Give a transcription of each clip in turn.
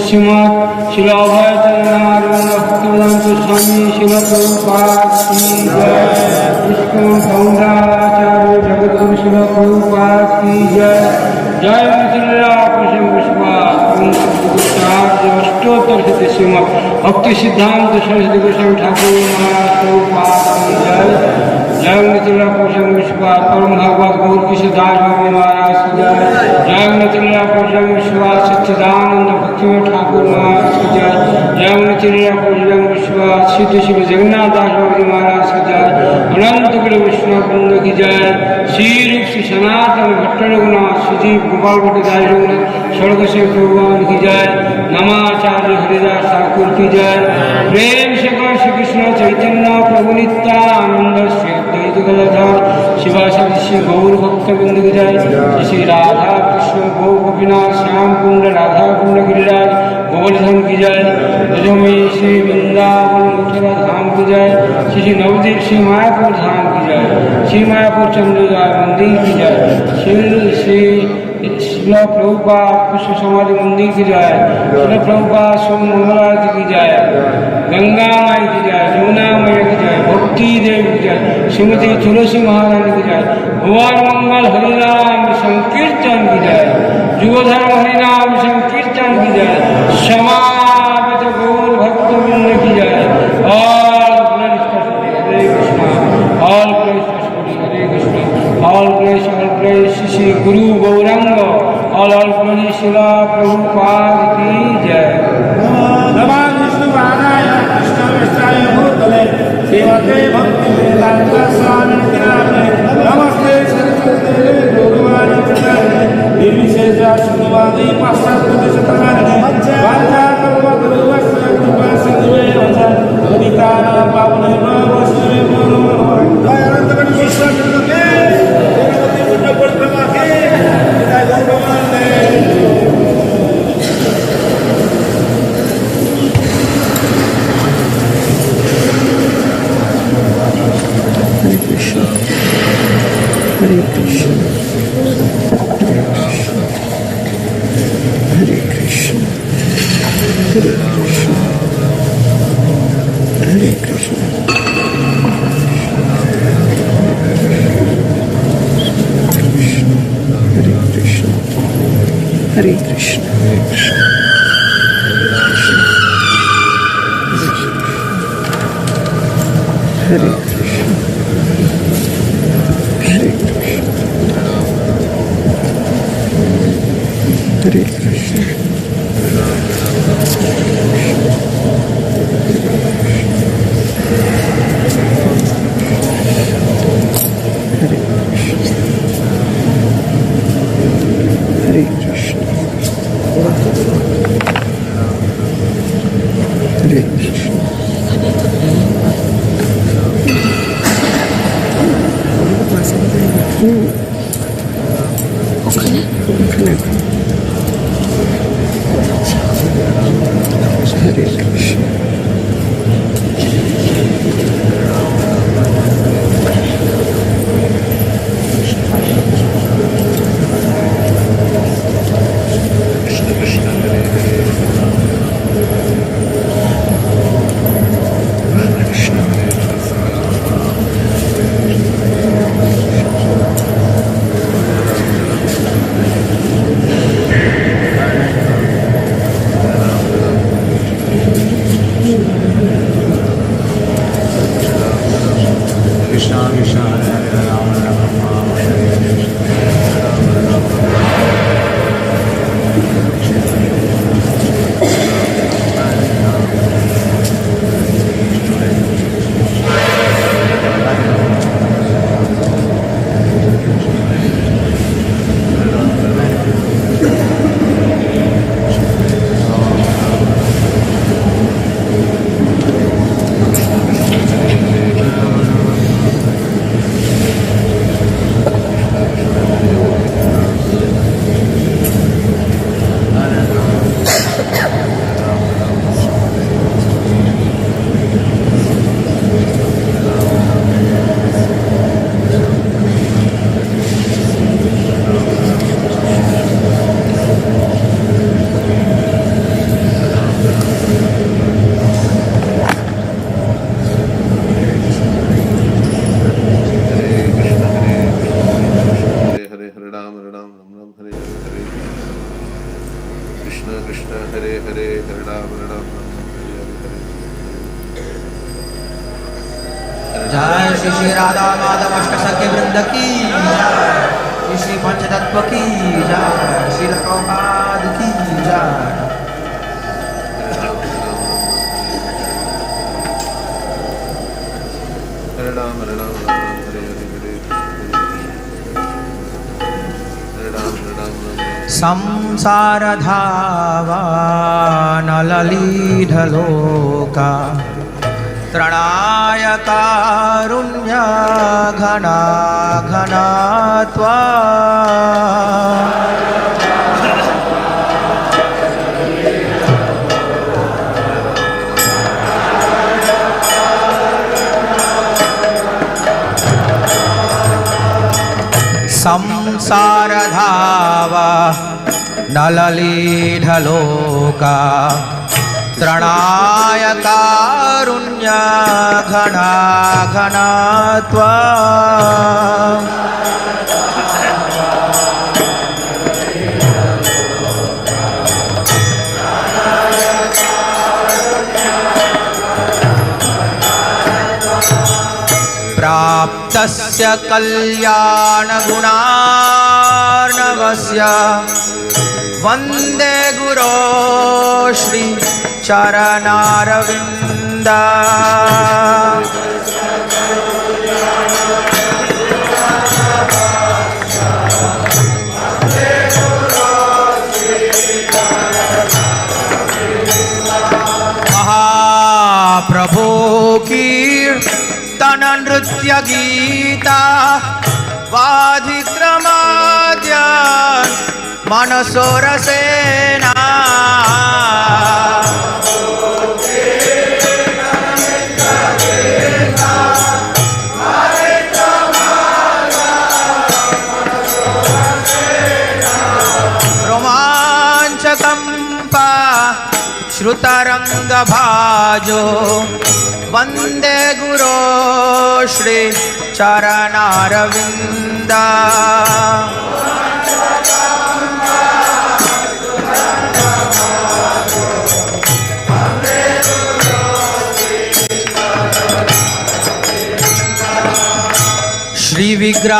Srimad Shila Bhaktivedanta Swami Shila Prabhupada ki jai. ISKCON founder Acharya Jagadguru Shila Prabhupada ki jai. Jai Mithila Prasam Vishwas Acharya Ashtotar Sati Srimad Bhakti Siddhanta Saraswati Goswami Thakur Maharaj Prabhupada ki jai. Jai Mithila Prasam Vishwas Param Bhagavad Gaur Kishore Das Babu Maharaj ki jai. Jai Mithila Prasam Vishwas Satchidananda Bhaktivinoda Thakur Maharaj ki jai. Jai Mithila Prasam Vishwas Siddha Shiva Jagannath Das Babu Maharaj ki jai. Anant Guru Vishnu Vrinda ki jai. Shri Rup Shri Sanatana Bhatta Raghunath Shri Jeev Gopal Bhatta Das Raghunath Swarga Se Prabhupada ki jai. Namacharya Haridas Thakur ki jai. Prem Se Shri Krishna Chaitanya Prabhu Nityananda Shri Advaita Gadadhar Shivasadi Shri Gaur Bhakta Vrinda ki jai. Shri Radha Krishna Gau Gopinath Shyam Kunda Radha Kunda Giriraj Govardhan ki jai. Rajami Shri Vrindavan Mathura Dham ki jai. Shri Navadip Shri Mayapur Dham ki jai. Shri Mayapur Chandra Mandir ki jai. Shri Shila Prabhupada Pushpa Samadhi Mandir ki jai. Shila Prabhupada Swam Mangalarati ki jai. Ganga Mai ki jai. Jamuna Maya ki jai. Bhakti Devi ki jai. Srimati Tulasi Maharani ki jai. Bhavan Mangal Harinam Sankirtan ki jai. Jugodharma Harinam Sankirtan ki jai. Samaveta Gaur Bhakta Vrinda ki jai. All glory to Hare Krishna. All praise to Hare Krishna. All praise Shri Guru Gauranga. All glory Srila Prabhupada ki jai. Namaste Vishnu Padaya Krishna Vishaya Bhutale Srimate Bhakti Vedanta Swami Nityanande Namaste Saraswate Guruvani Pradane Nirvishesha Shrivadi Paschaputi Satarane Vanja Kalpataru Vasya Kripa Sindhuve Vaja Aditana Pavane Vasya Guru Jaya Anantagani Krishna Kirtane Devati Punna Purtama Ke Jaya Bhavane. Hare Krishna, Hare Krishna, Hare Krishna, Hare Krishna, Hare Krishna, Hare Krishna, Hare Krishna, Hare Krishna. Hare Krishna, Hare Krishna, Hare Krishna, Hare Krishna, Hare Krishna. जय श्री श्री राधा माधव अष्ट सखी वृंद की जय, श्री श्री पंचतत्व की जय, श्री प्रभुपाद की जय। संसार धावा नललीढलोका त्रणाय कारुण्य घना घना त्वा संसार धावा नललीढलोका त्रणाय कारुण्य घना घना त्वा प्राप्तस्य कल्याण गुणार्णवस्य वन्दे गुरो श्री चरणारविन्द। महाप्रभु कीर्तन नृत्य गीता वाधिक्रमाद्य मनसो रसेना रोमांचकंपा श्रुतरंगभाजो वंदे गुरो श्री चरणारविंद। श्री विग्रहाराधन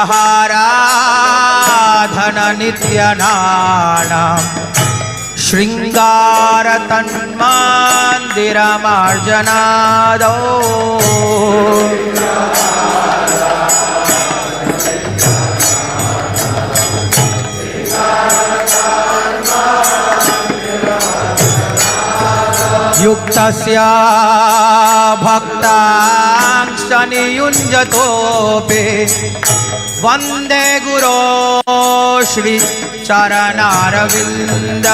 नित्यनानां श्रृंगार तन्मन्दिरमार्जनादो युक्तस्य भक्तांश्च नियुञ्जतोऽपि वन्दे गुरो श्री चरणारविन्द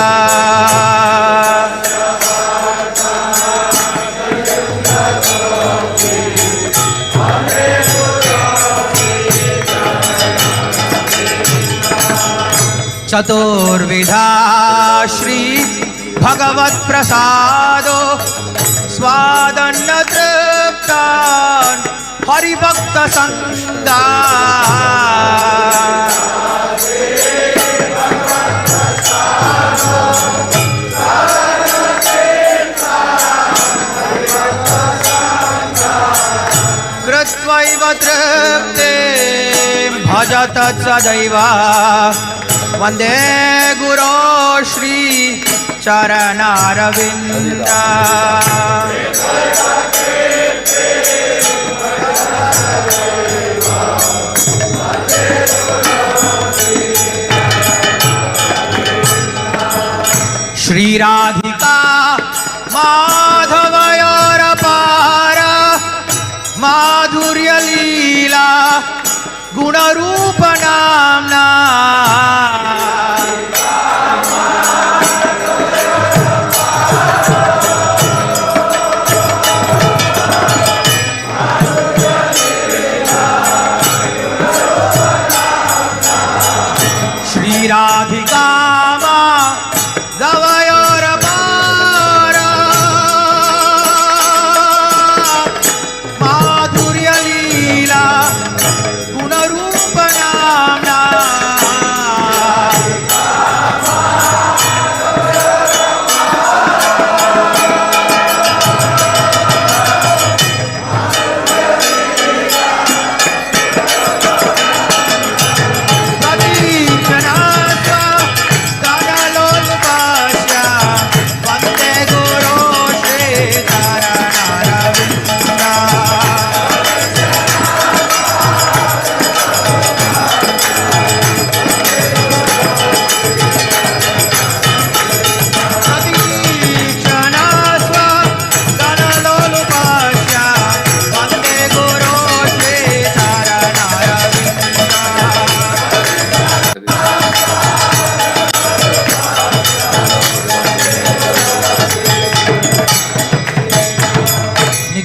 चतुर्विधा श्री भगवत प्रसादो स्वादन्न तृप्तान् हरिभक्त संगा कृत्वैव तृप्ते भजत सदैव वन्दे गुरो श्री चरणारविन्द श्री राधिका माधवयोरपार माधुर्य लीला गुणरूप नाम्ना श्री राधिका माधवयोरपार माधुर्य लीला गुणरूप नाम्ना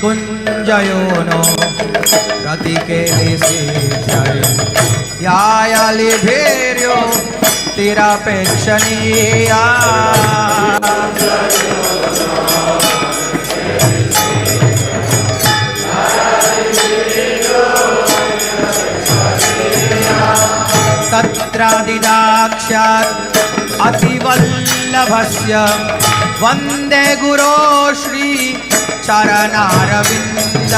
निकुंजयोनो रतिकेलिसे यायाली भेर्यो तिरापेक्षणीया तत्रादिदाक्षात् अतिवल्लभस्य वन्दे गुरो श्री चरणारविन्द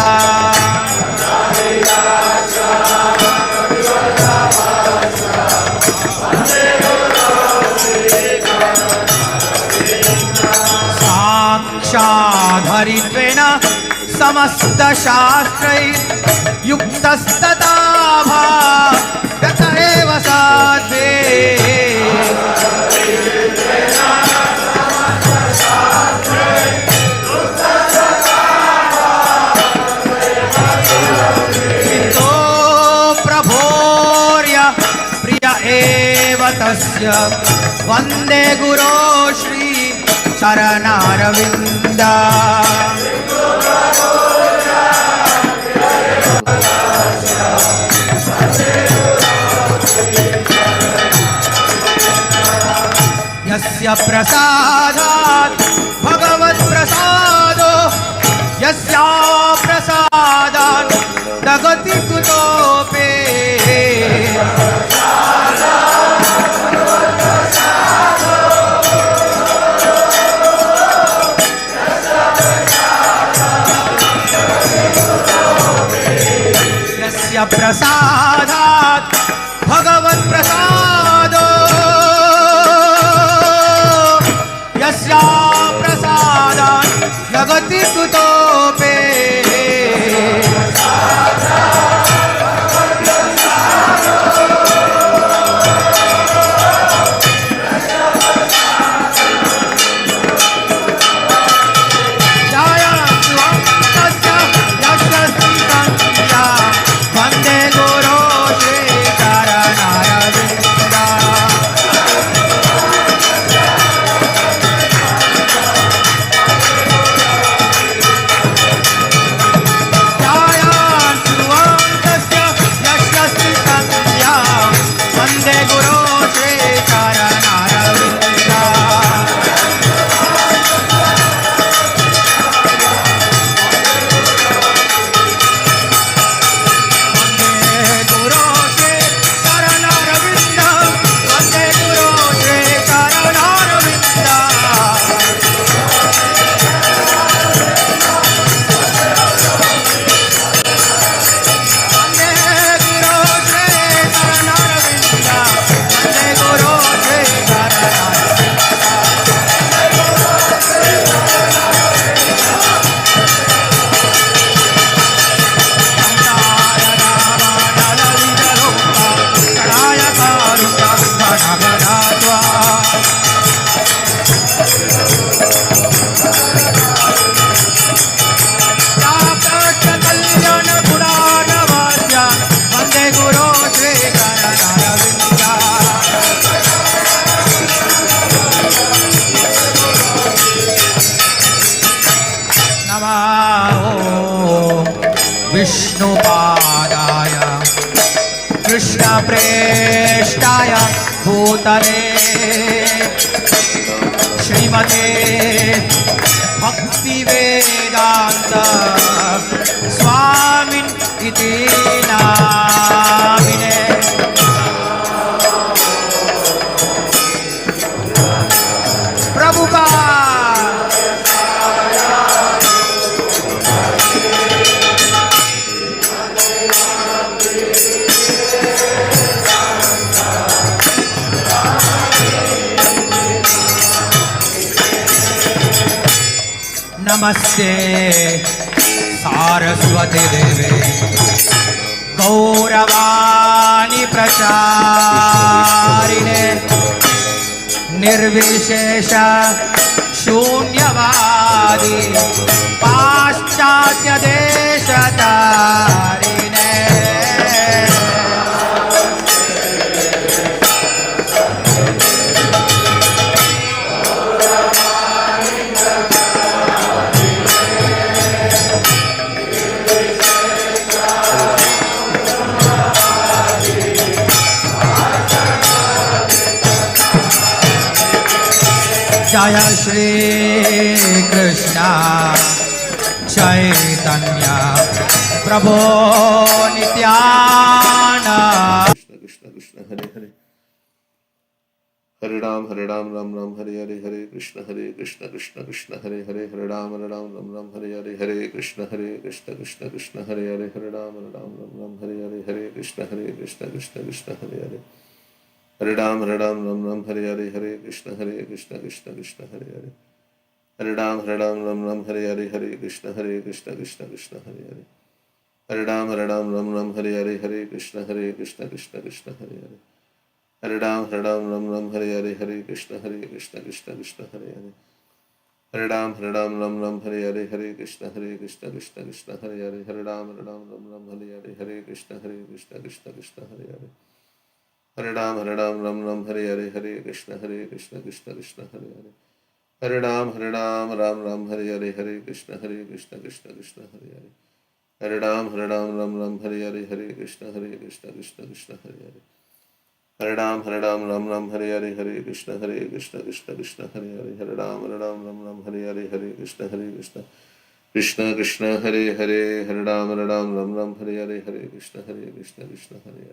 साक्षाद्धरित्वेन समस्त शास्त्रैर्युक्तस्तथा भागत एव साध्वे तस्य वन्दे गुरो श्री चरणारविन्द यस्य प्रसादात् भगवत् प्रसादो यस्या प्रसादात् जगति कुतोऽपि प्रसादात् भगवत् प्रसादो यस्या प्रसादात् जगति कुतोऽपि विष्णुपादाय कृष्णप्रेष्ठाय भूतले श्रीमते भक्तिवेदान्त स्वामिन् इति नामिने। प्रभुपाद नमस्ते सारस्वती देवे गौरवाणी प्रचारिणे निर्विशेष शून्यवादी पाश्चात्य देशतारिणे। जय श्री कृष्ण चैतन्य प्रभो नित्यानंद। कृष्ण कृष्ण कृष्ण हरे हरे हरे राम राम राम हरे हरे हरे कृष्ण कृष्ण कृष्ण हरे हरे राम राम हरे हरे कृष्ण कृष्ण कृष्ण हरे हरे राम राम हरे हरे कृष्ण कृष्ण कृष्ण हरे हरे राम हरे हरे कृष्ण कृष्ण कृष्ण हरे हरे राम हरे हरे कृष्ण कृष्ण कृष्ण हरे हरे राम हरे हरे कृष्ण कृष्ण कृष्ण हरे हरे राम हरे हरे कृष्ण कृष्ण कृष्ण हरे हरे राम हरे हरे कृष्ण कृष्ण कृष्ण हरे हरे राम हरे हरे कृष्ण कृष्ण कृष्ण हरे हरे राम हरे हरे कृष्ण कृष्ण कृष्ण हरे हरे राम हरे हरे कृष्ण कृष्ण कृष्ण हरे हरे राम हरे हरे कृष्ण कृष्ण कृष्ण हरे हरे राम हरे हरे कृष्ण कृष्ण कृष्ण हरे हरे राम हरे हरे कृष्ण कृष्ण कृष्ण हरे हरे राम हरे हरे कृष्ण कृष्ण कृष्ण हरे हरे राम हरे हरे कृष्ण कृष्ण कृष्ण हरे हरे राम हरे हरे कृष्ण कृष्ण कृष्ण हरे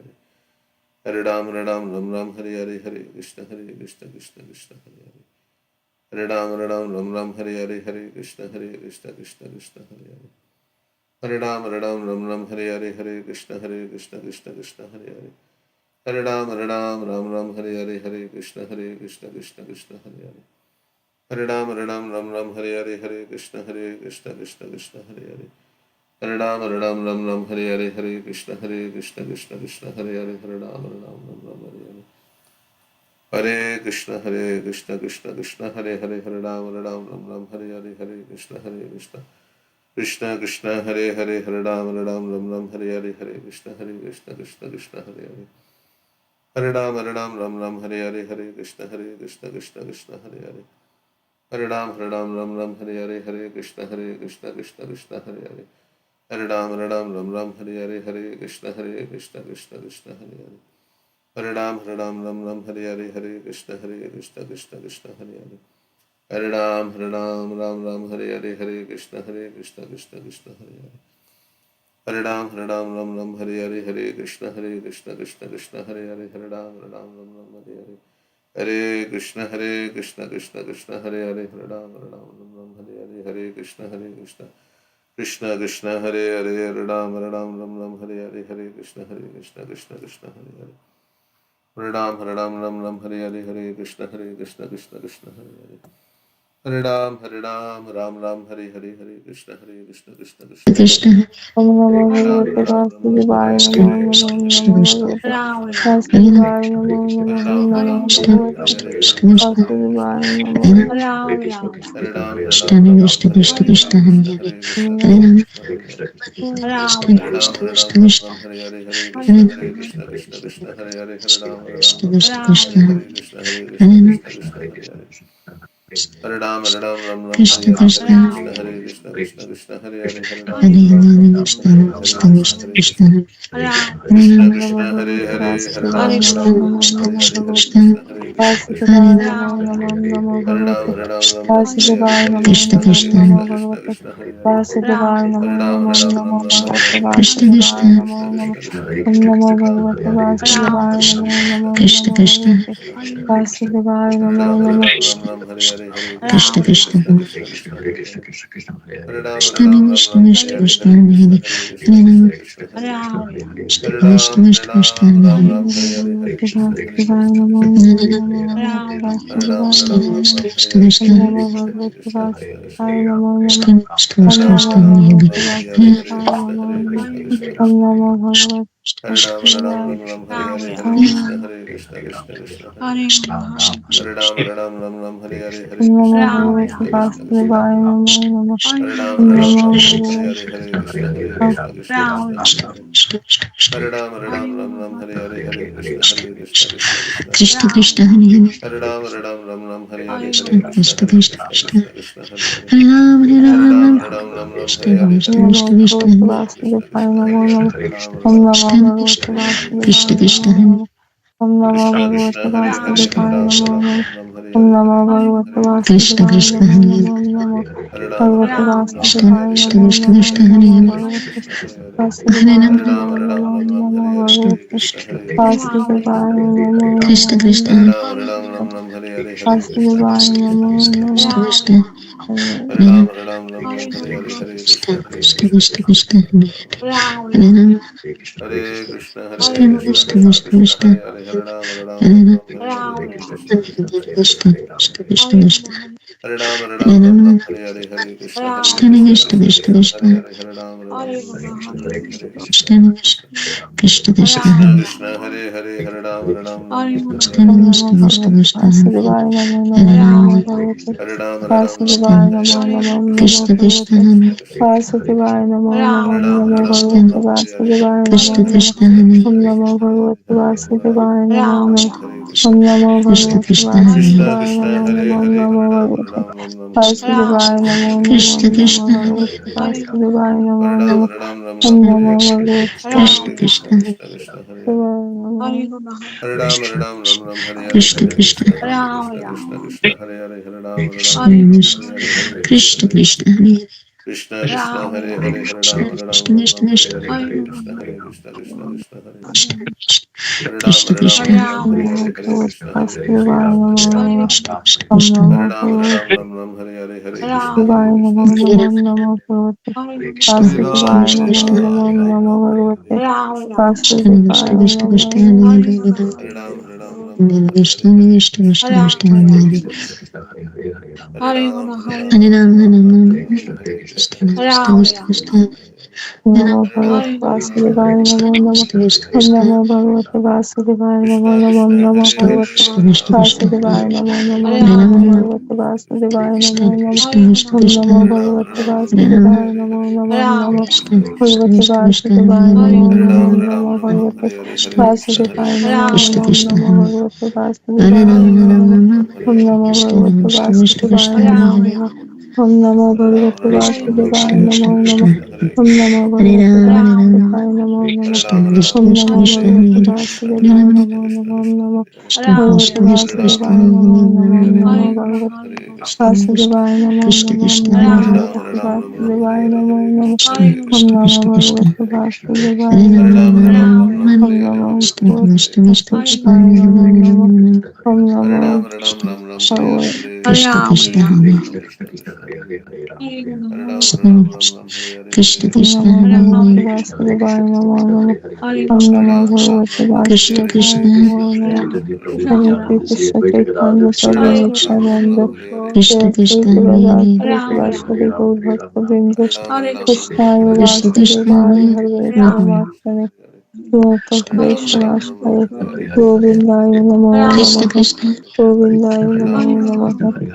हरे राम हरे हरे कृष्ण कृष्ण कृष्ण हरे हरे राम हरे हरे कृष्ण कृष्ण कृष्ण हरे हरे राम हरे हरे कृष्ण कृष्ण कृष्ण हरे हरे राम हरे हरे कृष्ण कृष्ण कृष्ण हरे हरे राम हरे कृष्ण कृष्ण कृष्ण हरे हरे राम हरे हरे कृष्ण कृष्ण कृष्ण हरे राम हरे हरे कृष्ण कृष्ण कृष्ण हरे हरे राम हरे हरे कृष्ण कृष्ण कृष्ण हरे हरे राम हरे हरे कृष्ण कृष्ण कृष्ण हरे हरे राम हरे हरे कृष्ण कृष्ण कृष्ण हरे हरे राम हरे हरे कृष्ण कृष्ण कृष्ण हरे हरे राम हरे हरे कृष्ण कृष्ण कृष्ण हरे हरे राम हरे हरे कृष्ण कृष्ण कृष्ण हरे हरे राम हरे हरे कृष्ण कृष्ण कृष्ण हरे हरे राम हरे हरे कृष्ण कृष्ण कृष्ण हरे हरे राम हरे हरे कृष्ण कृष्ण कृष्ण हरे हरे राम हरे हरे कृष्ण कृष्ण कृष्ण हरे हरे राम हरे हरे कृष्ण कृष्ण कृष्ण कृष्ण हरे हरे हरे राम कृष्ण कृष्ण कृष्ण राम हरे राम राम हरे कृष्ण कृष्ण कृष्ण कृष्ण हरे राम राम राम कृष्ण कृष्ण कृष्ण हरे हरे हरे राम राम कृष्ण राम कृष्ण कृष्ण कृष्ण हरे राम कृष्ण कृष्ण कृष्ण राम कृष्ण राम हरे Ram Hare Ram Ram Ram Hare Krishna Hare Krishna Hare Krishna Hare Krishna Krishna Krishna Hare Hare Hare Ram Hare Ram Hare Ram Krishna Ram Hare Hare Hare Krishna Krishna Krishna Hare Krishna Krishna Hare Krishna Ram Krishna Hare Hare Hare Krishna Ram Krishna Ram Ram Krishna Hare Hare Hare Krishna Krishna Hare Krishna Krishna Hare Krishna Ram Krishna Hare Ram Ram Hare Hare Krishna Krishna Hare Krishna Krishna Krishna Krishna Hare Hare Hare Ram Ram Hare Hare Krishna Krishna Hare Krishna Krishna Krishna Krishna Hare Hare Hare Ram Ram Krishna Hare Krishna Hare Krishna Hare Krishna Hare Hare Hare Ram Ram Hare Hare Hare Krishna Krishna Hare Krishna Krishna Krishna Krishna Hare Hare Hare Krishna Ram Krishna Ram Hare Krishna Hare Krishna Hare Krishna Hare Hare Krishna Hare Krishna Ram Krishna Hare Hare Hare Krishna Ram Krishna Krishna Ram Hare Ram Hare Hare Hare Krishna Hare Krishna Hare Krishna Krishna Hare Hare Hare Ram Krishna Ram Ram Hare Krishna Hare Krishna Hare Hare Krishna Hare Krishna Krishna Krishna Hare Hare Krishna Hare Krishna Ram Krishna Ram Hare Ram Hare Hare Hare Hare Krishna Hare Krishna Krishna Krishna Hare Krishna Ram Krishna Ram Ram Hare Hare Hare Hare Krishna Hare Krishna Krishna Krishna Hare Hare Hare Ram Ram Hare Hare Hare Krishna Hare Krishna Krishna Krishna Hare Hare Hare Ram Ram Hare Hare Hare Krishna Hare Krishna Krishna Krishna Hare Hare Hare Ram Hare Hare Hare Krishna Hare Krishna Krishna Krishna Hare Krishna Hare Krishna Hare Hare Ram Hare Hare Hare Krishna Krishna Krishna Hare Krishna Krishna Krishna Krishna Krishna Hare Hare Hare Hare Ram Ram Krishna Hare Hare Krishna Hare Krishna Krishna Krishna Hare Hare Krishna Krishna Hare Hare Hare Krishna Krishna Krishna Krishna Hare Krishna Krishna Hare Hare Krishna Hare Krishna Ram Hare Hare Hare Krishna Hare Krishna Krishna Krishna Krishna Krishna Hare Hare Ram Krishna Hare Hare Krishna Hare Krishna Krishna Krishna Hare Hare Krishna Hare Krishna Hare Hare Hare Ram Hare Ram Hare Hare Hare Krishna Hare Krishna Krishna Krishna Hare Hare Krishna Krishna Hare Hare Ram Hare Hare Hare Krishna Hare Krishna Krishna Krishna Krishna Hare Krishna Hare Hare Hare Ram Hare Hare Hare Krishna Hare Krishna Krishna Krishna Krishna Krishna Krishna Hare Hare Hare Hare Ram Hare Krishna Krishna Krishna Krishna Krishna Krishna Hare Hare Hare Hare Ram Ram Hare Hare Hare Krishna Krishna Krishna Krishna Krishna Hare Krishna Hare Krishna Krishna Hare Hare Ram Hare Hare Krishna Hare Krishna Krishna Krishna Krishna Krishna Krishna Hare Krishna Hare Hare Hare Krishna Krishna Hare Krishna Krishna Krishna Krishna Krishna Hare Krishna Hare Hare Hare Hare Krishna Krishna Krishna Krishna Hare Ram Hare Krishna Krishna Krishna Hare Krishna Krishna Krishna Hare Krishna Hare Krishna Krishna Krishna Hare Hare Hare Krishna Hare Hare Krishna Krishna Krishna Hare Krishna Krishna Hare Hare Hare Krishna Krishna Krishna Krishna Krishna Krishna Krishna Krishna Hare Krishna Krishna Hare Hare Hare Ram Hare Ram Krishna Ram Krishna Ram Hare Krishna Hare Hare Krishna Hare Krishna Krishna Krishna Hare Hare Krishna Hare Ram Krishna Ram Ram Hare Hare Hare Krishna Hare Krishna Ram Hare Hare Krishna Hare Ram Ram Ram Hare Hare Hare Krishna Hare Krishna Krishna Hare Krishna Krishna Hare Krishna Ram Krishna Krishna Krishna Hare Hare Ram Hare Hare Krishna Krishna Krishna Krishna Hare Hare Ram Ram Ram Hare Hare Krishna Hare Krishna Krishna Krishna Hare Krishna Krishna Hare Krishna Krishna Hare Hare Ram Ram Ram Ram Ram Ram Hare Hare Hare Krishna Krishna Hare Krishna Krishna Krishna Hare Krishna Krishna Hare Ram Ram Ram Hare Hare Hare Krishna Krishna Krishna Hare Krishna Krishna Krishna Krishna Hare Hare Krishna Hare Krishna Ram Krishna Ram Ram Hare Hare Hare Hare Krishna Ram Hare Ram Hare Krishna Krishna Krishna Krishna Hare Krishna Ram Hare Ram Ram Hare Hare Hare Krishna Krishna Hare Krishna Krishna Krishna Krishna Hare Hare Ram Ram Hare Hare Hare Krishna Hare Krishna Krishna Krishna Krishna Krishna Hare Hare Hare Ram Ram Ram Ram Ram Hare Hare Hare Krishna Krishna Krishna Krishna Krishna Krishna Hare Hare Ram Krishna Ram Krishna Hare Hare Krishna Krishna Hare Krishna Hare Ram Ram Hare Krishna Ram Krishna Krishna Hare Krishna Hare Hare Hare Krishna Hare Hare Ram Krishna Krishna Krishna Krishna Krishna Krishna Hare Krishna Ram Ram Hare Hare Hare Hare Krishna Krishna Krishna Krishna Hare Hare Ram Hare Hare Hare Krishna Hare Krishna Krishna Krishna Krishna Krishna Krishna Hare Hare Hare Ram Hare Hare Hare Krishna Krishna Hare Krishna Krishna Krishna Krishna Krishna Krishna Hare Hare Hare Krishna Hare Hare Hare Krishna Krishna Krishna Hare Hare Krishna Krishna Krishna Hare Hare Krishna Hare Hare Krishna Hare Krishna Krishna Hare Hare Krishna Hare Krishna Krishna Hare Hare Krishna Krishna Hare Krishna Krishna Hare Krishna Krishna Hare Ram Krishna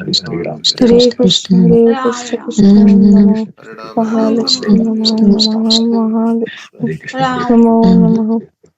Krishna Krishna Krishna Krishna Krishna Ram Ram Krishna Krishna Krishna Ram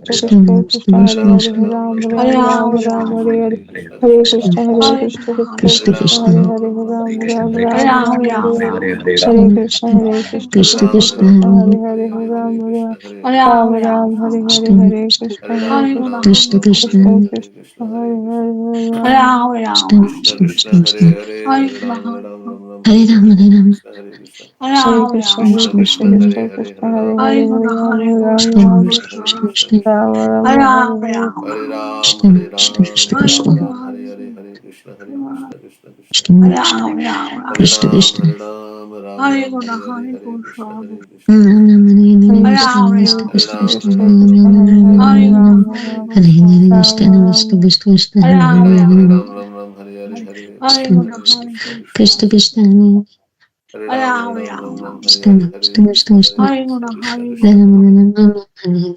Krishna Krishna Krishna Krishna Hare Ram, Hare Hare, Hare Krishna, Hare Krishna, Krishna Krishna Krishna Hare Hare, Ram Ram, Hare Ram Ram, Ram, Hare Hare Ram, Hare, Hare Hare Ram, Krishna, Hare Krishna, Krishna Krishna Krishna Hare Hare, Ram Ram, Hare Ram Ram, Hare Ram, Ram, Hare Hare, Krishna Hare Krishna, Hare Hare Krishna, Krishna Krishna Krishna Krishna, Hare Hare, Hare Ram Ram, Hare Ram, Krishna Krishna Krishna Hare Hare Ram Hare Ram Hare Hare Ram, Hare Krishna, Ram, Hare Krishna Krishna, Krishna Krishna Krishna, Hare Hare, Hare Ram Ram, Krishna Ram Krishna Krishna Ram, Hare Ram, Ram, Hare Hare Ram, Hare Ram, Krishna Hare Krishna Ram, Hare Ram Krishna Ram, Ram, Hare Hare, Hare Krishna, Hare Krishna, Krishna Krishna, Krishna Hare Krishna Ram, Hare Ram, Hare Krishna Ram, Krishna Hare Ram, Ram Hare Ram, Krishna, Hare Hare, Hare Hare Krishna, Krishna, Hare Krishna, Ram Krishna Ram Hare Hare Hare Krishna Ram, Hare Krishna Ram, Hare Krishna Ram, Krishna Hare Ram Ram, Ram Ram Ram Ram, Ram Hare Hare Ram Krishna, Krishna, Hare Hare Hare Krishna, Krishna, Hare Krishna Krishna Krishna, Krishna Krishna Krishna Hare Hare Hare Ram, Hare Hare Ram, Hare Hare Ram, Ram, Ram Ram, Hare Hare, Hare Hare Krishna, Krishna, Hare Hare Krishna, Krishna Krishna, Krishna Krishna, Krishna Hare Hare Hare Ram, Ram, Hare Hare Ram, Ram Ram, Ram, Hare Hare, Hare Krishna Krishna, Krishna Hare Krishna Hare Krishna, Krishna, Krishna Hare Krishna, Ram Krishna, Ram Ram Ram Hare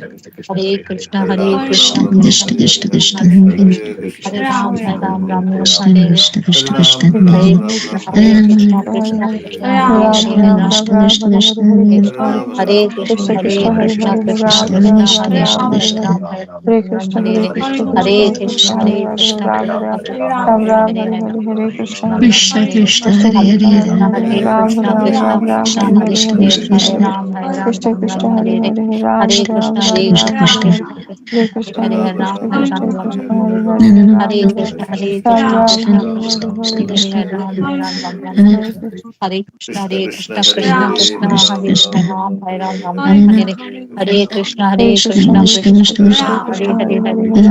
Hare Krishna, Hare Hare Ram, Hare Krishna, Ram, Krishna Ram Ram, Krishna Hare Krishna Hare, Krishna Hare Krishna, Krishna Krishna, Hare Hare Hare Krishna, Krishna, Hare Krishna Ram, Krishna, Ram Hare Ram, Hare, Krishna Hare Krishna Hare Krishna Ram, Krishna Hare Hare Ram, Hare Krishna, Ram Ram, Hare Hare Krishna, Hare, Krishna Hare Krishna, Krishna, Hare Hare Hare, Krishna, Ram Krishna Ram, Krishna Krishna Hare Hare Ram, Hare Hare Ram, Ram Krishna, Ram, Hare Hare Hare, Krishna, Hare Krishna Krishna, Krishna Hare Krishna, Krishna, Hare Krishna Ram, Hare Hare Krishna Ram, Ram, Ram Hare Ram, Hare Ram, Krishna, Hare Hare Hare, Krishna, Hare Krishna Krishna, Krishna, Hare Hare Krishna, Ram, Krishna Hare Krishna, Ram, Hare Ram, Hare, Hare Hare Hare, Hare Krishna, Krishna, Ram Ram, Krishna Hare Krishna Krishna Hare Krishna, Hare Hare Krishna, Ram Hare Hare Ram, Krishna, Ram, Krishna Ram, Ram, Krishna, Hare Krishna Hare Hare, Krishna Hare Hare, Krishna Hare Krishna, Krishna Ram, Hare Ram, Krishna Ram Krishna, Ram, Hare Hare Hare, Hare, Ram, Hare Ram, Krishna, Ram, Hare Krishna Ram, Krishna, Hare Krishna Hare, Krishna Krishna, Hare Krishna, Hare Hare Hare Krishna, Ram, Hare Krishna Ram, Ram Krishna, Ram, Hare Hare Hare, Ram, Hare Hare Krishna, Hare Ram, Krishna, Ram, Krishna Hare Krishna, Hare, Hare Hare Krishna, Hare Hare Ram, Hare Ram, Ram Ram, Krishna, Hare Krishna, Hare Krishna, Krishna Hare Krishna, Krishna, Hare Krishna Hare, Krishna, Hare Hare Ram, Hare Ram Ram, Ram, Hare Hare Ram, Hare, Ram Hare Ram, Krishna, Hare Hare Hare Krishna, Krishna, Hare Hare Krishna, Krishna, Krishna Krishna Krishna, Krishna, Krishna Hare Krishna, Hare Hare Hare, Hare,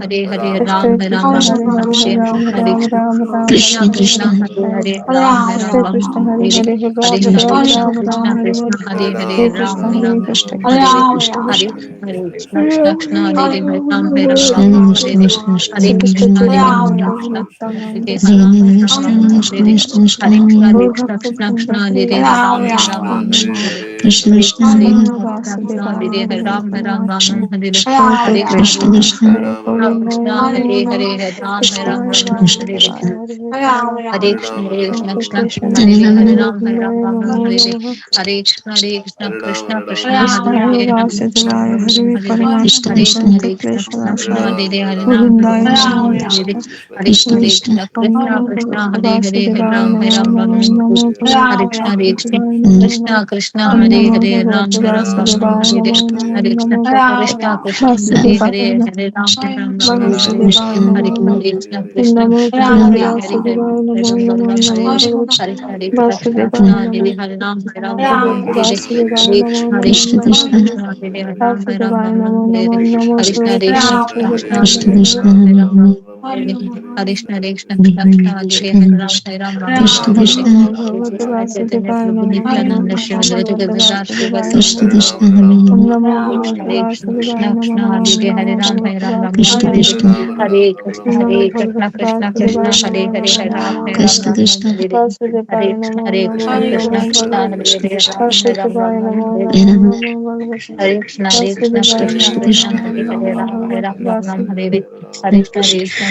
Hare Hare Ram Krishna Ram Krishna Ram Hare Hare Hare Hare Ram Hare Ram Ram Ram Krishna Krishna Hare Krishna Krishna Krishna Hare Hare Hare Ram Ram Krishna Ram Krishna Hare Hare Hare Hare Hare Ram Hare Ram Krishna Ram Krishna Ram Hare Krishna Hare Hare Hare Hare Ram Krishna Ram Hare Ram Krishna Hare Krishna Hare Krishna Hare Krishna Hare Krishna Hare Krishna Ram Krishna Ram Hare Hare Ram Ram Ram Hare Hare Ram Krishna Ram Krishna Hare Hare Krishna Hare Krishna Krishna Krishna Hare Ram Krishna Ram Krishna Nitya Krishna Nam Hare Krishna Hare Ram Krishna Ram Ram Ram Krishna Hare Hare Krishna Hare Krishna Hare Gaur Krishna Bhakta Krishna Vrinda Krishna Hare Hare Hare Ram Krishna Hare Krishna Ram Ram Namo Hare Hare Krishna Hare Krishna Krishna Hare Namo Krishna Krishna Vasudevaya Hare Hare Hare Ram Ram Paramahatma Ram Hare Hare Hare Krishna Hare Krishna Hare Krishna Govindaya Hare Namo Hare Hare Ram Hare Ram Krishnaya Ram Hare Hare Vasudevaya Hare Paramahatma Hare Krishna Hare Krishna Krishna Krishna Hare Hare Ram Hare Ram Govindaya Ram Ram Namo Hare Namaha Hare Krishna Krishna Krishna Hare Krishnaya Hare Ram Ram Vasudevaya Ram Hare Hare Krishna Paramahatma Krishna Santa Hare Krishna Kleshana Krishna Shanam Hare Hare Ram Hare Govindaya Ram Namo Ram Hare Krishna Krishna Hare Krishna Krishna Om Krishna Namo Krishna Bhagavate Hare Hare Hare Vasudevaya Ram Hare Namo Ram Ram Namo Namo Hare Bhagavate Krishna Hare Krishna Vasudevaya Namo Namo Krishna Krishna Om Hare Namo Hare Ram Bhagavate Hare Ram Ram Ram Vasudevaya Hare Namo Namo Hare Namo Krishna Krishna Hare Vasudevaya Hare Namo Hare Ram Ram Ram Hare Vasudevaya Hare Namo Namo Krishna Om Krishna Namo Krishna Bhagavate Hare Hare Vasudevaya Namo Ram Ram Namo Ram Namo Hare Bhagavate Hare Krishna Vasudevaya Krishna Namo Hare Hare Ram Ram Ram Bhagavate Hare Vasudevaya Namo Hare Namo Krishna Namo Krishna Namo Krishna Hare Ram Ram Vasudevaya Ram Namo Hare Namo Namo Hare Bhagavate Krishna Krishna Vasudevaya Hare Namo Ram Namo Ram Ram Hare Krishna Krishna Krishna Hare Hare Ram Ram Ram Krishna Hare Namo Hare Bhagavate Krishna Chaitanya Vasudevaya Prabhu Namo Nityananda Namo Shri Advaita Bhagavate Gadadhar Vasudevaya Vasudeva Krishna Namo Krishna Hare Om Hare Namo Krishna Bhagavate Hare Vasudevaya Krishna Namo Krishna Namo Hare Namo Ram Bhagavate Ram Krishna Hare Vasudevaya Krishna Namo Hare Krishna Om Namo Hare Krishna Bhagavate Krishna Krishna Vasudevaya Hare Namo Namo Hare Ram Namo Ram Krishna Ram Krishna Hare Vasudevaya Hare Namo Krishna Namo Krishna Namo Krishna Bhagavate Hare Krishna Ram Vasudevaya Ram Namo Hare Namo Namo Bhagavate Hare Krishna Vasudevaya Krishna Namo Krishna Namo Hare Namo Ram Bhagavate Ram Hare Hare Krishna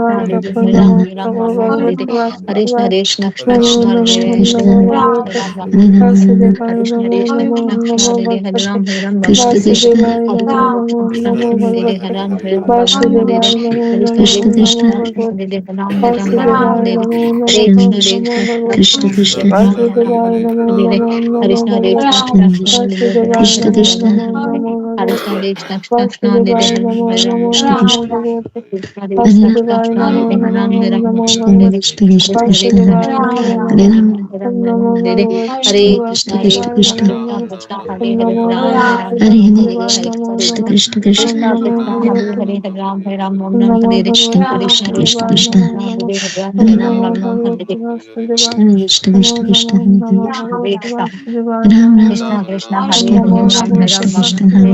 Vasudevaya Dr. Ram Namo Namo Bhagavate Krishna Vasudevaya Krishna Namo Krishna Namo Krishna Krishna Namo Bhagavate Hare Ram Vasudevaya Namo Namo Namo Bhagavate Krishna Krishna Vasudevaya Namo Namo Namo Bhagavate Krishna Vasudevaya Namo Namo Namo Krishna Bhagavate Vasudevaya Namo Namo Namo Bhagavate Krishna Krishna Vasudevaya Namo Namo Namo Bhagavate Vasudevaya Krishna Namo Krishna Namo Namo Bhagavate Vasudevaya Krishna Namo Namo Namo Krishna Bhagavate Hare Vasudevaya Namo Namo Namo Bhagavate Krishna Krishna Krishna Vasudevaya Namo Hare Namo Ram Namo Bhagavate Krishna Krishna Vasudevaya Krishna Namo Namo Namo Bhagavate Hare Vasudevaya Hare Namo Krishna Namo Krishna Krishna Namo Bhagavate Namo Krishna Bhagavate Krishna Krishna Vasudevaya Krishna Namo Namo Hare Namo Ram Bhagavate Vasudevaya Krishna Namo Krishna Krishna Namo Hare Namo Bhagavate Vasudevaya Ram Namo Ram Namo Krishna Namo Krishna Bhagavate Krishna Hare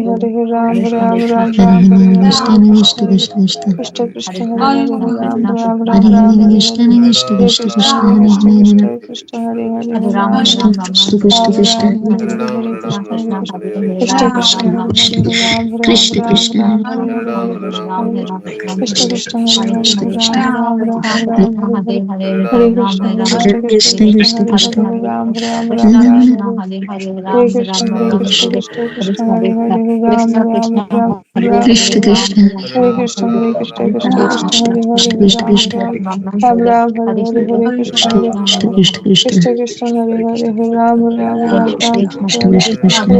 Hare Ram Krishna Ram Krishna Ram Hare Ram Hare Hare Krishna Hare Krishna Krishna Krishna Krishna Hare Hare Hare Krishna Ram Krishna Ram Krishna Ram Hare Ram Hare Hare Krishna Krishna Hare Krishna Krishna Krishna Hare Hare Krishna Hare Krishna Hare Krishna Hare Hare Hare Ram Ram Ram Ram Ram Krishna Ram Krishna Ram Krishna Ram Krishna Hare Hare Hare Hare Krishna Krishna Krishna Hare Hare Krishna Ram Krishna Ram Ram Hare Hare Hare Hare Ram Ram Krishna Ram Krishna Ram Hare Hare Hare Hare Krishna Ram Hare Hare Ram Ram Krishna Hare Krishna Hare Hare Hare Hare Ram Ram Ram Ram Krishna Hare Hare Hare Hare Ram Krishna Ram Hare Hare Krishna Hare Krishna Hare Hare Hare Hare Ram Ram Ram Krishna Ram Krishna Hare Hare Hare Hare Ram Krishna Ram Hare Ram Krishna Hare Krishna Krishna Krishna Hare Hare Ram Krishna Ram Krishna Ram Hare Ram Krishna Hare Hare Ram Krishna Hare Ram Krishna Hare Krishna Krishna Krishna Krishna Krishna Hare Hare Hare Krishna Ram Krishna Ram Ram Ram Ram Hare Ram Hare Hare Hare Hare Krishna Ram Hare Ram Krishna Hare Krishna Krishna Krishna Krishna Hare Hare Ram Ram Ram Ram Krishna Hare Krishna Krishna Hare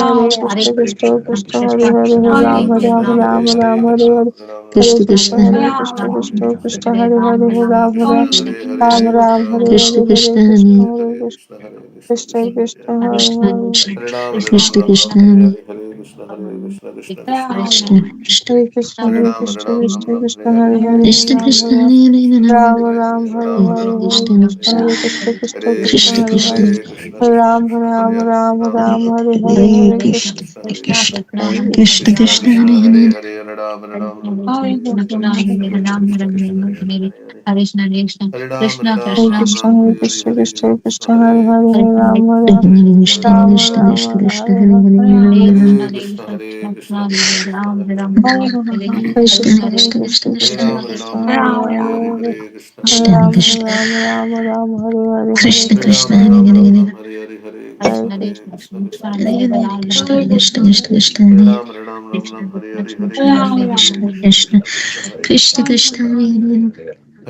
Krishna Krishna Krishna Hare Hare Hare Ram Ram Ram Ram Hare Hare Hare Krishna Krishna Krishna Hare Krishna Krishna Krishna Hare Hare Hare Ram Ram Ram Ram Hare Krishna Hare Hare Krishna Krishna Hare Hare Krishna Krishna Krishna Hare Krishna Hare Krishna Hare Ram, Hare Ram, Krishna Ram Ram, Krishna Hare Hare Hare, Hare Krishna, Hare Krishna, Krishna Krishna, Hare Krishna Hare. Krishna Hare Krishna Hare Hare Ram, Hare Krishna Ram, Ram Krishna Ram, Krishna Hare Hare Hare, Hare Hare Hare Krishna Krishna, Ram Hare Krishna Hare Ram. Hare Hare Ram Hare Ram Krishna, Hare Ram Hare Ram, Hare Ram Krishna Ram, Krishna Hare Hare Hare. Krishna Krishna Hare Krishna Krishna Krishna, Hare Krishna Hare Hare Krishna, Ram Krishna Krishna, Ram Hare Hare Ram Ram, Ram Hare Hare Hare Hare Hare Krishna Krishna Krishna, Hare Krishna Krishna. Krishna Hare Krishna Krishna Krishna Krishna, Hare Hare Hare Hare, Hare Ram, Hare Ram, Ram Ram, Hare Hare, Krishna Hare Krishna, Hare Krishna, Krishna Hare Hare, Hare Hare Ram, Hare Ram, Hare Ram Krishna Ram, Hare Hare Hare, Krishna Hare Krishna Krishna, Krishna Hare Hare Hare Hare Ram Hare Hare Krishna Ram Krishna Ram Krishna Ram Krishna Hare Hare Hare Krishna, Hare Krishna, Krishna Krishna, Hare Hare. Hare Krishna Krishna Hare Krishna Krishna Krishna Hare Krishna Ram, Krishna Hare Krishna Ram, Ram Hare Ram, Hare Hare, Hare Hare Krishna, Hare Krishna Ram Krishna, Krishna Ram Ram Ram Hare Hare Hare Krishna Hare Krishna Ram, Krishna Hare Hare Ram, Hare Ram Hare Ram, Hare Hare, Hare Krishna, Hare Krishna, Krishna Hare Krishna, Hare Hare Hare. Krishna Krishna Krishna Krishna Hare Hare Ram, Hare Ram, Ram Ram, Hare Hare, Hare Krishna, Krishna Hare Krishna Krishna, Krishna Krishna Krishna, Hare Krishna Krishna. Krishna Hare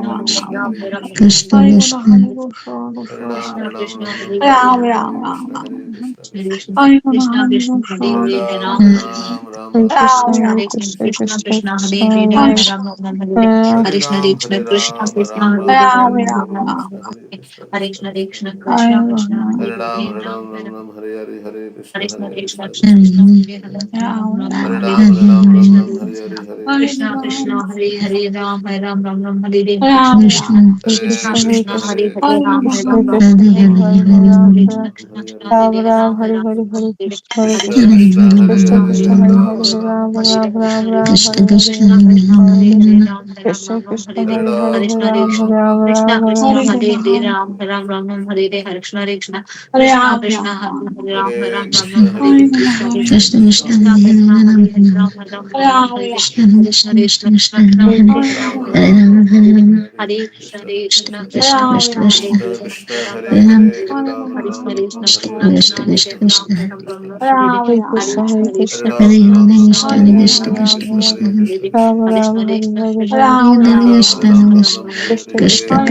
Krishna Hare Krishna, Krishna Hare Krishna, Krishna Ram Krishna, Ram Ram Ram Ram Hare Ram Hare Ram Krishna Ram. Hare Krishna Krishna Hare Krishna Krishna, Hare Hare Krishna, Ram Mm. Ram Ram Hare Ram Krishna, Hare Hare Hare Krishna, Krishna Krishna Krishna Krishna, Krishna Hare Hare Ram Ram Ram Ram Ram Ram. Krishna Hare Krishna Krishna Krishna Hare Hare Hare Ram Hare Ram Ram Ram Ram Hare Hare Krishna Hare Krishna Krishna Mm. Krishna Hare Hare Ram Hare Ram. Ram Ram Ram Hare Hare Hare Hare Krishna Hare Ram. Krishna Krishna Krishna Ram Krishna Ram. Hare Krishna Krishna Krishna, Hare Hare Krishna Krishna, Krishna Krishna Krishna Hare Hare Hare Hare, Hare Hare Ram Ram Ram. Hare Hare Ram Hare Ram, Krishna Hare Hare Hare, Krishna Hare Krishna, Hare Krishna Krishna, Krishna Hare Krishna Hare Krishna, Hare Hare Ram Hare, Ram Ram Hare Ram, Hare Ram Hare Ram, Krishna Krishna Hare Krishna Hare, Krishna Hare Krishna Krishna, Krishna Hare Hare. Krishna Krishna Krishna, Hare Hare Hare, Ram Ram Hare Ram, Ram Ram Hare Ram, Hare Hare Krishna Hare, Krishna Ram. Krishna Hare Ram Ram. Hare Krishna Krishna Hare Hare Krishna Ram. Krishna Krishna Krishna Krishna Hare Hare Hare Hare Hare Ram. Krishna Krishna Krishna Hare Hare Hare Rama Hare Rama Krishna Krishna Krishna Krishna Krishna Krishna Hare Hare Rama Hare Hare Ram Ram Ram Ram Hare Krishna Hare Krishna Krishna Krishna Hare Krishna, Hare Hare Krishna, Ram Hare Krishna Ram Hare Ram Krishna, Krishna Hare Hare Hare Krishna Hare Krishna Krishna Rama, Hare Krishna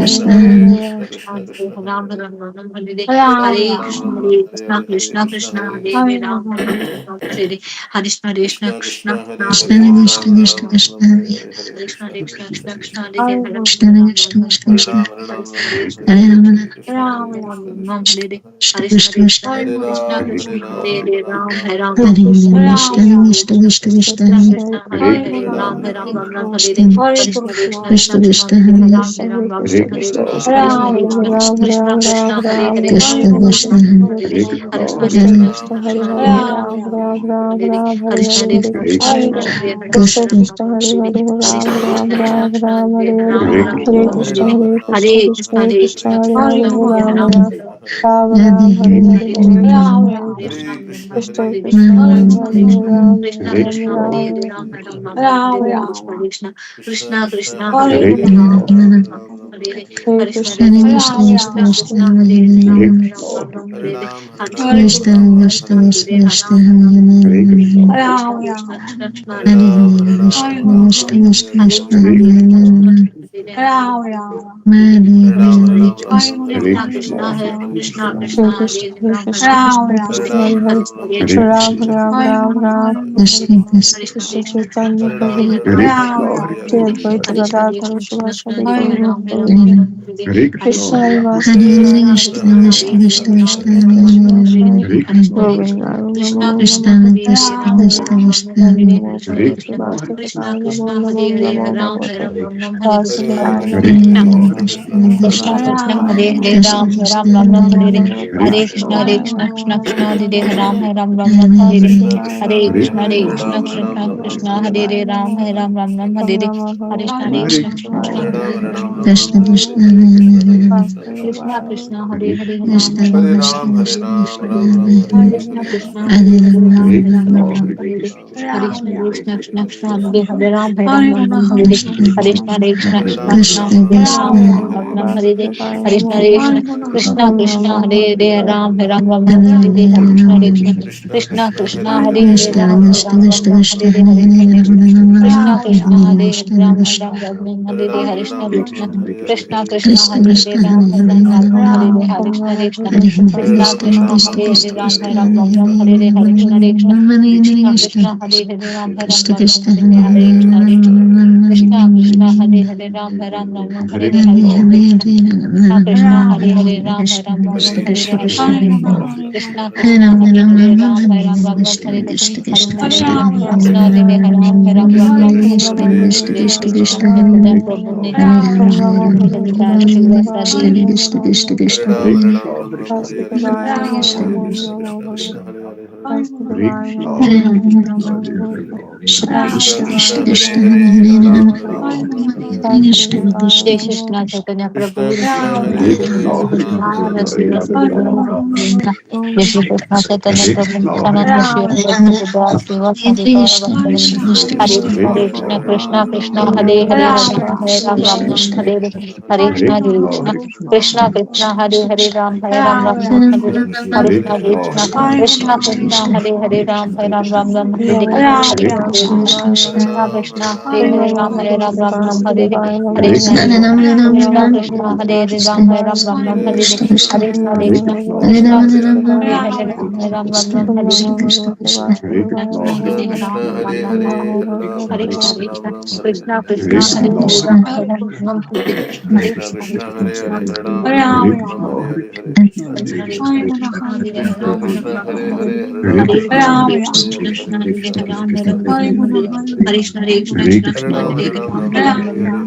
Krishna Rama Rama, Hare Hare Rama, Hare Rama Hare Krishna Ram Rama, Hare Krishna Ram Ram Krishna Hare Krishna, Hare Hare Krishna Krishna Hare Hare Krishna Rama, Krishna Krishna Hare Hare Hare Ram Ram Ram Hare Hare Krishna Hare Hare Krishna Krishna Hare Hare Hare Ram Hare Ram Ram Ram Hare Hare Hare Krishna Krishna Krishna Krishna Hare Hare Hare Ram Ram Hare Hare Hare Krishna Hare Krishna Krishna Krishna Hare Hare Ram Ram Ram Hare Hare Krishna Hare Hare Krishna Krishna Krishna Krishna Krishna, Hare Hare Krishna, Ram Hare Ram Hare Hare Krishna Hare Krishna Krishna, Krishna Hare Hare Hare Krishna, Hare Krishna, Hare Krishna Ram Krishna, Hare Ram Hare Ram Ram, Hare Hare Krishna Ram, Krishna Hare Hare Ram, Hare Ram Ram Ram, Hare Hare Krishna Ram Krishna, Hare Hare Ram Hare Ram Ram, Ram Ram Hare Ram, Hare Ram, Hare Hare Hare Krishna, Ram Hare Krishna Ram Krishna, Hare Hare Ram, Ram Ram, Ram Hare Hare Hare Krishna, Ram Hare Hare Ram Krishna, Ram Krishna Ram Hare Krishna, Krishna Hare Krishna Hare Krishna Ram, Hare Ram Krishna Hare Ram Hare Ram, Hare Hare Ram, Hare Krishna Krishna Hare Krishna, Krishna Hare Krishna Hare Krishna Ram, Ram Krishna Ram, Hare Hare Krishna Krishna Hare Hare Hare Hare Hare Ram, Ram Ram Ram Hare Hare Hare Krishna Krishna, Krishna Krishna Krishna Krishna, Krishna Krishna Krishna Krishna, Hare Ram Hare Ram Hare Ram Hare Hare Krishna Krishna Krishna Krishna Hare Ram Hare Ram Hare Ram Hare Hare Krishna Krishna Krishna Krishna Hare Ram Hare Ram Ram Ram Hare Krishna Krishna Hare Krishna Krishna Hare Krishna Krishna, Hare Krishna, Krishna Hare Krishna, Ram Hare Hare Hare Ram Ram Hare Ram Krishna Ram Krishna Ram Krishna Ram, Krishna Hare Hare Krishna Chaitanya Hare Prabhu Ram Hare Ram Hare Ram Hare Nitya Hare Advaita Krishna Krishna Gadadhara Krishna Shivasadi Krishna Gauri Hare Bhakta Krishna Hare Vasudeva Krishna Hare Krishna Hare Krishna Hare Krishna Krishna Krishna Krishna Hare Krishna Hare Hare Hare Govinda Krishna Namo Krishna Namo Krishna Namo Hare Hare Hare Hare Namo Namo Hare Bhagavate Krishna Krishna Vasudevaya Krishna Namo Namo Krishna Namo Hare Hare Bhagavate Hare Vasudevaya Ram Namo Hare Ram Namo Hare Ram Krishna Hare Vasudevaya Krishna Namo Krishna Namo Namo Hare Vasudevaya Ram Namo Hare Namo Ram Hare Namo Hare Krishna Vasudevaya Krishna Namo Hare Namo Hare Hare Namo Ram Hare Ram Namo Ram Hare Vasudevaya Hare Namo Ram Ram Bhagavate Vasudevaya Hare Ram Namo Hare Ram Namo Ram Ram Namo Hare Hare Krishna Hare Krishna Krishna Krishna Vasudevaya Hare Hare Krishna Hare Krishna Ram Hare Krishna Ram Krishna Ram Ram Hare Hare Hare Krishna Hare Hare Krishna Rama Hare Krishna Rama Krishna Rama Krishna Krishna Hare Hare Hare Krishna Krishna Krishna Hare Ram Hare Krishna Ram Ram Krishna Ram Hare Hare Krishna Hare Hare Krishna Ram Hare Krishna Ram Ram Krishna Ram Krishna Hare Hare Krishna Krishna Krishna Hare Hare Hare Ram Hare Ram Ram Ram Hare Hare Krishna Krishna Krishna Krishna Krishna Krishna Hare Hare Hare Hare Krishna Ram Hare Ram Krishna Ram Ram Krishna Hare Krishna Hare Krishna Krishna Krishna Krishna Krishna Krishna Krishna Hare Hare Krishna Hare Krishna Krishna Krishna Hare Rama Rama Rama Hare Krishna Krishna Krishna Krishna Krishna Krishna Krishna Krishna Hare Rama Krishna Krishna Krishna Hare Krishna Ram Hare Ram Ram Ram Hare Hare Vasudevaya Krishna Namo Krishna Namo Krishna Namo Krishna Namo Krishna Hare Hare Hare Vasudevaya Namo Hare Namo Rama Namo Krishna Krishna Vasudevaya Krishna Hare Krishna Namo Hare Namo Hare Namo Ram Hare Ram Namo Ram Ram Hare Hare Krishna Vasudevaya Krishna Namo Krishna Krishna Hare Hare Hare Ram Hare Ram Ram Ram Hare Hare Krishna Hare Hare Hare Ram Hare Ram Ram Ram Hare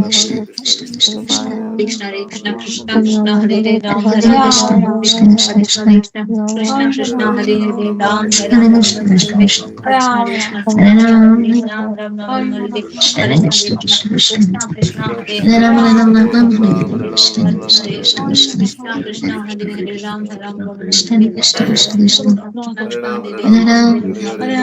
Hare Krishna Krishna Hare Hare Hare Ram Hare Ram Ram Hare Hare Hare Krishna Krishna Krishna Hare Hare Hare Ram Hare Ram Ram Hare Hare Hare Krishna Krishna Krishna Krishna Hare Hare Hare Ram Hare Ram Ram Ram Hare Hare Hare Krishna Hare Krishna Krishna Krishna Hare Hare Ram Hare Ram Ram Hare Hare Krishna Krishna Hare Hare Ram Hare Ram Ram Hare Hare Hare Krishna Krishna Krishna Hare Ram, Hare Hare Ram, Ram Ram, Ram, Hare Hare, Hare Krishna, Hare Krishna, Krishna Krishna Krishna, Krishna Hare Krishna Hare, Hare Ram, Hare Ram, Ram Ram, Hare Hare, Krishna Krishna Krishna Hare Krishna, Hare Hare Ram Krishna, Ram Ram Ram Krishna Krishna, Krishna Hare Krishna Hare, Krishna Krishna Hare Krishna, Hare Ram Hare Hare Ram Krishna, Krishna, Hare Krishna Hare, Krishna, Hare Krishna Ram, Hare Krishna Ram, Krishna Ram Krishna Ram, Hare Hare Hare, Krishna, Hare Hare Ram Krishna, Krishna Krishna, Krishna Krishna Krishna Krishna Hare Krishna, Hare Hare Ram Krishna, Ram Ram Krishna Ram Krishna, Krishna Krishna Krishna Krishna Krishna, Krishna Hare Hare, Hare Krishna, Hare Hare Ram Krishna, Ram Krishna Hare Ram Ram, Krishna, Hare Ram Ram, Ram Ram, Hare Krishna Hare, Hare Krishna, Krishna Hare Hare Krishna, Krishna Ram, Krishna Hare Ram, Krishna, Ram Ram, Hare Hare, Hare Ram, Hare Krishna, Hare Krishna Krishna, Krishna, Hare Hare, Hare Ram, Ram Hare Ram, Hare Ram, Hare, Hare Krishna, Hare Krishna, Hare Ram, Ram Ram, Hare Hare Krishna, Hare, Hare Krishna, Krishna Hare Hare Ram, Hare Krishna, Hare Hare Krishna, Krishna, Hare Krishna Krishna, Krishna, Krishna Hare Hare Hare, Ram, Hare Hare Hare Krishna, Krishna, Hare Hare Krishna, Krishna, Krishna Krishna, Hare Hare, Hare Ram, Ram Ram, Hare Krishna, Hare Krishna, Hare Hare Ram, Hare Krishna, Hare Hare Krishna, Krishna, Hare Krishna, Krishna Krishna, Hare Krishna Hare, Krishna Hare Krishna, Hare Krishna, Hare Hare Ram, Hare Hare Krishna, Hare Krishna, Hare Hare Ram, Hare Krishna, Hare Krishna Krishna, Krishna Hare Krishna Krishna, Krishna Hare Krishna, Hare Krishna, Hare Krishna, Hare Ram, Hare Ram, Ram Ram, Hare Hare Hare, Krishna, Hare Krishna, Hare Hare Ram, Hare Hare Krishna, Hare Krishna, Hare Krishna, Hare Krishna, Hare Krishna, Hare Hare Ram, Krishna Krishna, Hare Hare Krishna, Hare, Hare Ram Krishna, Ram, Ram Ram, Hare Hare Hare, Hare, Krishna Krishna, Hare Hare Hare, Krishna, Hare Krishna, Hare Hare Ram, Hare Ram, Hare Ram, Ram Ram, Hare Krishna, Hare Krishna, Hare Krishna, Hare Ram, Hare Ram, Ram Hare Ram, Krishna, Hare Krishna, Hare Hare Ram, Hare Krishna, Hare Krishna, Krishna Krishna, Hare Hare, Hare Ram Krishna, Ram Hare Ram, Hare Krishna, Hare, Hare Hare Ram, Hare Krishna, Hare Krishna, Krishna Krishna, Hare Hare, Ram Ram, Ram Ram, Hare Hare Hare, Krishna, Hare Krishna, Hare Hare Ram, Krishna Krishna, Hare Hare, Ram Hare Ram, Ram Krishna, Ram, Hare Hare Hare, Krishna, Hare Krishna, Hare Hare Ram, Krishna, Hare Hare Ram, Ram Krishna, Ram, Hare Hare Ram, Hare Krishna Krishna, Krishna, Hare Hare Krishna, Hare, Hare Ram Krishna, Ram, Hare Ram Krishna, Ram, Hare Hare, Hare Krishna, Hare Krishna, Hare Krishna, Hare Hare Krishna, Hare Ram, Hare Ram, Ram Ram, Hare Hare, Krishna Hare Hare Krishna, Krishna, Hare Krishna, Hare Krishna Krishna, Krishna Hare Ram, Hare Ram, Ram Ram, Hare Hare, Hare Krishna, Hare Krishna Krishna, Krishna Hare Ram, Hare Ram, Hare Ram, Hare Ram Ram, Krishna, Hare Hare Hare, Hare, Hare Krishna, Hare Krishna, Hare Krishna, Hare Krishna, Hare Hare Ram, Hare Krishna, Ram, Ram Ram, Hare Hare, Hare Krishna, Hare Hare Krishna, Hare Krishna, Hare Krishna, Hare Krishna, Hare Krishna, Hare Hare Ram, Hare Hare Ram, Ram, Ram Ram, Hare Hare, Hare Krishna, Hare Krishna, Hare Hare Ram, Hare Krishna, Hare Hare Krishna, Krishna, Hare Krishna, Hare Hare Ram, Hare Krishna, Hare Hare Krishna, Krishna, Hare Hare Hare Krishna, Ram, Krishna Krishna, Hare Hare, Hare Krishna, Hare Krishna, Hare Ram, Hare Ram, Ram Ram, Hare Hare Hare, Krishna, Hare Hare Ram, Hare Ram, Ram Hare Ram, Hare Krishna, Hare, Hare Krishna Krishna, Hare Krishna, Hare Ram, Hare Ram, Hare Hare, Hare Krishna, Krishna Hare Krishna Krishna, Hare Krishna, Hare Krishna, Krishna Krishna, Hare Hare, Hare Krishna, Hare Ram, Krishna Krishna Hare Krishna, Hare Krishna, Hare Hare Krishna, Hare Hare Ram, Krishna, Krishna Krishna, Hare Hare, Ram Ram, Hare Hare Krishna, Hare, Hare Krishna, Hare Hare Krishna, Hare Hare Krishna, Krishna, Hare Hare Krishna, Hare Krishna Ram, Krishna, Hare Krishna, Hare Krishna, Hare Krishna, Hare Krishna, Hare Krishna, Hare Krishna, Hare Krishna, Hare Krishna, Hare Hare Hare Krishna, Ram, Hare Krishna, Krishna Krishna, Hare Hare, Hare Ram Krishna, Ram, Hare Hare Krishna, Hare, Krishna Hare Krishna, Krishna Hare Krishna, Krishna, Hare Hare Ram, Krishna, Ram Hare Ram, Hare Hare Ram, Hare, Krishna Hare Krishna, Krishna Hare Krishna, Krishna, Hare Hare Hare, Krishna, Hare Hare, Ram Ram, Hare Hare, Hare Krishna, Hare Krishna Krishna, Krishna, Hare Hare Krishna, Hare, Hare Hare Ram, Ram Ram, Hare Hare, Hare Krishna Krishna, Krishna, Hare Ram Ram, Hare Krishna Hare, Krishna Krishna Hare Krishna, Hare Krishna, Krishna Hare Krishna, Hare Hare Ram, Hare, Ram Ram, Hare Hare, Krishna Hare Krishna Krishna, Hare Hare Ram, Hare Ram, Krishna Ram Ram, Hare Hare Hare, Krishna, Hare Hare Krishna, Krishna, Hare Hare Ram, Hare Krishna, Hare Krishna, Hare Hare Ram, Krishna Hare Hare, Ram Ram, Hare Hare Hare,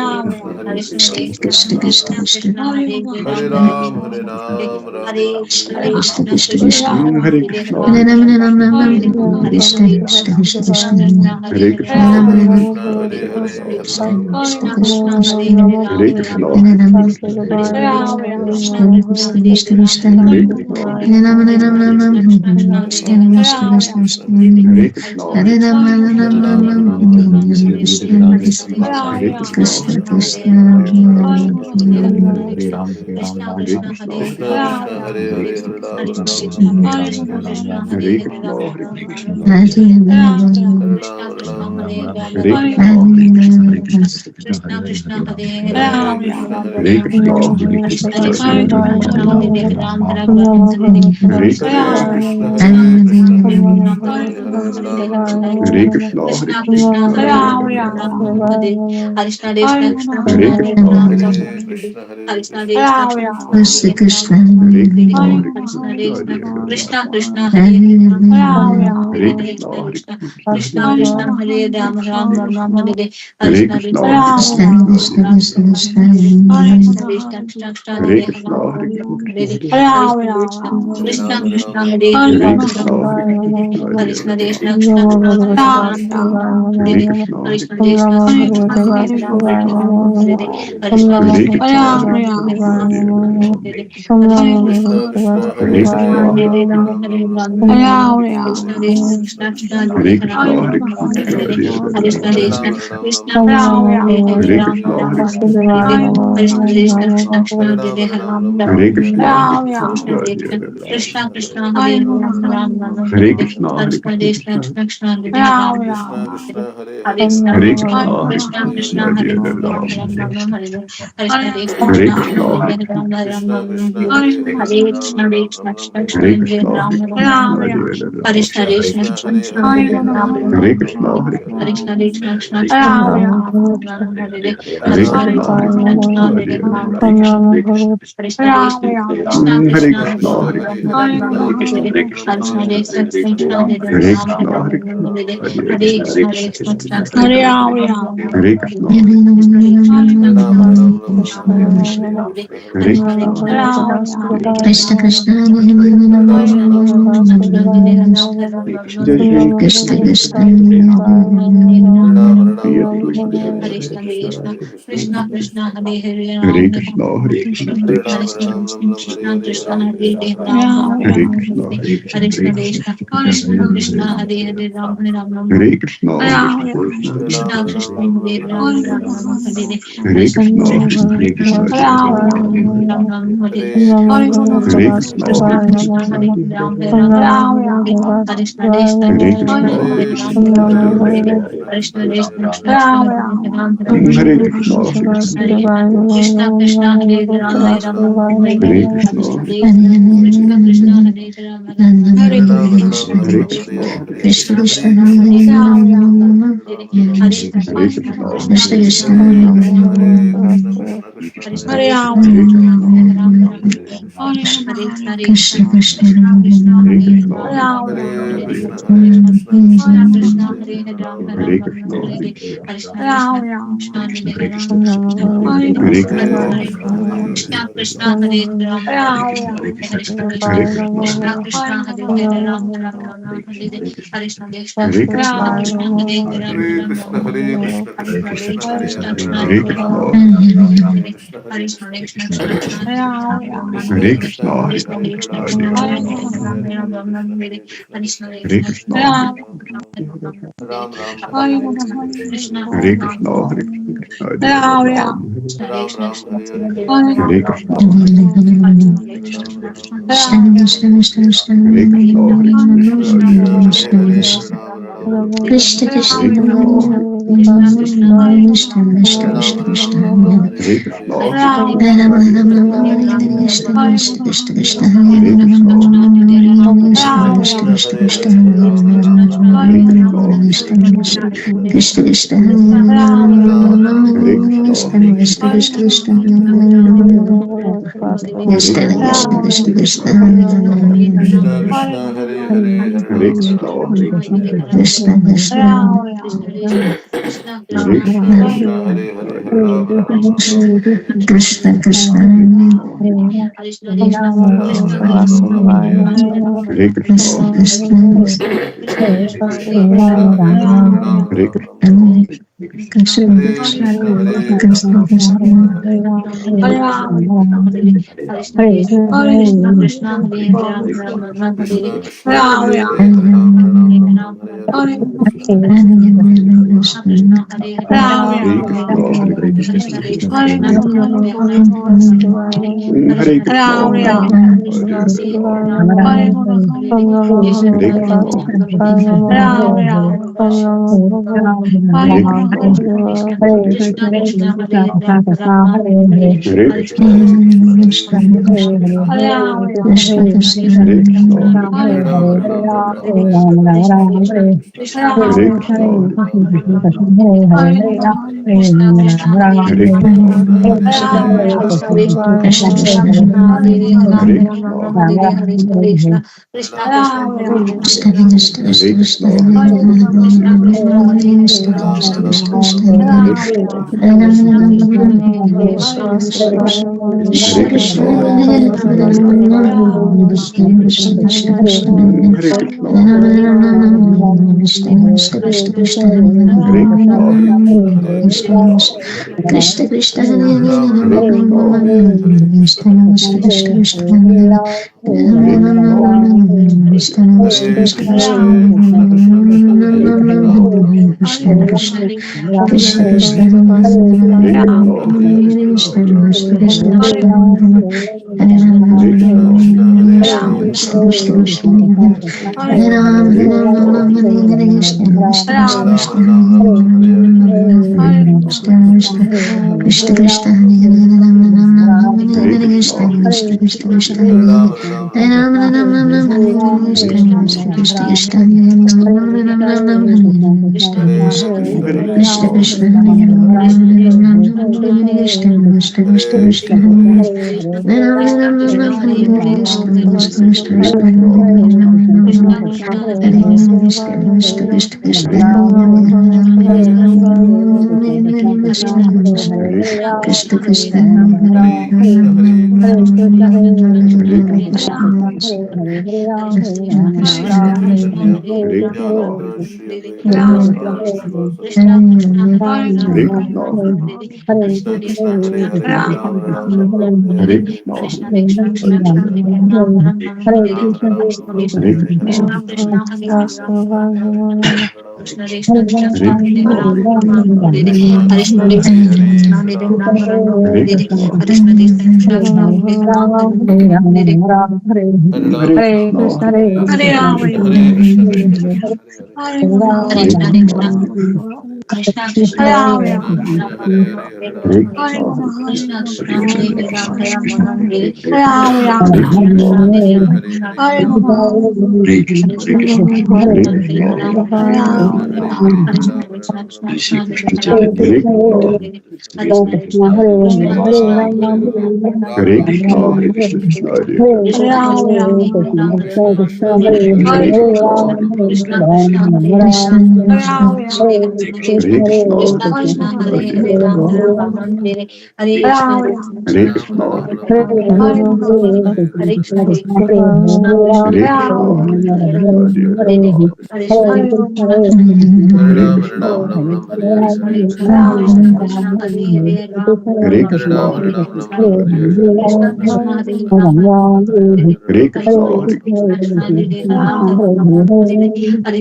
Krishna, Krishna Hare Krishna, Krishna, Hare Hare Hare, Hare Ram, Krishna Krishna Hare Ram, Hare Ram, Hare Ram Krishna, Ram, Hare Hare Hare, Krishna Krishna, Krishna Krishna Hare Krishna Krishna, Krishna Hare Krishna Krishna, Krishna Krishna Krishna, Hare Hare, Hare Hare Ram, Krishna, Ram Ram, Hare Hare Krishna, Hare, Krishna Krishna Hare Krishna Krishna, Krishna Hare Hare Hare Ram Ram Ram Ram Hare Hare Krishna Krishna Hare Ram Ram Ram Hare Hare Hare Krishna, Krishna Krishna Krishna Krishna Hare Hare Hare Ram Hare Ram Ram Krishna, Ram Krishna Hare Krishna Krishna Hare Krishna Krishna Krishna Krishna Krishna Hare Krishna Krishna Hare Hare Hare Ram Ram Ram Hare Hare Hare Krishna, Hare Krishna, Krishna Krishna, Hare Hare, Hare Hare Krishna, Hare Rama, Krishna, Hare Hare Hare Rama, Rama, Hare Krishna, Hare Krishna, Hare Krishna Krishna, Hare Rama, Hare, Hare Hare Krishna, Hare Krishna, Krishna Krishna, Hare Hare, Hare Krishna, Hare Krishna, Krishna Krishna, Krishna Krishna, Hare Hare, Krishna Hare Krishna Krishna, Hare Hare Krishna, Ram Krishna Ram Krishna, Ram Hare Ram Hare, Hare Hare Krishna Krishna Krishna Hare Hare Krishna, Ram Hare Ram Krishna, Hare Krishna Hare Krishna, Hare Krishna, Krishna Hare Hare Krishna, Hare Krishna Hare Krishna, Ram Hare Hare, Ram Ram Hare Hare Hare Krishna, Hare Krishna, Hare Ram Ram Ram Ram Hare Krishna Hare Krishna Hare Krishna Krishna, Hare Krishna, Krishna Krishna, Hare Ram Ram Ram Krishna Ram Hare Hare Hare Krishna, Hare Krishna Hare Krishna Krishna, Hare Krishna, Krishna Krishna, Hare Krishna, Hare Krishna, Hare Krishna, Hare Krishna, Hare Hare Rama, Hare Ram Hare Ram Ram Krishna, Ram Hare Hare Hare Krishna, Hare Krishna Krishna Krishna, Hare Hare Hare Hare, Hare Krishna, Hare Krishna Hare Krishna Krishna Krishna Hare Hare Hare Krishna, Ram Hare Ram Krishna, Ram Hare Krishna Hare Krishna Hare Krishna Hare, Krishna Hare Krishna, Hare Hare Hare Krishna, Ram Ram Ram Krishna Hare Hare Hare Krishna Krishna, Krishna Hare Hare Krishna, Hare Hare Hare Hare, Ram Ram Ram Ram Hare Hare Hare Krishna, Hare Krishna, Hare Ram Ram Ram Ram Hare Hare Hare Hare Krishna, Hare Krishna, Hare Krishna, Hare Krishna, Krishna Krishna, Hare Hare Ram Hare, Ram Ram Ram Hare Hare Hare Krishna, Hare Krishna, Krishna Krishna, Hare Krishna Hare Hare Krishna, Krishna Hare Krishna Krishna, Krishna Hare Hare Hare Hare Krishna, Krishna Hare Hare Krishna, Krishna Krishna Krishna Krishna, Krishna Hare Hare Hare Hare Krishna, Krishna Hare Hare Krishna, Krishna Krishna Krishna Krishna, Krishna Hare Hare Hare Hare, Hare Hare Krishna Krishna, Hare Hare Krishna Krishna, Krishna Krishna Krishna Krishna, Hare Hare Hare Hare, Hare Krishna, Hare Krishna, Krishna Krishna, Hare Krishna Hare Krishna Hare Krishna Krishna, Krishna Hare Hare Krishna, Hare Chaitanya Prabhu Nityananda Shri Advaita Gadadhar Srivasadi Hare Krishna, Krishna Krishna Hare Hare Hare Ram Ram Ram Ram Hare Hare Hare Krishna, Hare Ram Ram Ram Ram Hare Hare Hare Krishna, Hare Krishna Hare Hare Ram Hare Krishna, Krishna Krishna Hare Hare Hare Ram Ram Ram Hare Hare Hare Krishna, Hare Ram Hare Ram Krishna, Ram Hare Hare Hare Krishna, Hare Krishna Krishna Krishna, Hare Krishna Hare Krishna Hare Hare Hare Krishna, Hare Krishna Krishna Krishna Hare Hare Hare Hare Ram Ram Krishna, Ram Hare Hare Krishna, Hare Hare Krishna, Hare Hare Krishna, Hare Krishna Krishna, Krishna Krishna Hare Hare Hare Hare Krishna, Hare Krishna, Hare Hare Krishna Krishna, Hare Krishna Krishna Krishna Hare Hare Hare Ram Ram Ram Hare Hare Hare Krishna, Krishna Krishna Hare Krishna Hare Ram Hare Ram Hare Ram Krishna, Hare Hare Hare Krishna, Krishna Hare Hare, Hare Krishna Hare Krishna Hare Hare Krishna, Ram Hare Ram Krishna, Hare Hare Hare Krishna, Hare Krishna, Krishna Hare Hare, Hare Hare Ram Krishna, Ram Hare Ram Ram Krishna, Hare Ram Hare Hare Hare Krishna, Hare Krishna, Hare Hare, Hare Hare Ram Krishna, Hare Ram Krishna, Hare Hare Krishna Hare Krishna, Krishna Hare Krishna Krishna Hare Hare Krishna, Ram Hare Ram Krishna, Ram Krishna Hare Krishna, Hare Hare Krishna Hare Krishna, Hare Krishna, Hare Krishna, Hare Hare Ram Krishna, Ram Hare Ram Hare, Hare Hare Hare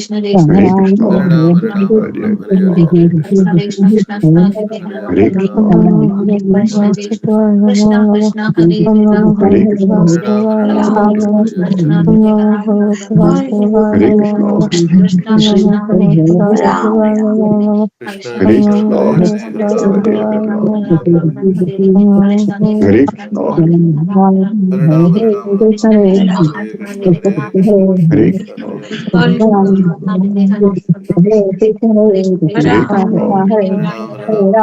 Krishna Hare Hare Krishna, Ram Hare Ram Krishna, Ram Hare Hare Hare Krishna, Hare Ram Ram Ram Ram Hare Hare Hare Hare Krishna, Hare Krishna, Krishna Hare Krishna Krishna, Hare Hare Hare Hare Krishna, Ram Hare Ram Hare Ram Rama, Hare Hare Hare Krishna, Hare Krishna, Hare Ram Ram Ram Hare Krishna Hare Krishna Hare Krishna Hare Krishna Krishna Krishna, Hare Hare Hare Krishna, Hare Hare Hare Krishna, Hare Ram, Hare Ram, Hare Hare, Krishna, Hare Hare Krishna Krishna, Krishna, Krishna Ram Ram, Hare Hare Ram, Hare, Ram Hare Ram, Krishna, Hare Hare, Krishna Krishna, Hare Hare Ram Ram, Krishna, Hare Krishna Hare, Krishna Hare Hare Krishna, Ram, Krishna Krishna, Hare Ram Hare Hare Krishna, Krishna, Krishna Krishna Krishna Krishna, Hare Hare Krishna Hare, Hare, Krishna Hare Hare Ram, Ram, Hare Hare Hare, Krishna, Krishna Hare Krishna, Krishna, Hare Krishna Ram, Krishna Krishna Hare Krishna Ram, Hare Ram, Hare Krishna, Hare Krishna, Krishna Krishna Ram Hare Krishna Krishna Hare Krishna, Krishna Krishna Krishna Hare Krishna, Krishna Krishna Hare Krishna, Hare Hare Krishna, Hare Krishna Krishna, Krishna Krishna Krishna Hare Krishna, Hare Krishna, Hare Krishna, Hare Ram, Hare Ram, Ram Ram, Hare Hare, Hare Krishna, Hare Krishna, Krishna Krishna, Hare Hare, Hare Krishna, Hare Hare Ram, Hare Krishna, Ram, Ram Ram, Hare Hare, Hare Krishna, Krishna Krishna, Hare Hare, Hare Krishna, Hare Krishna, Hare Ram, Hare Ram, Ram Ram, Hare Hare, Hare Krishna, Krishna Hare Krishna, Hare Krishna, Hare, Krishna Hare Ram, Hare Ram, Ram Ram, Hare Hare, Hare Hare Krishna, Krishna, Krishna Hare Krishna, Hare Krishna, Hare, Hare Ram, Hare Ram, Ram Ram, Hare Hare, Hare Hare Ram, Hare Ram, Ram Ram, Hare Hare, Krishna Hare Krishna Krishna, Krishna Krishna, Hare Hare, Hare Ram, Hare Ram, Ram Ram, Hare Hare, Hare Krishna Hare Krishna, Krishna Krishna Krishna, Hare Krishna Hare, Krishna Hare Krishna Ram, Hare Ram, Ram Ram, Hare Hare, Hare Hare Krishna, Krishna, Hare Krishna Krishna Krishna, Hare Krishna Hare, Krishna Krishna Hare Ram, Hare Ram, Ram Ram, Hare Hare Hare, Krishna, Hare Krishna Krishna, Krishna Krishna, Krishna Hare Krishna Hare, Hare Krishna, Hare Krishna, Krishna Hare Ram, Hare Ram, Ram Hare Ram, Hare Krishna, Hare, Hare Krishna Krishna, Krishna, Hare Hare, Hare Krishna, Krishna Krishna, Hare Ram, Hare Ram, Ram Hare Ram, Hare Krishna, Hare, Hare Krishna, Hare Krishna, Krishna Krishna, Hare Hare, Hare Ram, Ram Ram, Hare Hare Hare, Krishna, Hare Krishna, Hare Ram, Hare Ram, Ram Ram, Hare Hare, Hare Krishna, Krishna Krishna, Hare Hare, Hare Krishna, Hare Ram, Hare Ram, Ram Ram, Hare Hare, Hare Krishna Krishna, Krishna, Hare Hare Hare, Krishna, Hare Krishna, Hare Krishna, Krishna Krishna, Hare Hare, Hare Ram, Hare Ram, Hare Ram Krishna, Ram, Hare Hare Hare, Krishna, Hare Hare Ram, Hare Krishna, Ram, Ram Hare Ram, Krishna, Hare Hare, Hare Hare Krishna, Hare Krishna, Krishna Krishna Krishna Krishna Krishna, Hare Hare Hare, Krishna, Hare Ram, Hare Ram, Ram Hare Krishna, Hare Krishna, Hare Ram, Hare Ram, Ram Ram, Hare Hare, Hare Krishna Krishna, Hare Hare Hare, Krishna, Hare Ram, Hare Ram, Ram Ram, Hare Hare, Hare Hare Krishna Krishna, Krishna, Hare Krishna Krishna, Krishna, Hare Hare Hare, Krishna, Hare Krishna, Hare Krishna, Hare Ram, Hare Ram, Ram Ram, Hare Hare, Hare Krishna, Hare Krishna, Hare Krishna, Hare Krishna, Hare Krishna, Krishna Krishna, Hare Hare, Hare Ram, Hare Ram, Ram Ram, Hare Hare Hare, Krishna, Hare Krishna, Hare Krishna, Hare Ram, Hare Ram, Ram Ram, Hare Hare Krishna, Hare, Hare Hare Krishna, Krishna, Krishna Krishna, Hare Hare Krishna, Ram, Hare Hare Hare, Krishna, Hare Krishna, Hare Krishna, Hare Krishna, Hare Hare Hare, Hare Krishna, Krishna, Hare Krishna, Hare Krishna, Hare Krishna, Hare Krishna, Hare Krishna, Hare Krishna, Hare Krishna, Hare Krishna, Hare Krishna, Hare Krishna, Hare Krishna, Hare Krishna, Hare Hare Krishna, Ram, Hare Hare Ram, Ram Krishna, Ram, Hare Hare, Hare Krishna, Krishna Krishna, Hare Krishna, Hare Krishna, Hare Krishna, Hare Krishna, Hare Krishna, Krishna Hare Krishna, Krishna, Hare Hare Hare, Krishna, Ram Ram, Hare Hare, Hare Krishna, Hare Krishna, Hare Krishna, Hare Krishna, Hare Krishna, Hare Hare Krishna, Hare Krishna, Krishna Krishna, Krishna, Hare Hare, Hare Krishna, Hare Krishna, Hare Hare Krishna, Krishna, Hare Krishna, Hare Krishna, Hare Krishna, Ram Hare Ram, Hare Krishna, Hare, Hare Krishna, Krishna Krishna, Hare Hare, Hare Krishna, Hare Krishna, Hare Ram Krishna, Ram, Hare Hare, Hare Krishna, Krishna Krishna, Hare Hare Hare, Krishna, Hare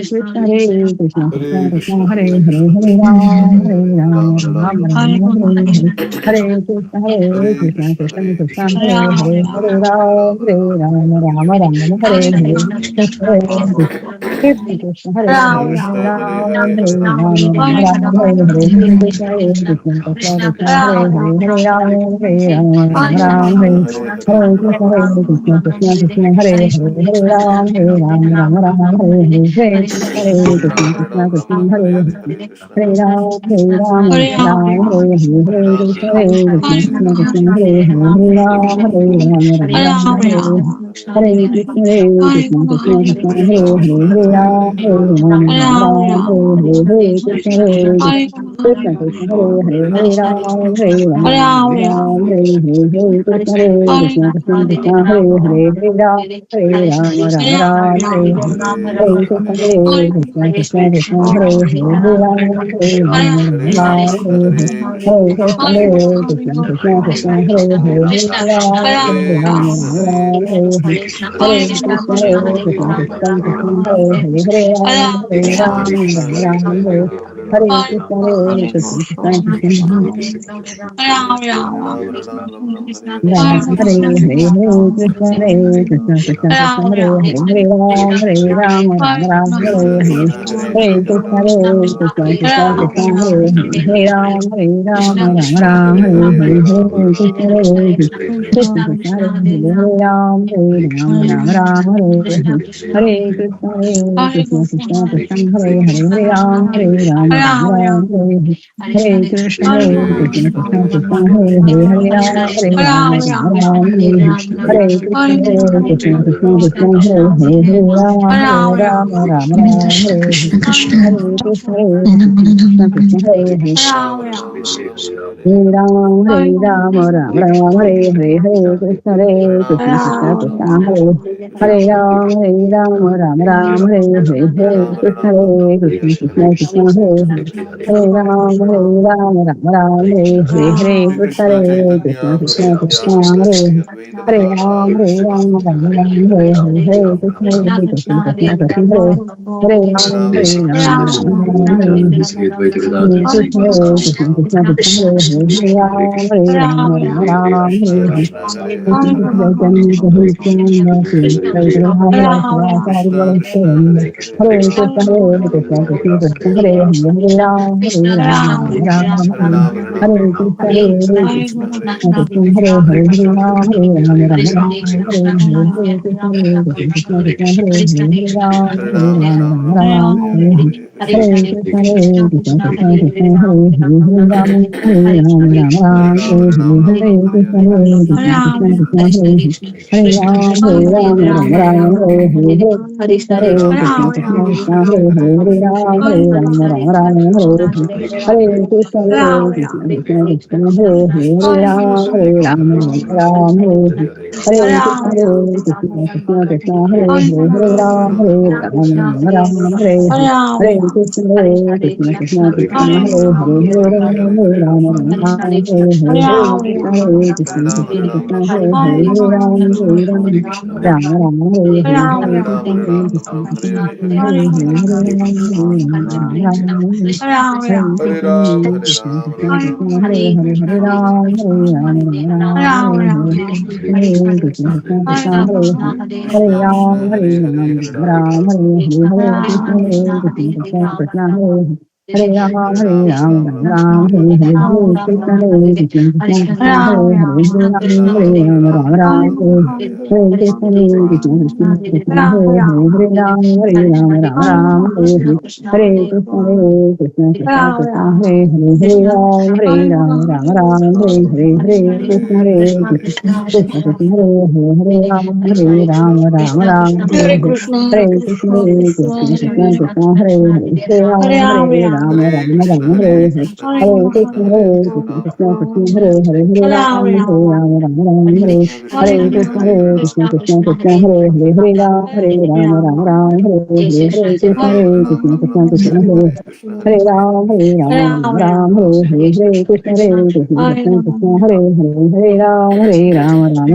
Krishna, Hare Krishna, Krishna Krishna, Hare Hare, Hare Ram, Hare Ram, Ram Ram, Hare Hare, Hare Krishna, Hare Krishna, Krishna Krishna, Hare Ram, Hare Ram, Ram Ram, Hare Hare, Krishna Krishna, Hare Hare, Hare Ram, Ram Ram, Hare Hare, Hare Krishna, Krishna Krishna, Hare Hare, Hare Ram, Hare Hare, Hare Krishna, Krishna Krishna, Hare Hare Krishna, Hare Krishna, Krishna Krishna, Hare Hare, Hare Ram, Ram Ram, Hare Hare, Hare Krishna, Hare Krishna, Krishna Krishna, Hare Hare, Hare Ram, Ram, Hare Hare, Hare Krishna, Hare Krishna, Krishna Krishna, Hare Hare, Hare Ram, Hare Ram, Hare Krishna, Hare Krishna, Krishna Krishna, Hare Hare, Hare Ram, Ram, Hare Hare, Hare Krishna, Hare Krishna Krishna, Hare Hare, Hare Ram, Ram, Hare Hare, Hare Krishna, Hare Krishna, Krishna Krishna, Hare Hare, Hare Ram, Ram, Hare Hare, Hare Krishna, Hare Krishna, Krishna Krishna, Hare Hare, Hare Ram, Ram, Hare Hare, Hare Krishna, Hare Krishna, Krishna Krishna, Hare Hare, Hare Ram, Hare Hare, Hare Krishna, Hare Krishna, Krishna Krishna, Hare Hare, Hare Ram, Hare Hare Krishna, Hare Krishna, Krishna Krishna, Ram Hare Hare, Hare Krishna, Hare Krishna, Krishna Krishna, Hare Hare, Hare Ram, Ram Ram, Hare Hare, Hare Krishna, Hare Krishna, Krishna Krishna, Hare Hare, Hare Ram, Ram Ram, Hare Hare, Hare Krishna, Hare Krishna, Krishna Krishna, Hare Hare, Hare Ram, Ram Ram, Hare Hare, Hare Krishna, Hare Krishna, Krishna Krishna, Hare Hare, Hare Ram, Ram, Hare Hare, Hare Krishna, Hare Krishna, Krishna Krishna, Hare Hare, Hare Ram, Ram, Hare Hare, Hare Krishna, Hare Krishna, Krishna Krishna, Hare Hare, Hare Ram, Ram, Hare Hare, Krishna Krishna, Hare Krishna, Hare Hare Krishna, Krishna Ram, Krishna, Hare Hare, Hare Ram, Hare Hare, Hare Krishna, Hare Krishna, Krishna Krishna, Hare Hare Ram, Ram, Hare Hare, Hare Krishna, Hare Krishna, Krishna Krishna, Hare Hare, Hare Ram, Ram, Hare Hare, Hare Hare Krishna, Krishna Hare Chaitanya Krishna, Prabhu Krishna Krishna, Nityananda Hare Sri Hare, Advaita Hare Gadadhara Ram, Srivasti Gaura Hare Bhakta Hare, Hare Krishna, Hare Krishna, Krishna Krishna, Hare Hare Ram, Sri Advaita Gadadhara Hare Krishna, Srivasti Hare Gaura Krishna, Bhakta Krishna Krishna, Hare Hare, Hare Hare Krishna, Ram, Krishna Hare Hare, Krishna Hare Krishna Hare Krishna, Rama Rama Chaitanya, Hare Hare Krishna Krishna, Krishna Hare Krishna Hare, Hare Hare Hare Hare Hare, Krishna Hare Krishna Krishna, Krishna Hare Hare Krishna, Hare Krishna Rama Krishna, Rama Hare Hare Hare, Krishna Ram, Krishna Krishna Hare Hare Hare Hare Rama Rama Hare Hare Rama Krishna, Hare Hare Krishna Krishna, Krishna Hare Krishna Hare Krishna, Hare Hare Hare, Krishna Hare Hare Ram, Krishna Hare Hare Ram, Krishna Hare Krishna Hare, Hare Hare Hare Krishna, Hare Krishna, Krishna Krishna, Hare Hare, Hare Ram, Hare Hare Rama Ram, Rama Ram Rama Ram, Hare Hare Hare Krishna Hare Krishna Krishna, Krishna Hare Hare Krishna, Hare Krishna Krishna, Hare Hare, Hare Ram, Hare Ram, Hare Ram Rama Ram, Hare Rama Hare, Rama Hare Hare Krishna, Hare Hare Krishna Krishna, Krishna Krishna Krishna Krishna, Hare Hare Hare Hare, Hare Ram, Hare Ram, Ram Ram, Hare Hare, Hare Hare Rama Krishna, Rama Krishna Rama Krishna, Hare Hare Hare Hare, Hare Krishna Ram, Krishna Hare Krishna Ram, Ram Hare Ram, Hare Hare Hare, Hare Krishna, Hare Hare Krishna, Krishna Krishna Hare Krishna, Krishna Hare Krishna Hare, Hare Krishna Ram, Hare Hare Hare Ram, Hare Ram Rama Ram, Rama Hare Hare Hare, Hare Hare Krishna, Hare Krishna, Krishna Krishna, Hare Hare, Hare Hare Rama Ram, Hare Rama Ram, Hare Ram Hare Ram, Hare Hare, Hare Krishna, Hare Krishna, Krishna Krishna, Hare Hare Rama Hare, Hare Rama Ram, Hare Hare Hare Ram, Ram Ram, Hare Hare, Hare Krishna, Hare Hare Krishna, Rama Krishna Krishna, Rama Hare Hare Hare, Hare Hare Ram, Krishna Hare Krishna Ram, Krishna Hare Ram Hare Ram, Hare Hare, Hare Hare Rama Krishna, Hare Rama Krishna, Hare Krishna Hare Krishna, Hare Hare Hare, Krishna Hare Ram, Krishna Hare Krishna Ram, Krishna Ram Hare Ram, Hare Hare Hare Hare Krishna, Hare Krishna Rama Krishna, Rama Krishna Hare Hare Hare, Krishna Hare Krishna Ram, Krishna Hare Hare Ram, Hare Ram Ram, Hare Hare Hare Krishna, Krishna Krishna, Hare Hare Ram, Krishna Hare Hare Ram, Hare Ram Hare Rama Ram, Hare Hare, Hare Krishna, Hare Krishna, Krishna Krishna, Hare Ram, Hare Hare Rama Ram, Rama Ram Rama Ram, Hare Hare Hare Hare, Rama Hare Rama Krishna, Hare Hare Hare Krishna, Krishna Krishna, Hare Hare, Hare Hare Ram, Rama Hare Rama Ram, Ram Hare Ram, Hare Hare Hare Hare Krishna, Hare Krishna, Krishna Krishna, Hare Hare, Hare Ram, Hare Ram, Ram Ram, Hare Hare, Hare Krishna, Hare Krishna, Krishna Krishna, Hare Hare, Hare Ram, Hare Ram, Ram Ram, Hare Hare, Hare Krishna, Hare Krishna, Krishna Krishna, Hare Hare, Hare Ram, Hare Ram, Ram Ram, Hare Hare, Hare Krishna, Hare Krishna, Krishna Krishna, Hare Hare, Hare Ram, Hare Ram, Hare Ram Krishna Ram, Hare Hare Hare, Krishna Hare Krishna Krishna, Krishna Hare Hare Hare Krishna, Ram Krishna Ram Krishna, Hare Hare Hare Hare, Hare Ram, Hare Hare Krishna, Krishna Hare Hare Krishna, Krishna Krishna Krishna, Hare Hare, Hare Ram, Hare Ram, Ram Ram, Hare Hare, Hare Krishna, Hare Krishna, Krishna Krishna, Hare Hare Krishna Hare Hare Krishna Ram, Hare Krishna Ram, Krishna Ram Hare Ram, Ram Hare Hare Hare, Hare Hare Krishna, Hare Krishna, Krishna Krishna, Hare Hare, Hare Ram, Hare Ram, Ram Ram, Hare Krishna Hare, Krishna Hare Hare Hare Krishna, Hare Ram Hare Ram Krishna, Hare Krishna Hare Krishna, Hare Hare, Hare Ram, Hare Ram,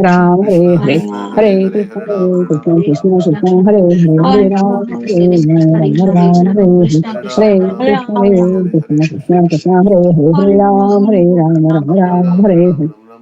Ram Ram, Hare Hare, Hare Ram Hare Ram Krishna, Ram Hare Hare Hare Hare Krishna, Krishna Krishna Krishna, Hare Hare, Hare Ram, Hare Ram, Ram Hare Ram, Ram Hare Ram Hare, Ram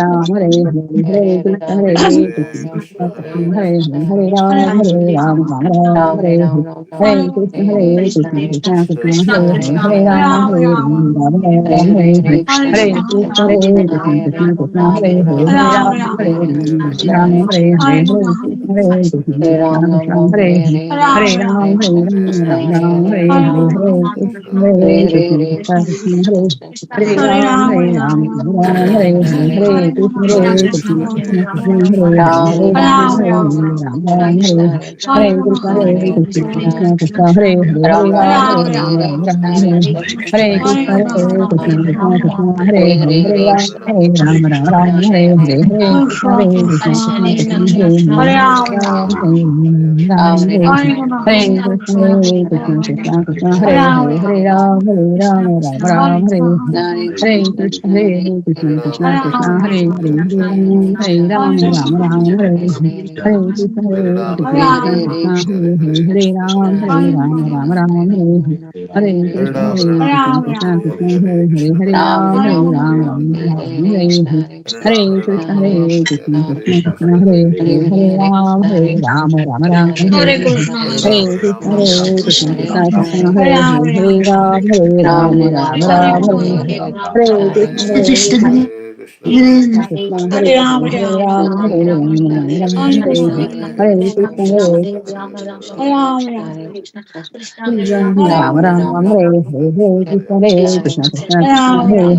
Ram, Hare Krishna, Hare Hare Krishna, Krishna, Hare Krishna Krishna, Krishna, Hare Krishna Ram, Krishna, Hare Hare Ram, Ram Hare, Ram, Hare Hare, Hare Krishna, Krishna Krishna, Hare Hare, Hare Ram, Hare Ram, Ram Ram, Hare Hare, Hare Krishna, Krishna Krishna, Hare Hare, Hare Ram, Hare Ram, Ram Ram, Hare Hare, Hare Krishna, Krishna Hare Ram, Ram Ram, Hare Hare, Hare Ram Krishna, Ram, Hare Krishna, Krishna Hare Hare, Hare Hare Ram, Ram, Hare Hare, Krishna Krishna, Hare Hare Ram, Ram, Hare Ram Ram, Ram, Ram Ram, Hare Hare, Hare Hare Krishna, Hare Krishna, Krishna Krishna, Hare Hare, Hare Ram, Ram Hare Ram, Ram, Ram Ram, Hare Hare Hare Krishna, Hare Krishna, Krishna Krishna, Hare Hare, Hare Ram Ram, Hare Ram, Ram, Ram Ram, Hare Hare Hare Krishna, Hare Ram, Krishna, Krishna Krishna, Hare Hare Hare, Hare Ram, Hare Ram, Ram Ram, Hare Hare, Hare Krishna, Krishna Hare Krishna, Krishna Krishna, Krishna, Hare Hare Hare, Ram Ram, Ram, Hare Ram, Hare Hare Hare Krishna, Hare Krishna, Krishna Krishna, Hare Hare, Hare Ram, Hare Ram, Ram Ram, Hare Hare Krishna, Hare Krishna, Krishna Krishna, Hare Hare, Hare Ram, Hare Ram, Ram Ram, Hare Hare Krishna, Hare Krishna, Krishna Krishna, Hare Hare, Hare Ram, Hare Ram, Ram Ram, Hare Hare Krishna, Hare Krishna, Krishna Krishna, Hare Hare, Hare Ram, Hare Ram, Ram Ram, Hare Hare Krishna, Hare Krishna, Krishna Krishna, Hare Hare, Hare Ram, Hare Ram, Ram Ram, Hare Hare Krishna, Hare Krishna, Krishna Krishna, Hare Hare, Hare Ram, Hare Ram, Ram Ram, Hare Hare Krishna, Hare Krishna, Krishna Krishna, Hare Hare, Hare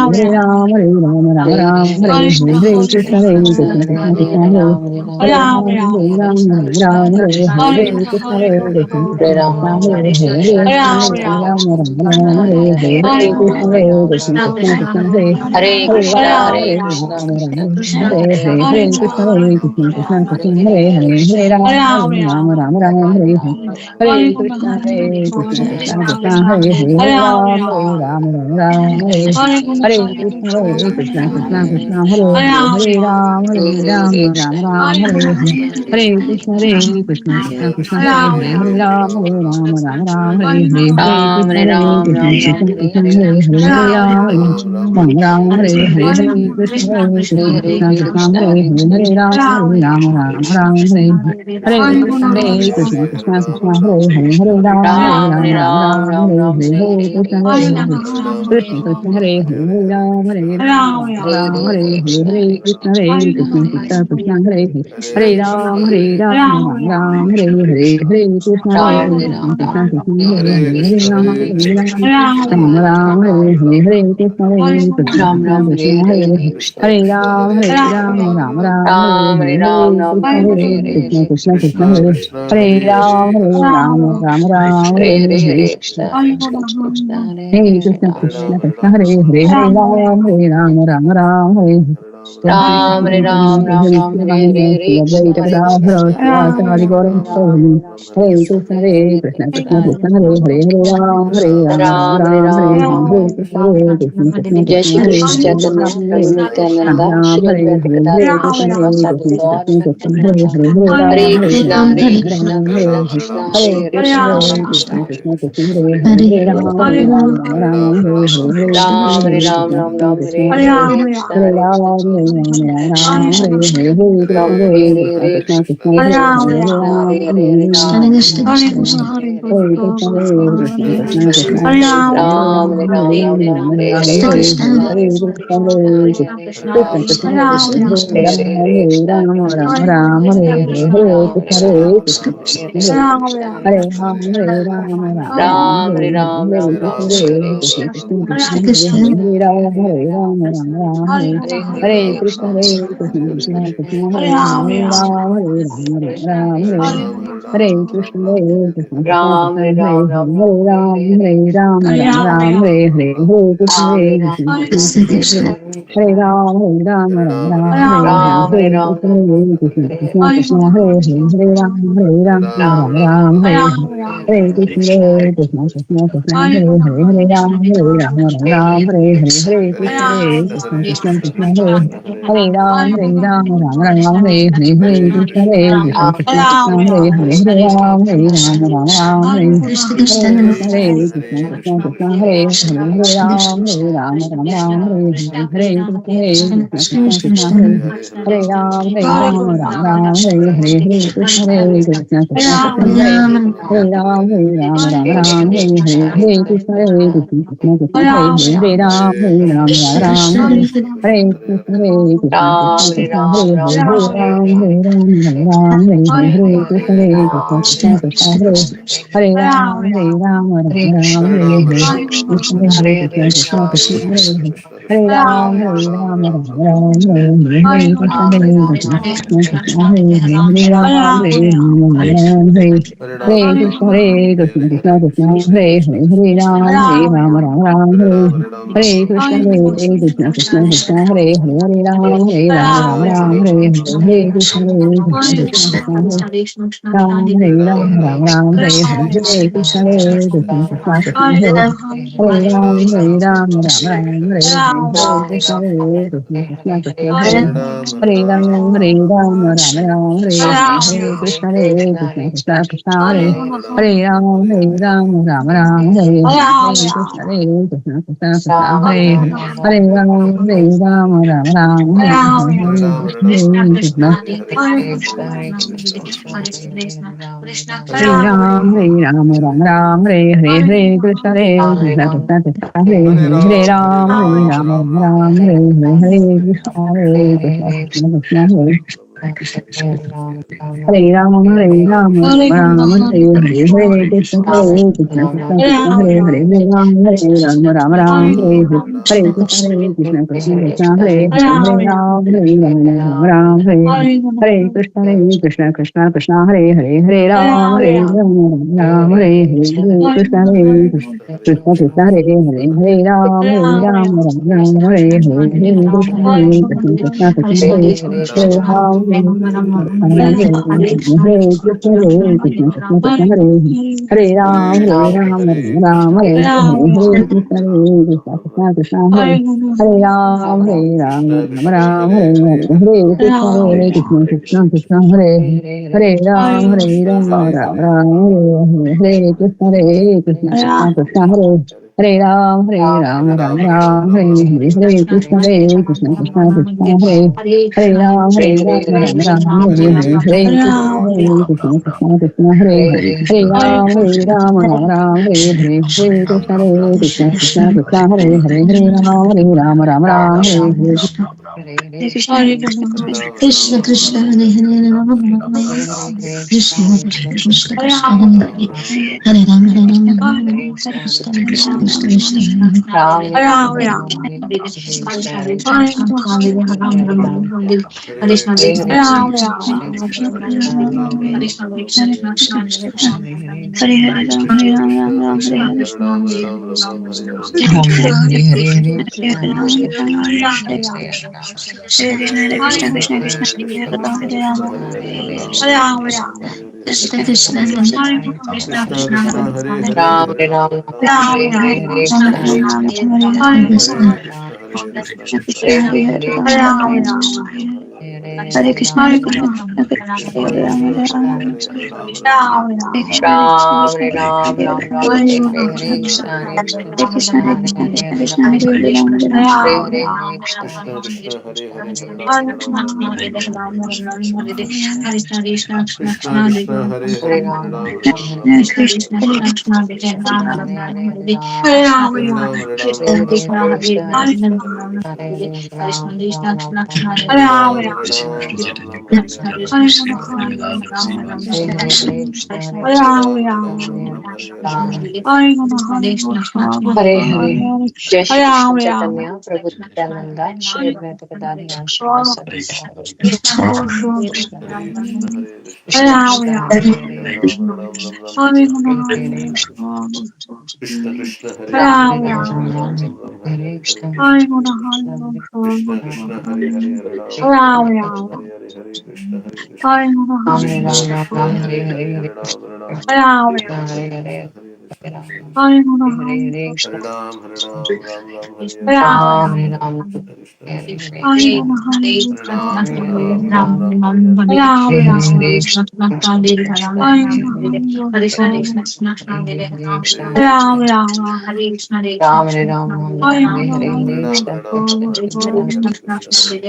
Ram, Hare Ram, Ram Ram, Hare Hare Krishna, Hare Ram Ram Ram, Hare Hare, Hare Krishna, Hare Krishna, Krishna Krishna, Hare Hare, Hare Ram, Hare Ram, Ram Ram, Hare Hare, Hare Krishna, Hare Krishna, Krishna Krishna, Hare Hare, Hare Ram, Hare Ram, Ram Ram, Hare Hare, Hare Krishna, Hare Krishna, Krishna Krishna, Hare Hare Ram, Hare Ram, Ram Ram, Hare Hare, Hare Krishna, Hare Krishna, Krishna Krishna, Hare Hare, Hare Ram, Hare Ram, Hare Hare, Hare Krishna, Hare Krishna, Krishna Krishna, Hare Hare Ram, Hare Ram, Ram Ram, Hare Hare, Hare Krishna, Hare Krishna, Krishna Krishna, Hare Hare, Hare Ram, Hare Ram, Ram Ram, Hare Hare, Hare Krishna, Hare Krishna, Krishna Krishna, Hare Hare, Hare Ram, Hare Ram, Ram Ram, Hare Hare Krishna, Hare Krishna, Krishna Krishna, Hare Hare, Hare Ram, Hare Ram, Ram Ram, Hare Hare Krishna, Hare Krishna, Krishna Krishna, Hare Hare, Hare Ram, Hare Ram, Ram Ram, Hare Hare, Hare Krishna, Hare Krishna, Krishna Krishna, Hare Hare, Hare Ram, Hare Ram Ram, Hare Hare, Hare Krishna, Hare Krishna, Krishna Krishna, Hare Hare, Hare Ram, Hare Ram, Ram Ram, Hare Hare Krishna, Hare Krishna, Krishna Krishna, Hare Hare, Hare Ram, Hare Ram, Ram Ram, Hare Hare, Hare Krishna, Hare Hare, Krishna Krishna, Hare Hare, Hare Ram, Hare Ram, Ram Ram, Hare Hare, Hare Krishna, Hare Krishna, Krishna Krishna, Hare Hare, Hare Ram, Hare Ram, Ram Ram, Hare Hare, Hare Krishna, Hare Krishna, Krishna Krishna, Hare Hare, Hare Ram, Hare Ram, Ram Ram, Hare Hare, Hare Krishna, Hare Krishna, Krishna Krishna, Hare Hare, Hare Ram, Hare Ram, Ram Ram, Hare Hare, Hare Krishna, Hare Krishna, Krishna Krishna, Krishna Hare Krishna Hare Hare Ram, Hare Hare Hare Ram, Ram Ram, Krishna Hare Krishna Hare, Hare Hare Hare Krishna, Hare Krishna Ram Krishna, Ram Hare Hare, Ram Hare Hare Ram, Hare Ram, Ram Ram, Hare Hare Ram Hare Ram Krishna, Ram Hare Hare Krishna, Hare Krishna, Hare Advaita Gadadhara Sivasadi Gaura Hari, Hare Krishna, Hare Krishna, Krishna Krishna, Hare Hare, Hare Ram, Hare Ram, Ram Ram, Hare Hare Krishna, Hare Krishna, Krishna Jai Krishna, Shri Hare Hare Ram Hare, Ram Ram Hare Ram, Hare Ram Krishna Ram, Krishna Hare Krishna Hare, Hare Krishna, Hare Krishna, Krishna Krishna, Hare Hare, Hare Ram, Hare Ram, Ram Ram, Hare Hare Krishna, Hare Krishna, Krishna Krishna, Hare Hare, Hare Ram, Hare Ram, Ram Ram, Hare Hare, Hare Krishna, Hare Krishna, Krishna Krishna, Hare Hare, Hare Ram, Hare Ram, Ram Ram, Hare Hare, Hare Krishna, Hare Krishna, Krishna Krishna, Hare Hare, Hare Ram, Hare Ram, Hare Krishna, Hare Krishna, Krishna Krishna, Hare Hare, Hare Ram, Hare Ram, Ram Ram, Hare Hare, Hare Krishna, Hare Krishna, Krishna Krishna, Hare Hare, Hare Ram, Hare Ram, Ram Ram, Hare Hare, Hare Krishna, Hare Krishna, Krishna Hare Ram, Hare Ram, Ram Ram, Hare Hare, Hare Krishna, Hare Krishna, Krishna Krishna, Hare Hare, Hare Ram, Hare Ram, Ram Ram, Hare Krishna, Hare Krishna, Krishna Krishna, Hare Hare, Hare Ram, Hare Ram, Ram Ram, Hare Hare Krishna, Hare Krishna, Krishna Krishna, Hare Hare, Hare Ram, Hare Ram, Ram Ram, Hare Hare, Hare Krishna, Hare Krishna, Krishna Krishna, Hare Hare Ram, Hare Ram, Ram Ram, Hare Hare, Hare Krishna, Hare Krishna, Krishna Krishna, Hare Hare, Hare Ram, Hare Ram, Ram Ram, Hare Hare, Hare Krishna, Hare Krishna, Krishna Krishna, Hare Hare, Hare Ram, Hare Ram, Ram Ram, Hare Hare, Hare Krishna, Hare Krishna, Krishna Krishna, Hare Hare, Hare Ram, Hare Ram, Ram Ram, Hare Hare, Hare Krishna, Hare Krishna, Krishna Krishna, Hare Hare, Hare Ram, Hare Ram, Ram Ram, Hare Hare Krishna, Hare Krishna, Krishna Krishna, Hare Hare, Hare Ram, Hare Ram, Ram Ram, Hare Hare, Hare Krishna, Hare Krishna, Krishna Krishna, Hare Hare Ram, Hare Ram, Ram Ram, Hare Hare, Hare Krishna, Hare Krishna, Krishna Krishna, Hare Hare Ram, Hare Ram, Ram Ram, Hare Hare, Hare Krishna, Hare Krishna, Krishna Krishna, Hare Hare, Hare Ram, Hare Ram, Ram Ram, Hare Hare Krishna, Ram Ram Ram Hare Ram Hare Ram, Hare Hare Ram, Hare Ram, Hare Hare, Hare Krishna, Hare Krishna, Krishna Krishna, Hare Ram, Hare Ram, Ram Hare Ram, Krishna Hare Hare Hare, Krishna Krishna Krishna Hare Hare Krishna, Hare Krishna Ram Krishna, Ram Hare Hare, Krishna Hare Krishna Hare Ram, Hare Hare Ram Ram, Ram Ram Ram Ram, Ram Hare Hare Hare, Krishna Hare Krishna Krishna, Ram Krishna Hare Ram Krishna, Krishna Ram Krishna Krishna Krishna Krishna, Krishna Krishna Hare Krishna Hare, Ram Hare Krishna Ram Ram, Krishna Ram Hare Hare Hare Ram, Hare Ram Ram, Hare Hare Hare Ram Ram Krishna, Ram Hare Hare Krishna, Hare Krishna Hare Krishna, Krishna Hare Hare Krishna Hare, Krishna Hare Krishna Ram, Hare Hare Hare Ram, Ram Ram, Hare Hare Ram Hare Ram Hare Ram Hare Krishna, Hare Hare Krishna Krishna, Krishna Krishna Krishna Krishna, Hare Hare Hare Hare, Hare Ram, Hare Ram, Ram Ram Ram, Ram Hare Ram Hare, Ram Hare Hare Krishna, Krishna Hare Hare Krishna, Krishna Krishna Krishna Krishna, Hare Hare Hare Ram, Hare Hare Ram, Ram Ram Ram Ram Ram, Hare Hare Hare, Hare Hare Krishna Krishna, Krishna Hare Krishna Krishna, Krishna Krishna Krishna Krishna, Hare Hare Hare Hare Ram, Ram Hare Ram Ram, Ram Ram Hare Ram, Hare Hare Hare Ram Krishna, Ram Hare Ram Krishna, Hare Krishna Hare Krishna, Hare Krishna Ram Hare Hare Ram, Krishna Hare Ram, Ram Ram, Hare Hare Hare Krishna, Hare Krishna Krishna, Hare Krishna Krishna Krishna, Krishna Hare Hare Ram, Hare Ram, Ram Ram, Hare Hare Krishna, Hare Krishna, Krishna Krishna, Ram Hare Ram Ram Hare Ram Ram, Hare Ram, Ram Ram, Hare Hare Hare Ram Hare Krishna, Ram Hare Hare Krishna, Hare Hare Hare Krishna Krishna Hare Hare Krishna Krishna Krishna Krishna Krishna Hare Krishna Hare Ram Ram Hare Ram Ram, Hare Hare Ram, Ram Ram, Hare Hare, Hare Krishna, Hare Hare Krishna, Ram Krishna Krishna, Hare Hare Hare, Hare Ram Hare Ram, Hare Ram Ram, Ram Ram Ram Ram, Hare Hare Hare Hare, Krishna Hare Krishna Krishna, Krishna Krishna Hare Hare Krishna, Hare Krishna Krishna, Hare Hare Krishna Hare Hare Ram, Hare Ram, Ram Ram, Hare Hare, Hare Krishna, Hare Krishna, Krishna Krishna, Hare Hare, Hare Ram, Hare Ram, Ram Ram, Hare Hare, Hare Krishna, Hare Krishna, Krishna Krishna, Hare Hare, Hare Ram, Hare Ram, Ram Ram, Hare Hare, Hare Krishna, Hare Krishna, Krishna Krishna, Hare Hare, Hare Ram, Hare Ram, Ram Hare Hare, Hare Krishna, Hare Krishna, Krishna Krishna, Hare Hare, Hare Ram, Hare Ram, Ram Ram, Hare Hare, Hare Krishna, Hare Krishna, Krishna Krishna, Hare Hare Ram, Hare Ram, Hare Krishna, Hare Krishna, Krishna Krishna, Hare Hare Ram, Hare Ram, Ram Ram, Hare Hare, Hare Krishna, Hare Krishna, Krishna Krishna, Hare Hare Ram, Hare Ram, Ram Ram, Hare Hare, Hare Krishna, Hare Krishna, Krishna Krishna, Hare Hare Ram, Hare Ram, Ram Ram, Hare Hare, Hare Krishna, Hare Krishna, Krishna Krishna, Hare Hare Ram, Hare Ram, Ram Ram, Hare Hare, Hare Krishna, Hare Krishna, Krishna Krishna, Hare Hare Ram, Hare Ram, Ram Ram, Hare Hare, Hare Krishna, Hare Krishna, Krishna Krishna, Hare Hare Ram, Hare Ram, Ram Ram, Hare Hare, Hare Krishna, Hare Krishna, Krishna Krishna, Hare Hare, Hare Ram, Hare Ram, Ram Ram, Hare Hare, Krishna Krishna Hare Hare Rama Rama Krishna Krishna Krishna Krishna Hare Hare Hare Rama Hare Rama Hare Krishna Krishna Krishna Krishna Hare Hare Hare, Krishna Krishna Krishna Krishna Hare Hare Ram Hare Ram Ram Ram Hare Hare Hare Hare Hare Krishna Krishna Hare Hare Krishna Krishna Krishna Hare Krishna Hare Krishna Krishna Krishna Hare Hare Hare Krishna Krishna Hare Hare Hare Krishna Hare Krishna Krishna Hare Hare Hare Ram Ram Hare Hare Ram Hare Ram Ram Ram Hare Krishna Hare Krishna Krishna Hare Hare Hare Krishna Hare Ram Krishna Ram Krishna Hare Krishna Hare Krishna Hare Hare Hare Hare Krishna Krishna Hare Hare Hare Ram Ram Ram Ram Ram Hare Krishna Krishna Krishna Hare Hare Hare Hare Ram Ram Hare Ram Ram Ram Hare Hare Krishna Hare Hare Krishna Krishna Krishna Krishna Hare Hare Hare Hare Hare Ram Hare Ram Hare Ram Hare Ram Ram Krishna Hare Krishna Krishna Hare Krishna Hare Krishna Hare Hare Ram Ram Ram Ram Hare Hare Ram Hare Hare Krishna Ram Ram Ram Hare Krishna Hare Krishna Krishna Krishna Hare Hare Hare Krishna Krishna Hare Hare Hare Hare Krishna Hare Hare Krishna Ram Hare Ram Hare Ram Hare Hare Ram Hare Hare Hare Jai Shri Krishna Chaitanya Prabhu Nityananda Shri Advaita Gadadhar Shrivasadi Gaura Hare Krishna Hare Krishna Hare Krishna Krishna Krishna Krishna Krishna Hare Hare Hare Hare Ram Hare Ram Ram Ram Hare Hare Hare Hare Hare Krishna Krishna Krishna Hare Ram Hare Hare Hare Ram Ram Ram Ram Hare Ram Ram Hare Hare Hare Hare Krishna Krishna Krishna Hare Krishna Ram Krishna Hare Hare Hare Ram Ram Ram Ram Hare Hare Hare Krishna Hare Krishna Ram Ram Krishna Ram Hare Hare Hare Hare Hare Ram Ram Krishna Ram Hare Krishna Hare Hare Hare Hare Krishna Hare Ram Hare Hare Hare Hare Krishna Ram Hare Ram Ram Ram Hare Hare Ram Hare Hare Ram Ram Krishna Hare Krishna Hare Krishna Hare Ram Hare Hare Hare Ram Ram Ram Ram Hare Hare Hare Hare Krishna Krishna Krishna Hare Hare Hare Hare Krishna Hare Hare Krishna Krishna Ram Hare Ram Ram Ram Hare Hare Hare Hare Ram Krishna Hare Ram Krishna Ram Hare Krishna Hare Hare Hare Krishna Hare Hare Krishna Hare Krishna Hare Hare Hare Krishna Hare Hare Ram Ram Hare Hare Hare Ram Ram Ram Hare Hare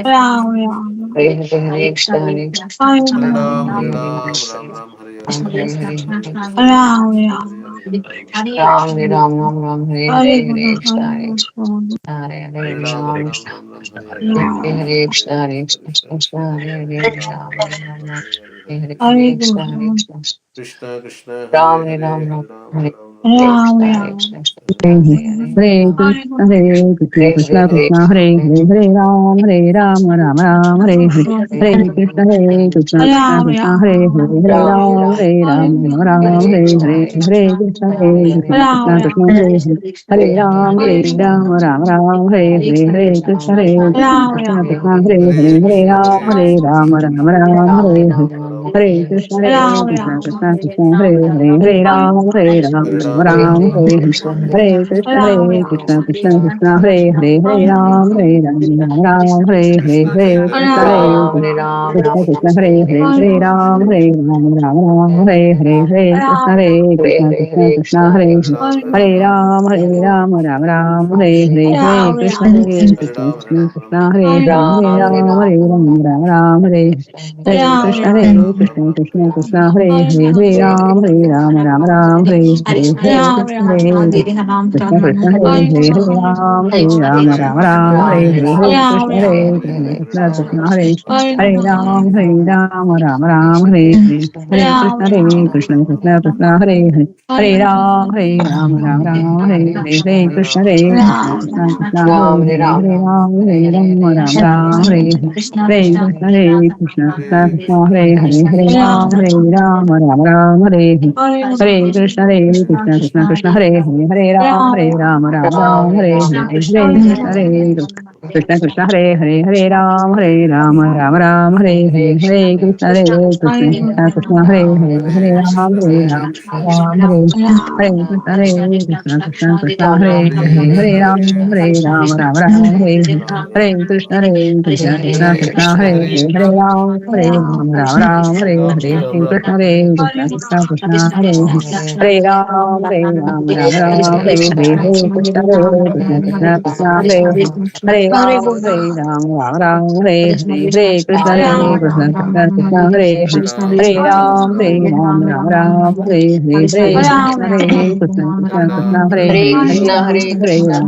Ram Hare Hare Krishna Hare Krishna Hare Krishna Krishna Hare Ram Hare Ram Ram Ram Hare Hare Hare Hare Krishna, Krishna Hare Hare Krishna, Hare Hare Hare Ram, Hare Ram Ram, Ram Ram, Hare Hare, Hare Hare Krishna, Hare Hare Krishna Krishna, Hare Hare Krishna Krishna, Krishna Krishna Hare Krishna, Hare Hare Ram, Ram Hare Hare Ram, Ram Ram Hare Hare, Hare Hare Hare Krishna, Hare Hare Hare Krishna Krishna, Hare Krishna, Krishna Krishna Krishna, Ram Hare Hare Ram Hare, Ram Hare Ram, Hare Hare Ram, Hare Hare Hare Ram, Krishna Hare Hare Ram, Krishna Krishna Hare Hare Hare Ram Krishna, Hare Hare Krishna, Hare Krishna Hare Hare Krishna, Hare Hare, Hare Ram, Ram Ram, Hare Hare, Hare Krishna, Hare Krishna, Hare Krishna Ram, Krishna, Ram Hare Ram, Hare, Hare Ram Ram, Ram Hare Hare Ram, Ram Ram, Hare Hare Krishna Hare, Hare Hare Krishna Krishna, Ram Hare Hare Krishna, Ram Ram, Krishna Ram Krishna, Ram, Hare Hare Hare, Hare Hare Ram, Hare Hare Hare Krishna Ram, Ram Ram, Hare Hare Hare, Hare Krishna Krishna, Ram Hare Hare Ram, Krishna, Ram Krishna Ram, Hare Krishna, Hare Hare Hare Hare, Hare Krishna, Ram, Hare Hare Krishna, Ram, Ram Krishna Ram, Krishna, Ram Hare Hare Ram Hare, Ram, Ram Ram Ram Ram, Hare Hare Hare Krishna, Krishna, Krishna Hare Hare Ram, Krishna, Krishna, Ram, Krishna Krishna Hare Krishna, Krishna, Ram Hare Hare Hare, Hare, Hare Hare Ram, Hare Ram, Hare Ram Ram, Hare Ram, Ram, Hare Hare Hare, Krishna Krishna, Hare Hare Hare Krishna, Krishna, Krishna Ram, Hare Krishna, Krishna, Hare Ram, Krishna Hare, Krishna, Hare Hare, Hare Hare Ram, Hare Ram, Ram, Hare Hare, Hare Krishna Krishna, Krishna, Hare Ram Hare Hare Krishna, Ram, Ram Hare Ram Krishna Krishna, Krishna, Ram Hare Krishna Hare Hare, Krishna, Hare Krishna Hare Ram, Hare, Hare Ram, Ram Ram, Hare Hare, Hare Krishna, Hare Krishna, Krishna Krishna, Hare Hare Hare, Krishna Hare Ram, Hare Ram, Ram Ram, Hare Hare, Hare Krishna, Hare Hare Krishna, Ram, Hare Krishna Ram, Krishna, Ram Ram, Hare Hare Hare, Krishna, Hare Ram Hare Hare Ram, Krishna, Hare Ram Ram, Ram Ram, Hare Hare Krishna, Hare Krishna, Krishna Krishna, Hare Hare, Hare Ram, Ram Ram, Hare Hare, Hare Krishna, Hare Krishna Krishna Hare Hare Hare Ram Hare Ram Ram Ram Hare Hare Hare Krishna Hare Krishna Krishna Krishna Hare Hare Ram Hare Ram Ram Ram Hare Hare Hare Krishna Hare Krishna Krishna Krishna Hare Hare Hare Ram Hare Ram Ram Ram Hare Hare Hare Krishna Hare Krishna Krishna Krishna Hare Ram Hare Hare Ram Hare Ram Hare Ram Ram Ram Hare Hare Hare Krishna Hare Krishna Krishna Krishna Hare Hare Hare Ram Hare Ram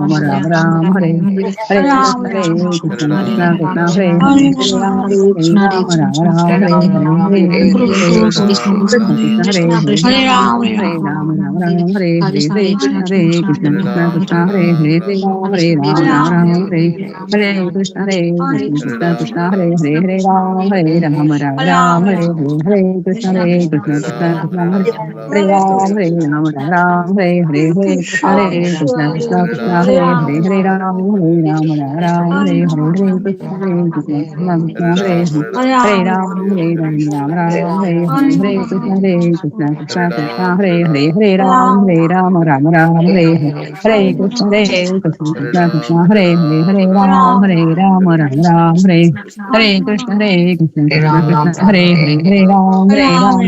Ram Ram Hare Hare Hare Krishna, Hare Krishna, Krishna Krishna, Hare Hare, Hare Ram, Ram Ram, Hare Hare, Hare Krishna, Hare Krishna, Krishna Hare Hare, Hare Ram, Ram Ram, Hare Hare, Hare Krishna, Hare Krishna, Krishna Krishna, Hare Hare, Hare Ram, Ram, Hare Krishna, Hare Krishna, Krishna Krishna, Hare Hare, Hare Ram, Ram Hare Hare, Hare Krishna, Hare Krishna, Krishna Krishna, Hare Hare, Hare Ram, Hare Hare, Hare Krishna, Hare Krishna, Krishna Krishna, Hare Hare Ram, Ram Ram, Hare Hare, Hare Krishna, Hare Krishna, Krishna Krishna, Hare Hare Ram, Ram Ram, Hare Hare, Hare Krishna, Hare Krishna, Krishna Krishna, Hare Hare Hare Ram, Ram Ram, Hare Hare, Hare Krishna, Hare Krishna, Krishna Krishna, Hare Hare Hare Ram, Hare Ram Ram, Hare Hare Krishna, Hare Krishna, Krishna Krishna, Hare Hare Hare Ram, Ram Hare Hare, Hare Krishna, Krishna Hare Hare, Hare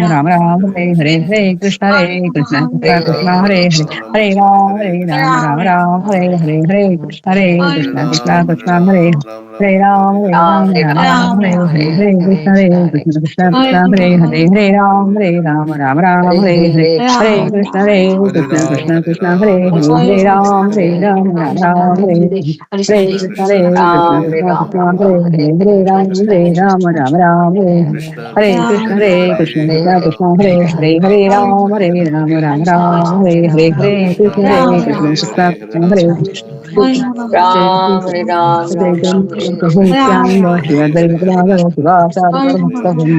Ram, Ram Hare Hare, Hare Krishna, Hare Krishna, Krishna Krishna, Hare Hare, Hare Ram, Hare Hare Krishna, Hare Krishna, Krishna Krishna, Hare Hare, Hare Ram, Hare Hare, Hare Krishna, Hare Krishna, Krishna Krishna, Hare Hare Ram, Hare Hare, Hare Krishna, Hare Krishna, Krishna Krishna, Hare Hare, Hare Ram, Hare Hare, Hare Krishna, Hare Krishna, Krishna Krishna, Hare Hare Hare Ram, Hare Hare, Hare Krishna, Hare Krishna, Krishna Krishna, Hare Hare, Hare Ram, Ram Hare Hare, Hare Krishna, Hare Krishna, Krishna Krishna, Hare Hare, Hare Ram, Ram Hare, Hare Krishna, Hare Krishna, Krishna Krishna, Hare Hare, Hare Ram, Hare Hare, Hare Krishna, Hare Krishna, Krishna Krishna, Hare Hare, Hare Ram, Hare Hare, Hare Krishna, Hare Krishna, Krishna Krishna, Hare Hare Ram, Hare Hare, Hare Krishna, Hare Krishna, Krishna Krishna, Hare Hare, Hare Ram, Hare Hare, Hare Krishna, Hare Krishna, Krishna Krishna, Hare Hare, Hare Ram, Hare Hare, Hare Krishna, Hare Krishna, Krishna Krishna, Hare Hare, Hare Ram, Hare Hare, Hare Krishna, Hare Krishna, Krishna Krishna, Hare Hare, Hare Ram, Hare Hare, Hare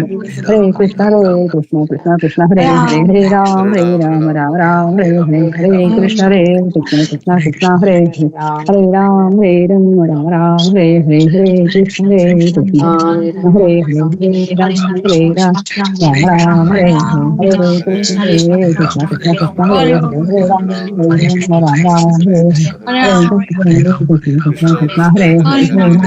Krishna, Hare Krishna, Krishna Krishna, Hare Ram Hare Ram Ram Ram Hare Hare Hare Krishna, Hare Krishna, Krishna Krishna, Hare Hare, Hare Ram, Hare Hare, Hare Krishna, Hare Krishna, Krishna Krishna, Hare Hare, Hare Ram, Hare Hare, Hare Krishna, Hare Krishna, Hare Hare, Hare Ram, Hare Hare, Hare Krishna, Hare Krishna, Krishna Krishna, Hare Hare, Hare Ram, Hare Hare, Hare Krishna, Hare Krishna, Krishna Krishna, Hare Hare, Hare Ram, Hare Hare, Hare Krishna, Krishna Krishna, Hare Hare, Hare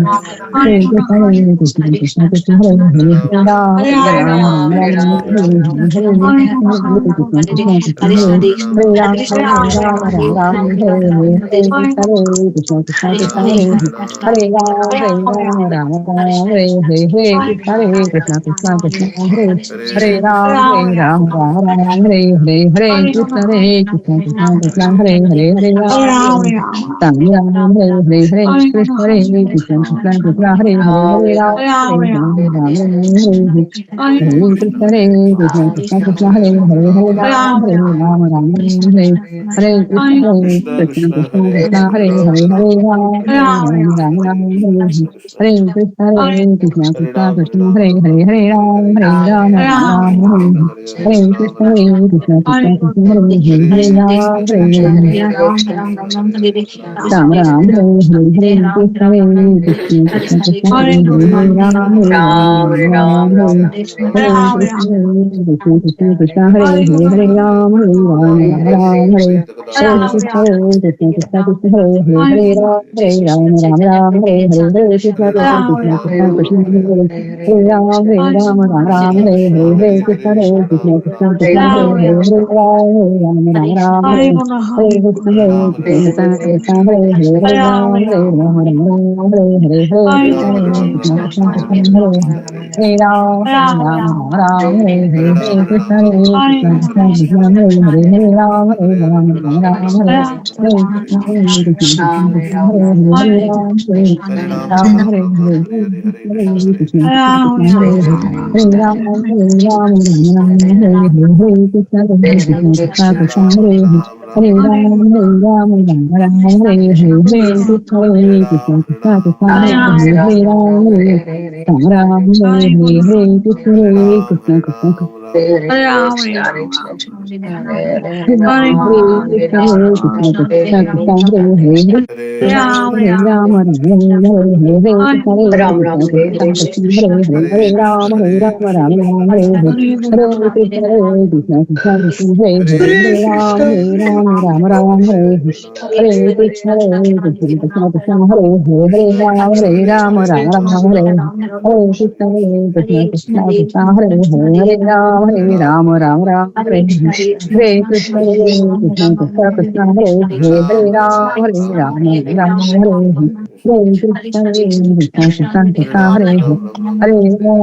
Hare Krishna, Hare Krishna, Krishna Krishna, Hare Hare, Hare Ram, Hare Ram, Ram Ram, Hare Hare, Hare Krishna, Hare Krishna, Krishna Krishna, Hare Ram, Hare Ram, Ram Ram, Hare Hare, Hare Krishna, Hare Krishna, Krishna Krishna, Hare Hare, Hare Ram, Hare Ram, Ram Ram, Hare Hare, Hare Krishna, Hare Krishna, Krishna Krishna, Hare Hare Ram, Hare Ram, Ram Ram, Hare Hare, Hare Krishna, Hare Krishna, Krishna Krishna, Hare Hare, Hare Ram, Ram Ram, Hare Hare, Hare Krishna, Hare Krishna, Krishna Krishna, Hare Hare, Hare Ram, Hare Ram, Ram Ram, Hare Hare, Hare Krishna, Hare Krishna, Krishna Krishna, Hare Hare, Hare Ram, Hare Ram, Ram Ram, Hare Hare Krishna, Hare Krishna Krishna, Krishna Krishna Hare Krishna, Hare Hare Ram Hare, Hare Ram Ram, Ram Hare Hare Hare Ram, Ram Krishna Ram, Krishna Hare Krishna Krishna Hare Krishna Krishna, Hare Krishna, Hare Krishna Ram Krishna, Ram Hare Ram Hare, Ram Hare Hare Ram, Hare Hare Krishna Ram, Hare Ram Ram Ram, Ram Hare Krishna Hare Hare Hare Ram Krishna, Ram Hare Ram Krishna, Krishna Krishna, Hare Hare, Hare Hare Krishna Ram, Hare Hare Krishna Ram, Hare Krishna Hare Hare Krishna Ram Krishna Ram, Krishna Hare Hare, Hare Krishna, Hare Krishna, Krishna Krishna, Hare Hare, Hare Ram, Hare Ram, Ram Ram, Hare Hare Krishna, Hare Krishna, Krishna Krishna, Hare Hare, Hare Ram, Hare Ram, Ram Ram, Hare Hare Krishna, Hare Krishna, Krishna Krishna, Hare Hare, Hare Ram, Hare Ram, Ram Ram, Hare Hare, Hare Krishna, Hare Krishna, Krishna Krishna, Hare Hare Ram, Hare Ram, Ram Ram, Hare Hare, Hare Krishna, Hare Krishna, Krishna Krishna, Hare Hare, Hare Ram, Hare Ram, Ram Ram, Hare Hare Krishna, Hare Krishna, Krishna Krishna, Hare Hare, Hare Ram, Hare Ram, Ram Ram, Hare Hare, Hare Krishna, Hare Krishna, Krishna Krishna, Hare Hare Ram, Hare Ram, Ram Ram, Hare Hare, Hare Krishna, Hare Krishna, Krishna Krishna, Hare Hare, Hare Ram, Hare Ram, Ram Ram, Hare Hare Krishna, Hare Krishna, Krishna Krishna, Hare Hare, Hare Ram, Hare Ram, Hare Hare, Hare Krishna, Hare Krishna, Krishna Krishna, Hare Hare, Hare Ram, Hare Ram, Ram Ram, Hare Hare, Hare Krishna, Hare Krishna, Krishna Krishna, Hare Hare, Hare Ram, Hare Ram, Ram Ram, Hare Hare, Hare Krishna, Hare Krishna, Krishna Krishna, Hare Hare, Hare Ram, Hare Ram Ram, Hare Hare, Hare Krishna, Hare Krishna, Krishna Krishna, Hare Krishna, Hare Krishna, Krishna Krishna, Hare Hare, Hare Ram, Hare Ram, Ram Ram, Hare Hare, Hare Krishna, Hare Krishna, Krishna Krishna, Hare Hare, Hare Ram, Hare Ram, Ram Ram, Hare Hare, Hare Krishna, Hare Krishna, Krishna Krishna, Hare Hare, Hare Ram, Hare Ram, Ram Ram, Hare Hare, Hare Krishna, Hare Krishna, Krishna Krishna, Hare Hare, Hare Ram, Hare Ram, Ram Ram, Hare Hare, Hare Krishna, Hare Krishna, Krishna Krishna, Hare Hare, Hare Ram, Hare Ram, Ram Ram, Hare Hare, Hare Krishna, Hare Krishna,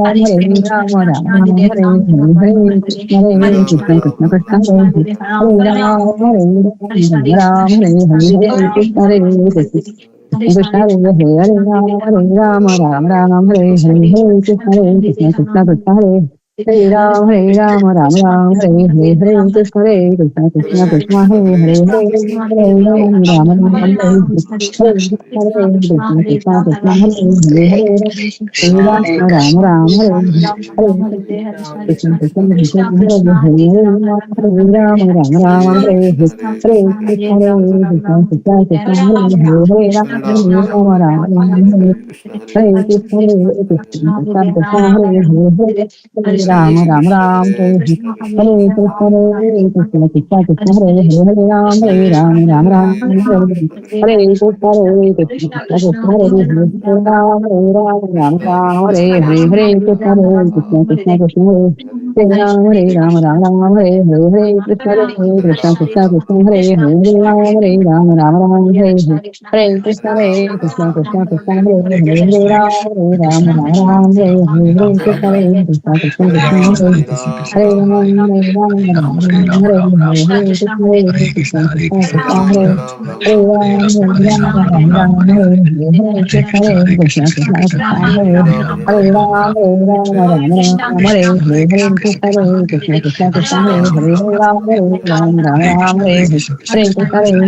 Krishna Krishna, Hare Hare, Hare Ram, Hare Ram, Ram Ram, Hare Hare, Hare Krishna, Hare Krishna, Krishna Krishna, Hare Hare, Hare Ram, Hare Ram, Ram Ram, Hare Hare, Hare Krishna, Hare Krishna, Krishna Krishna, Hare Hare, Hare Ram, Hare Ram, Ram Ram, Hare Hare, Hare Krishna, Hare Krishna, Krishna Hare Hare, Hare Ram, Ram Ram, Hare Hare, Hare Krishna, Hare Krishna, Krishna Krishna, Hare Hare Ram, Hare Ram, Ram Ram, Hare Hare, Hare Krishna, Hare Krishna, Krishna Krishna, Hare Hare, Hare Ram, Ram Ram, Hare Hare, Hare Krishna, Hare Krishna, Krishna Krishna, Hare Hare, Hare Ram, Ram Ram, Hare Hare, Hare Krishna, Krishna Krishna, Hare Hare, Hare Ram, Ram Ram, Hare Hare, Hare Krishna, Hare Krishna, Krishna Krishna, Hare Hare, Hare Ram, Hare Ram, Ram Ram, Hare Hare Krishna, Hare Krishna, Krishna Krishna, Hare Hare, Hare Ram, Ram Ram, Hare Hare Krishna, Hare Krishna, Krishna Krishna, Hare Hare, Hare Ram, Hare Ram, Ram Ram, Hare Hare Krishna, Hare Krishna, Krishna Krishna, Hare Hare, Hare Ram, Hare Ram, Ram Ram, Hare Hare, Hare Krishna, Hare Krishna, Krishna Krishna, Hare Hare Ram, Hare Ram, Ram Ram, Hare Hare, Hare Krishna, Hare Krishna, Krishna Krishna, Hare Hare, Hare Ram, Hare Ram, Ram Ram, Hare Hare, Hare Krishna, Hare Krishna, Krishna Krishna, Hare Hare, Hare Ram, Hare Ram, Ram Ram, Hare Hare, Hare Krishna, Hare Krishna, Krishna Krishna, Hare Hare, Hare Ram, Hare Ram, Ram Ram, Hare Hare, Hare Krishna, Hare Krishna, Krishna Krishna, Hare Hare, Hare Ram, Hare Ram, Ram Ram, Hare Hare, Hare Krishna, Hare Krishna, Krishna Krishna, Hare Hare, Hare Ram, Hare Ram, Ram Ram, Hare Hare, Hare Krishna, Hare Krishna, Krishna Krishna, Hare Hare, Hare Ram, Hare Ram, Ram Ram, Hare Hare, Hare Krishna, Hare Krishna, Krishna Krishna,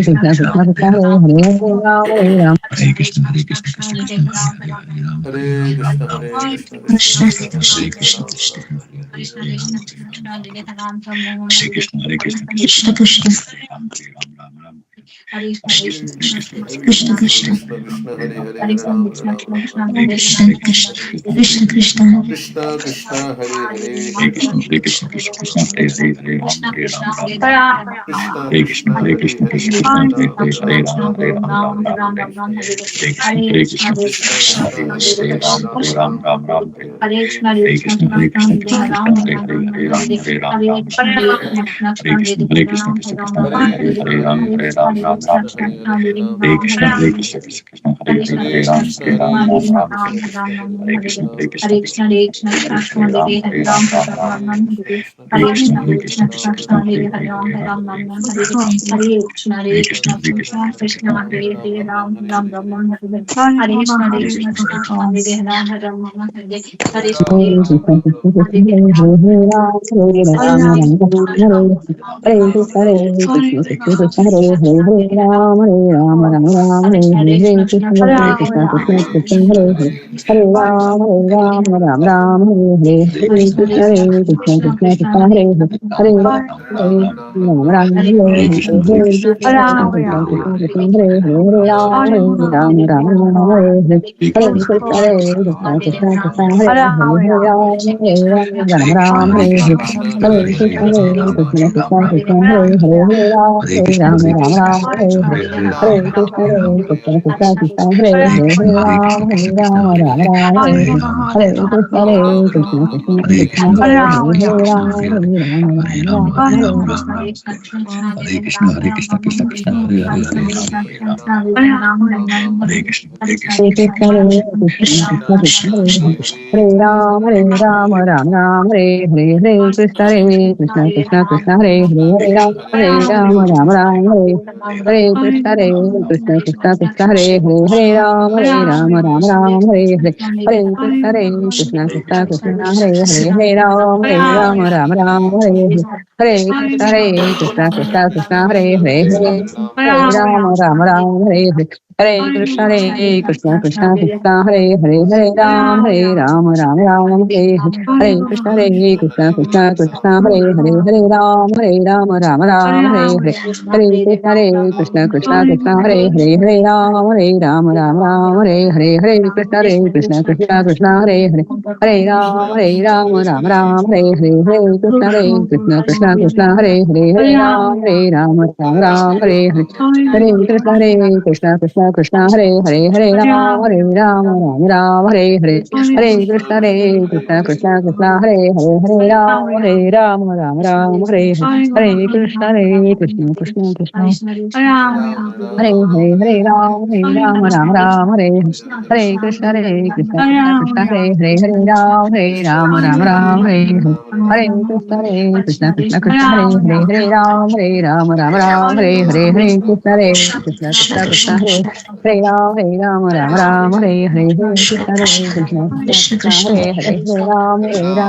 Hare Hare, Hare Ram, Hare Ram, Hare Krishna, Krishna Krishna, Hare Hare, Hare Ram, Ram Hare Hare, Hare Ram, Hare Ram. Shri Krishna, Hare Krishna, Krishna Krishna, Hare Ram, Hare Ram, Ram Ram. Krishna Krishna Krishna Krishna Hare Hare Hare Ram Hare Ram Ram Ram Hare Hare Krishna Krishna Krishna Krishna Krishna Krishna Hare Hare Hare Hare Ram Krishna Hare Hare Ram Krishna Ram Krishna Ram Krishna Ram Hare Hare Hare Hare Hare Ram Hare Ram Ram Krishna Hare Krishna Krishna Hare Hare Krishna Hare Krishna Hare Krishna Ram Hare Hare Hare Ram Ram Ram Hare Ram Ram Ram Ram Hare Ram Hare Hare Krishna Krishna Hare Hare Krishna Hare Krishna Krishna Krishna Krishna Hare Hare Hare Hare Ram Ram Hare Ram Ram Ram Ram Ram Ram Hare Hare Hare Hare Krishna Hare Krishna Krishna Krishna Hare Hare Hare Ram Hare Ram Ram Ram Hare Krishna Hare Krishna Krishna Krishna Hare Hare Hare Ram Hare Ram Ram Ram Hare Hare Krishna Hare Krishna Krishna Krishna Hare Hare Hare Ram Hare Ram Ram Ram Hare Hare Krishna Hare Krishna Krishna Krishna Hare Hare Ram Hare Ram Ram Ram Hare Krishna Hare Krishna Krishna Krishna Hare Hare Hare Ram Hare Ram Ram Hare Krishna Hare Krishna Krishna Krishna Hare Hare Hare Ram Hare Ram Ram Ram Hare Krishna Hare Krishna Hare Hare Ram Hare Krishna, Ram Hare Ram Krishna, Krishna Krishna, Hare Ram Hare Ram Krishna, Krishna Krishna, Hare Hare Hare Hare, Hare Hare Rama Ram, Hare Hare Ram, Rama Hare Hare Ram, Krishna Hare Krishna Krishna, Hare Hare Hare Krishna, Hare Krishna, Hare Ram Hare Ram Ram Hare Hare Krishna Hare Krishna, Hare Krishna, Krishna Krishna, Hare Hare, Hare Ram, Hare Ram, Ram Ram Ram Ram Ram Hare Hare Krishna, Hare Hare Krishna, Krishna Krishna, Hare Hare, Hare Ram, Hare Ram, Ram Ram, Hare Krishna, Hare Krishna, Krishna Krishna, Hare Hare, Hare Ram, Hare Ram, Ram Ram Hare Hare Krishna, Hare Hare Krishna Krishna, Krishna Krishna Hare Krishna, Hare Hare Krishna Ram, Hare Krishna Ram, Hare Hare Hare Krishna, Hare Krishna Krishna Krishna Hare Hare Krishna Ram Hare Hare Hare Ram Hare Ram Krishna Ram Hare Krishna Hare Krishna Krishna Krishna Hare Hare Ram Ram Ram Hare Krishna Krishna Krishna Krishna Hare Ram Ram Hare Krishna Krishna Krishna Krishna Hare Ram Ram Ram Hare Krishna Krishna Krishna Krishna Hare Ram Ram Ram Hare Krishna Krishna Krishna Krishna Hare Ram Ram Krishna Krishna Krishna Hare Ram Hare Krishna Krishna Krishna Krishna Krishna Krishna Hare Ram Krishna Krishna Krishna Hare Krishna Krishna Krishna Hare Krishna Krishna Krishna Krishna Hare Ram Hare Ram Hare Krishna Krishna Hare Krishna Krishna Krishna Krishna Krishna Krishna Krishna, Hare Krishna, Ram, Hare Hare Krishna, Ram, Ram Ram, Hare Krishna Krishna, Krishna, Hare Krishna Krishna, Ram Krishna Ram, Krishna, Hare Hare Hare Krishna, Ram, Krishna Hare Krishna, Ram, Krishna Ram Hare Ram, Hare Krishna, Hare Ram, Hare Krishna Hare Hare Krishna, Hare Krishna Ram, Hare Ram, Krishna, Ram Hare Ram, Hare Krishna, Hare Krishna Krishna, Krishna, Krishna Krishna Krishna, Hare Krishna Hare Ram, Hare Ram, Ram Ram, Hare Hare Krishna, Hare Krishna, Krishna, Krishna Krishna, Hare Krishna Hare Hare Krishna, Ram, Krishna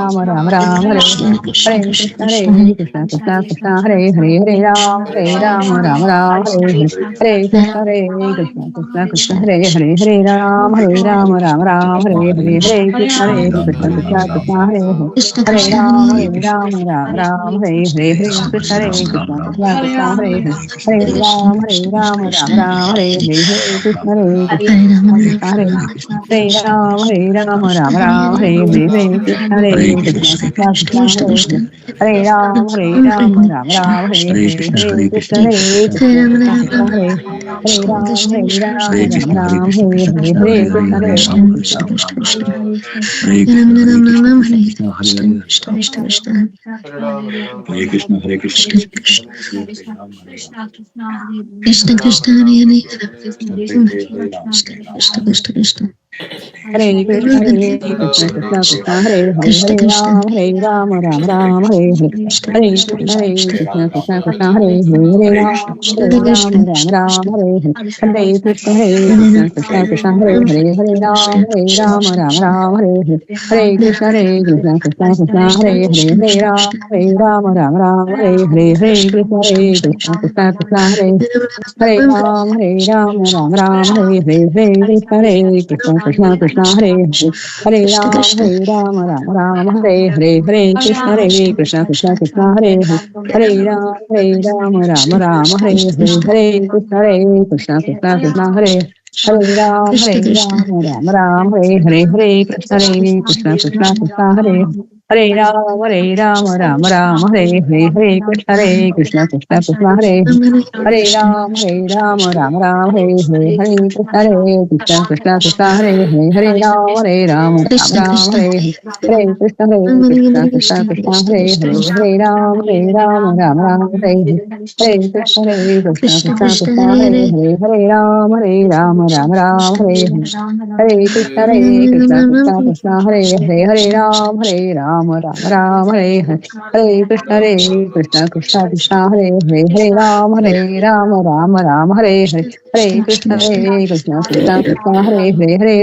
Hare Ram, Hare Ram Krishna, Hare Ram, Krishna, Krishna Krishna, Hare Hare Krishna, Hare Hare Ram, Krishna Krishna Krishna, Hare Krishna, Hare Krishna, Krishna Krishna, Krishna Krishna, Hare Krishna, Hare Krishna, Krishna Krishna Hare Hare Ram Hare Ram Krishna, Hare Ram Krishna, Hare Hare Ram Hare Ram Hare Hare Krishna, Krishna Krishna Krishna Krishna, Krishna Krishna, Hare Hare Krishna, Hare Hare Krishna, Ram Hare Krishna Ram Krishna, Ram Hare Hare Krishna, Hare Krishna, Ram, Hare Ram, Ram Ram, Hare Krishna, Hare Krishna, Krishna, Krishna, Hare Krishna, Krishna, Krishna Krishna, Hare Hare Hare Krishna, Ram, Krishna, Hare Hare Ram, Krishna, Ram Ram, Hare Hare Krishna, Hare Hare Krishna, Ram, Krishna Hare Krishna, Ram, Hare Ram Hare Hare Ram, Krishna, Hare Krishna, Ram, Krishna, Ram Krishna, Ram, Hare Krishna, Hare Krishna, Krishna Krishna, Hare Hare Krishna, Hare Krishna, Ram, Krishna, Hare Ram, Ram Ram, Hare Hare Hare Krishna, Hare Krishna, Krishna Krishna, Hare Hare Ram, Hare Ram, Ram Ram, Hare Hare Krishna, Hare Krishna, Krishna Krishna Hare Hare Hare Ram Ram Hare Hare Hare Krishna Krishna Krishna Hare Hare Hare Ram Ram Hare Hare Hare Krishna Krishna Krishna Hare Hare Ram Ram Hare Hare Hare Krishna Krishna Krishna Krishna Hare Hare Ram Ram Hare Hare Hare Krishna Krishna Krishna Hare Hare Ram Ram Hare Hare Hare Krishna Krishna Krishna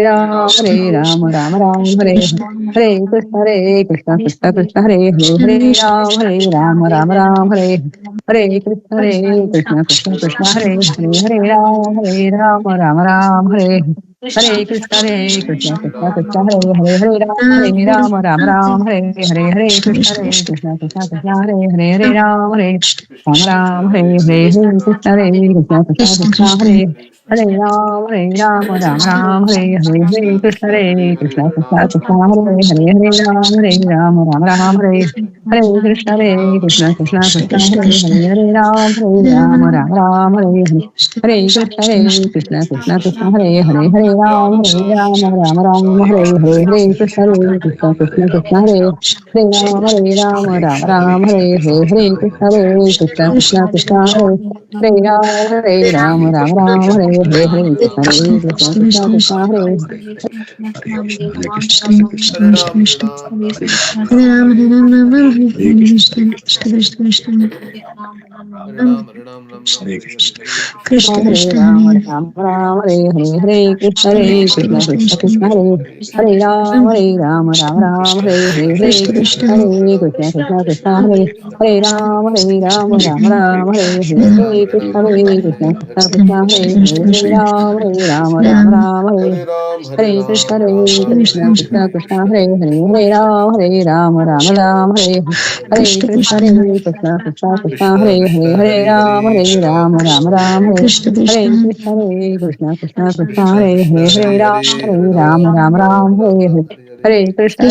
Hare Hare Ram Ram Hare Hare Krishna Krishna Krishna Hare Hare Ram Ram Hare Hare Krishna Krishna Krishna Hare Hare Ram Ram Hare Hare Krishna Krishna Hare Hare Ram Hare Hare Krishna Krishna Krishna Hare Hare Ram Hare Hare Krishna Krishna Krishna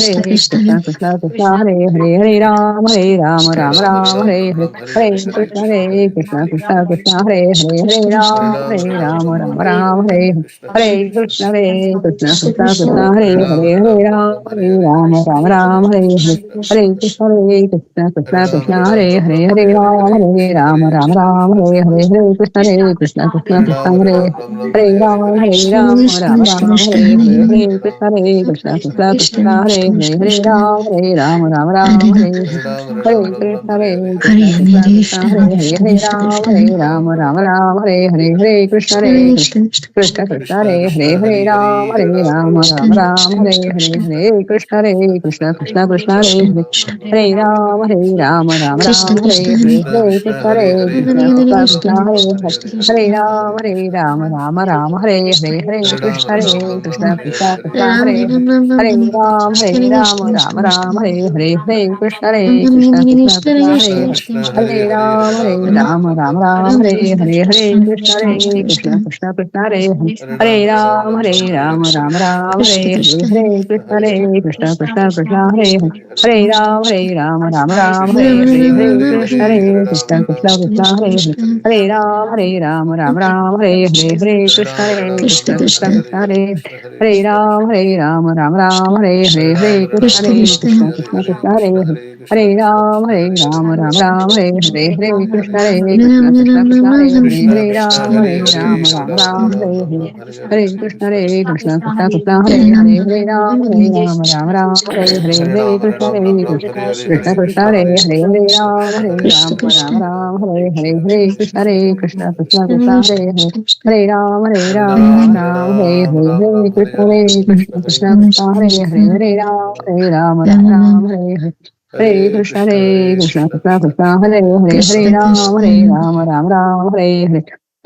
Hare Hare Ram Hare Hare Krishna Krishna Krishna Hare Ram Hare Hare Krishna Krishna Krishna Hare Ram Hare Hare Krishna Krishna Krishna Ram Hare Hare Krishna Krishna Krishna Hare Ram Hare Krishna Krishna Krishna Hare Ram Hare Krishna Krishna Krishna Ram Hare Hare Krishna Krishna Krishna Ram Hare Hare Krishna Krishna Krishna Hare Ram Hare Krishna Krishna Krishna Ram Hare Krishna Krishna Krishna Ram Hare Krishna Krishna Krishna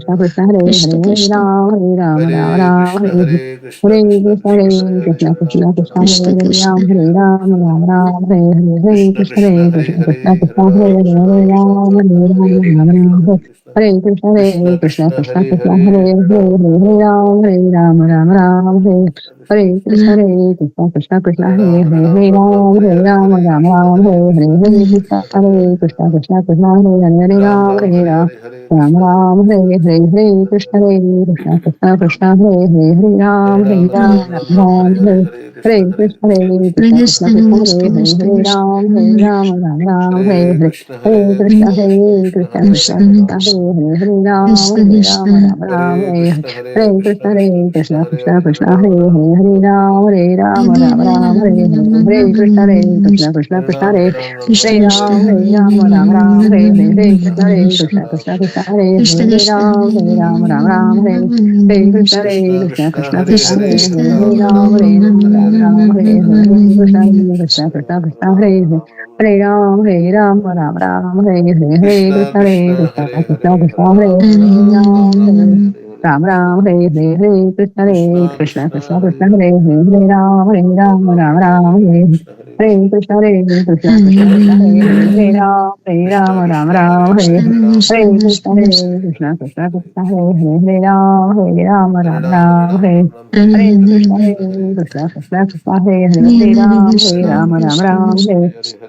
Krishna Krishna Hare Hare Krishna Hare Krishna Ram Ram Hare Ram Krishna, Hare Hare Hare Krishna, Hare Krishna Krishna Krishna, Hare Hare Krishna Hare, Krishna Ram Krishna Ram Krishna Hare Hare Krishna Hare, Ram Ram Hare Hare Hare Krishna Krishna Krishna, Hare Hare Krishna Hare, Krishna Hare Krishna Hare Ram Hare Ram, Ram Ram Ram, Hare Hare Hare Ram Krishna, Ram Hare Hare Krishna, Hare Krishna Krishna Hare Krishna Krishna, Krishna Hare Krishna Hare, Hare Hare Hare Ram Hare Ram Ram Ram, Hare Ram Ram Ram Hare Krishna Krishna, Hare Krishna Hare Krishna Krishna Krishna Hare Hare Ram Hare Ram Hare Ram Ram, Ram Hare Hare Hare Ram Hare Ram Krishna, Ram Hare Hare Krishna, Hare Hare Hare Krishna, Krishna Hare Hare Hare Krishna Ram, Krishna Krishna Hare Hare Ram Ram Ram, Hare Hare Ram Hare Hare Ram Krishna, Hare Ram Krishna, Hare Hare Hare Hare Krishna, Krishna Hare Hare Ram, Krishna Krishna Krishna Hare Hare Hare Ram Hare Hare Ram, Hare Ram Ram, Ram Ram Ram, Ram Hare Hare Hare Hare Hare Krishna, Hare Krishna Krishna, Hare Krishna Krishna Krishna, Krishna Krishna Krishna Hare Hare Krishna Ram, Hare Krishna Hare Krishna Ram Hare Ram Ram Ram Hare Hare Hare Krishna, Hare Hare Krishna Krishna, Krishna Hare Krishna, Krishna Hare Krishna Hare Krishna Krishna Ram, Hare Krishna Hare Hare Ram Krishna Hare Ram Krishna Ram Ram Hare Hare Krishna, Hare Hare Krishna, Krishna Krishna Hare Krishna, Krishna Hare Krishna Hare, Hare Krishna Hare Ram, Hare Ram Hare Ram, Ram Hare Hare Ram Hare Ram Ram Hare Hare Hare Krishna Hare Krishna Krishna Hare Krishna Ram, Hare Ram Ram, Ram Hare Krishna Hare Ram Hare, Hare Hare Ram Krishna, Ram Hare Ram Krishna, Hare Krishna Hare Krishna, Krishna Hare Hare Hare Krishna Ram, Krishna Krishna Hare Hare Hare Ram Hare Ram Ram Ram Hare Hare Krishna Hare Krishna Krishna Krishna, Krishna Hare Krishna Hare Hare, Hare Hare Ram, Ram Ram Hare Ram, Ram Hare Ram Hare, Ram Hare Hare Krishna, Hare Hare Krishna Krishna, Hare Krishna Krishna Hare, Krishna Hare Krishna Ram, Hare Ram Ram, Hare Hare Ram Krishna, Hare Krishna Ram Hare Ram Krishna, Ram Hare Hare Hare Krishna Krishna Hare Krishna, Krishna Hare Krishna Hare, Krishna Hare Hare Ram, Ram Ram Ram, Hare Hare Hare, Hare Ram Krishna, Ram Hare Hare Krishna, Hare Hare Krishna Hare Krishna Krishna Krishna, Krishna Hare Krishna Hare, Hare Hare Hare Ram, Ram Hare Ram Ram Ram, Ram Hare Ram Hare, Hare Krishna Hare, Krishna Krishna Krishna Hare Ram Ram Ram Hare Krishna Krishna Krishna Hare Ram Ram Ram Hare Krishna Krishna Krishna Krishna Hare Ram Ram Ram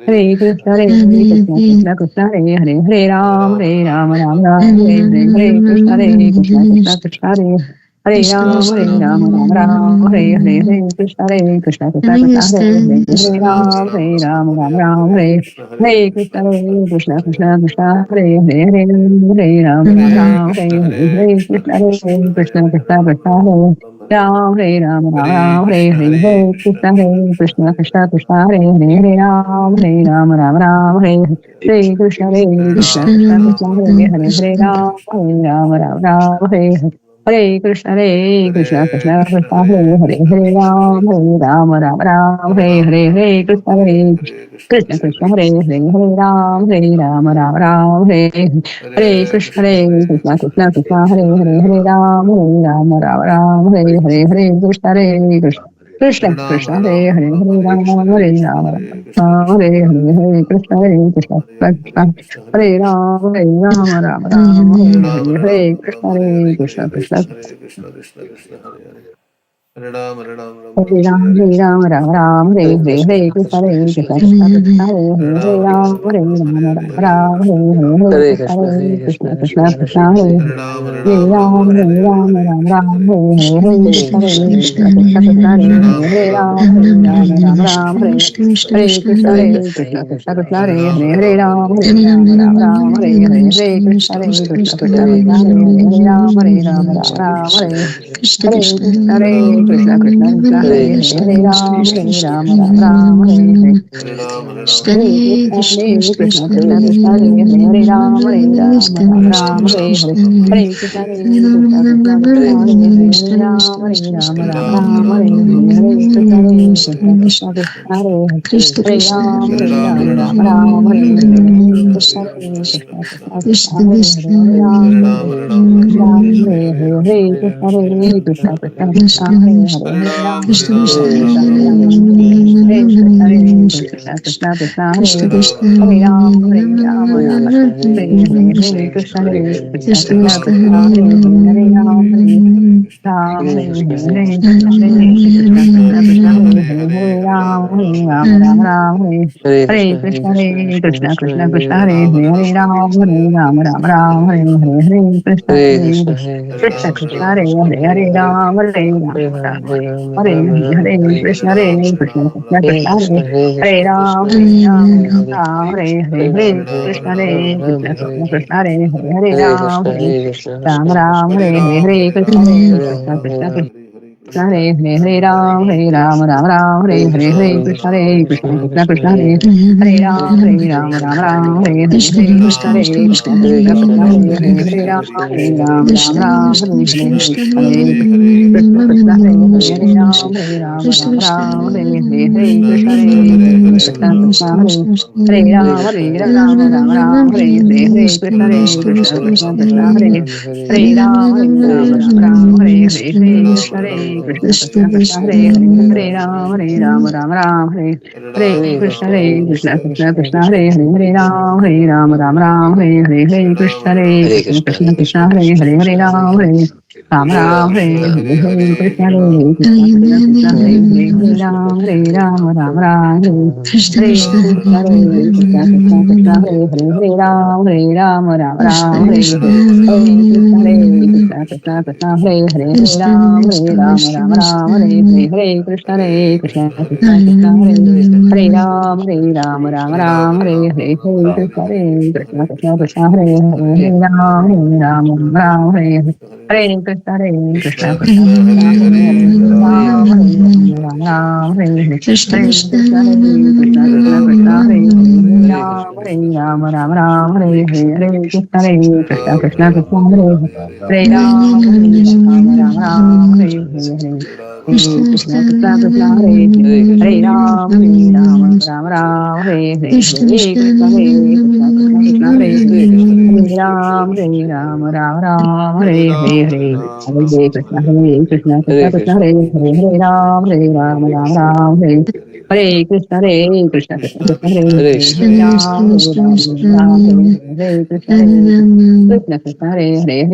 Hare Krishna Krishna Krishna Krishna Hare Ram Ram Ram Hare Krishna Krishna Krishna Hare Hare Ram Ram Ram Hare Krishna Krishna Krishna Krishna Hare Ram Ram Ram Hare Krishna Krishna Krishna Krishna Hare Ram Ram Ram Hare Krishna Krishna Krishna Krishna Hare Ram Ram Hare Krishna Krishna Krishna Hare Ram Ram Hare Krishna Krishna Krishna Hare Ram Ram Hare Hare Krishna Krishna Krishna Hare Ram Hare Krishna Krishna Krishna Hare Ram Hare Krishna Krishna Krishna Hare Ram Hare Krishna Krishna Hare Krishna Krishna Hare Krishna Krishna Hare Ram Hare Ram Ram Ram Hare Ram, Ram Ram, Hare Krishna, Krishna Krishna, Hare Ram, Ram, Hare Krishna, Krishna Krishna, Hare Ram, Ram Ram, Hare Krishna, Krishna Krishna, Hare Ram, Ram, Hare Krishna, Krishna Krishna, Hare Ram, Ram, Hare Krishna, Krishna Krishna, Hare Ram, Ram, Hare Hare Krishna, Krishna Krishna, Hare Ram, Ram, Hare Hare Krishna, Krishna Krishna, Hare Ram, Ram, Hare Krishna, Krishna Krishna, Hare Ram, Hare Krishna, Krishna Krishna, Hare Ram, Ram, Hare Krishna, Krishna Krishna, Hare Hare Krishna, Krishna Krishna, Hare Krishna, Hare Krishna, Krishna Krishna, Hare Ram, Ram, Hare Krishna, Krishna Krishna, Hare Ram, Ram, Hare Krishna, Krishna Krishna, Hare Ram, Hare Krishna, Krishna Krishna, Hare Ram, Hare Krishna, Krishna Krishna, Hare Ram, Hare Krishna, Krishna Krishna, Hare Ram, Hare Krishna, Krishna Krishna, Hare Ram, Ram, Hare Krishna, Krishna Krishna, Hare Ram, Hare Krishna, Krishna Krishna, Hare Ram, Hare Krishna, Krishna Krishna, Hare Ram, Krishna Krishna, Hare Ram, Hare Krishna, Krishna Krishna, Hare Krishna, Krishna Krishna, Hare Ram, Hare Krishna, Krishna Krishna, Hare Ram, Hare Krishna, Krishna Krishna, Hare Ram, Hare Krishna, Krishna Krishna, Hare Ram, Hare Krishna, Krishna Hare Ram, Hare Krishna, Krishna Hare Krishna, Hare Krishna, Krishna Krishna, Hare Ram, Hare Krishna, Krishna Krishna, Hare Ram, Hare Krishna, Krishna Krishna, Hare Ram, Hare Krishna, Krishna Krishna, Hare Ram, Hare Krishna, Krishna Krishna, Hare Ram, Hare Krishna, Krishna Krishna, Hare Krishna, Hare Ram, Hare Hare Krishna, Hare Krishna, Krishna Krishna Krishna, Krishna Hare Hare Hare, Krishna Hare Hare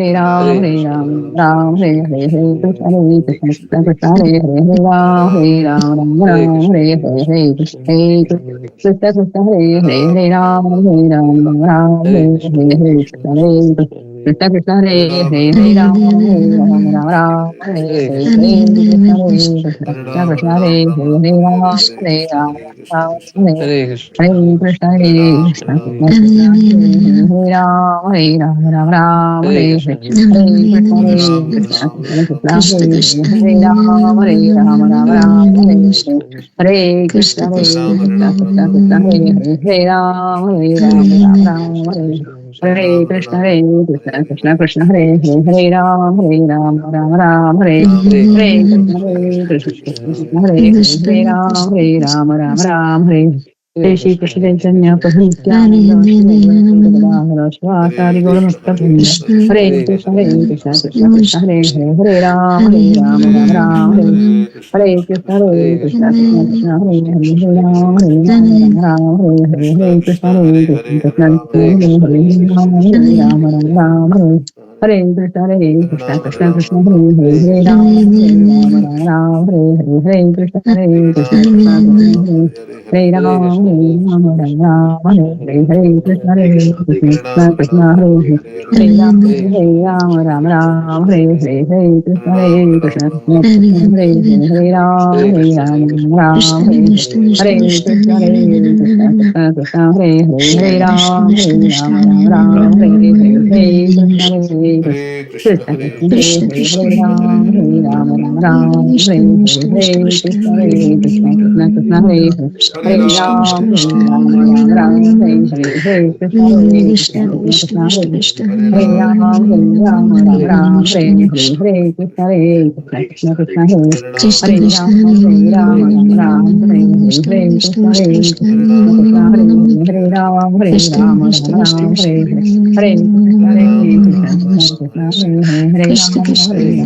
Ram, Ram Hare Ram Ram, Ram Ram Hare Hare Hare Hare, Hare Krishna, Hare Krishna Krishna, Hare Hare, Hare Ram, Hare Hare Krishna Ram, Hare Ram Hare Hare, Hare Krishna, Hare Krishna, Krishna Krishna, Hare Hare, Hare Ram, Hare Ram, Ram Ram, Hare Hare, Hare Krishna, Hare Krishna Krishna, Hare Hare, Hare Ram, Hare Ram, Ram Hare Hare, Hare Krishna, Hare Krishna Krishna, Hare Hare, Hare Ram, Hare Ram, Ram Hare Hare, Hare Krishna, Hare Krishna Krishna Krishna, Hare Hare, Hare Ram, Hare Ram, Ram Hare Hare Krishna, Hare Krishna, Krishna Krishna, Hare Ram, Hare Ram, Ram Ram, Hare Hare, Hare Krishna, Hare Krishna, Krishna Krishna, Hare Ram, Hare Ram, Ram Ram, Hare Hare, Hare Krishna, Hare Krishna, Krishna Krishna, Hare Hare, Hare Ram, Hare Ram, Ram Ram, Hare Hare, Hare Krishna, Hare Krishna, Krishna Krishna, Hare Hare, Hare Ram, Hare Ram, Ram Ram, Hare Hare Krishna, Hare Krishna, Krishna Krishna, Hare Hare, Hare Ram, Hare Ram, Ram Ram, Hare Hare Shri Krishna Chaitanya Prabhu Nityananda Shri Advaita Gadadhara Shivasari Gauramakta Vrinda Hare Krishna, Hare Krishna, Krishna Krishna, Hare Hare, Hare Ram, Ram Ram, Hare Hare Krishna, Hare Krishna, Krishna Krishna, Hare Hare, Hare Ram, Ram, Hare Hare Krishna, Hare Krishna, Krishna Krishna, Hare Ram, Ram, Hare Hare Krishna, Hare Krishna, Krishna Krishna, Hare Hare, Hare Ram, Hare Hare Krishna, Hare Krishna, Krishna Krishna, Hare Hare Ram, Ram Ram, Hare Hare Krishna, Hare Krishna, Krishna Hare Hare Ram, Hare Ram, Ram Hare Hare Krishna, Hare Krishna, Krishna Krishna, Hare Hare Ram, Hare Ram, Hare Hare Krishna, Hare Krishna, Krishna Krishna, Hare Hare Ram, Hare Ram, Hare Hare Krishna, Hare Krishna Krishna, Hare Hare Ram, Hare Ram, Hare Hare Krishna, Hare Krishna, Krishna Krishna, Hare Hare Ram, Hare Ram, Ram Ram, Hare Hare, Hare Krishna, Hare Krishna, Krishna Krishna, Hare Hare Ram, Hare Ram, Ram Ram, Hare Hare, Hare Krishna, Hare Krishna, Krishna Krishna, Hare Hare Ram, Hare Ram, Ram Ram, Hare Hare, Hare Krishna, Hare Krishna, Krishna Krishna, Hare Hare Ram, Hare Ram, Ram Ram, Hare Hare, Hare Krishna, Hare Krishna, Krishna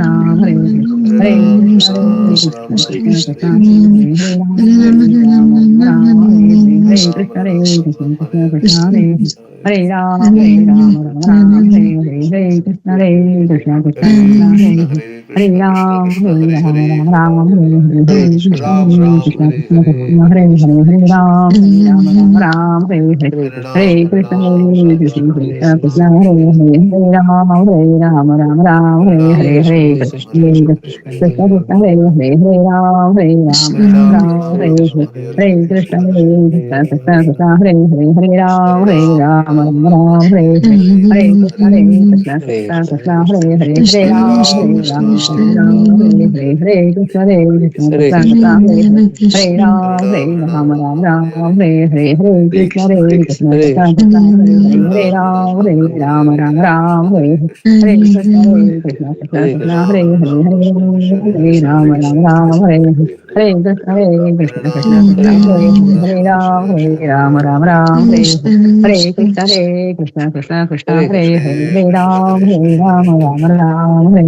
Krishna, Hare Hare, Hare Ram, Hare Ram, Ram Ram, Hare Hare, Hare Krishna, Hare Krishna, Krishna Krishna, Hare Hare Ram, Hare Ram, Hare Hare Krishna, Hare Krishna, Krishna Krishna, Hare Ram, Hare Ram, Ram Ram, Hare Hare, Hare Krishna, Hare Krishna, Krishna Krishna, Hare Ram, Hare Ram, Ram Ram, Hare Hare, Hare Krishna, Hare Krishna, Krishna Krishna, Hare Hare, Hare Ram, Hare Ram, Ram Ram, Hare Hare, Hare Krishna, Hare Krishna, Krishna Krishna, Hare Hare, Hare Ram, Hare Ram, Ram Ram, Hare Hare, Hare Krishna, Hare Krishna, Krishna Hare Hare, Hare Ram, Hare Ram, Ram Ram, Hare Hare, Hare Krishna, Hare Krishna, Krishna Krishna, Hare Hare, Hare Ram, Hare Ram, Ram Ram, Hare Hare, Hare Krishna, Hare Krishna, Krishna Krishna, Hare Hare, Hare Ram, Hare Ram, Ram Ram, Hare Hare, Hare Krishna, Hare Krishna, Krishna Krishna, Hare Hare, Hare Ram, Hare Ram, Ram Ram, Hare Hare, Hare Krishna, Hare Krishna, Krishna Krishna, Hare Hare, Hare Ram, Hare Ram, Ram Ram, Hare Hare, Hare Krishna, Hare Krishna, Krishna Krishna, Hare Hare, Hare Ram, Ram Ram, Hare Hare, Hare Krishna, Hare Krishna, Krishna Krishna, Hare Hare, Hare Ram, Ram Ram, Hare Hare, Hare Krishna, Hare Krishna, Krishna Krishna, Hare Hare, Hare Ram, Ram Ram, Hare Hare,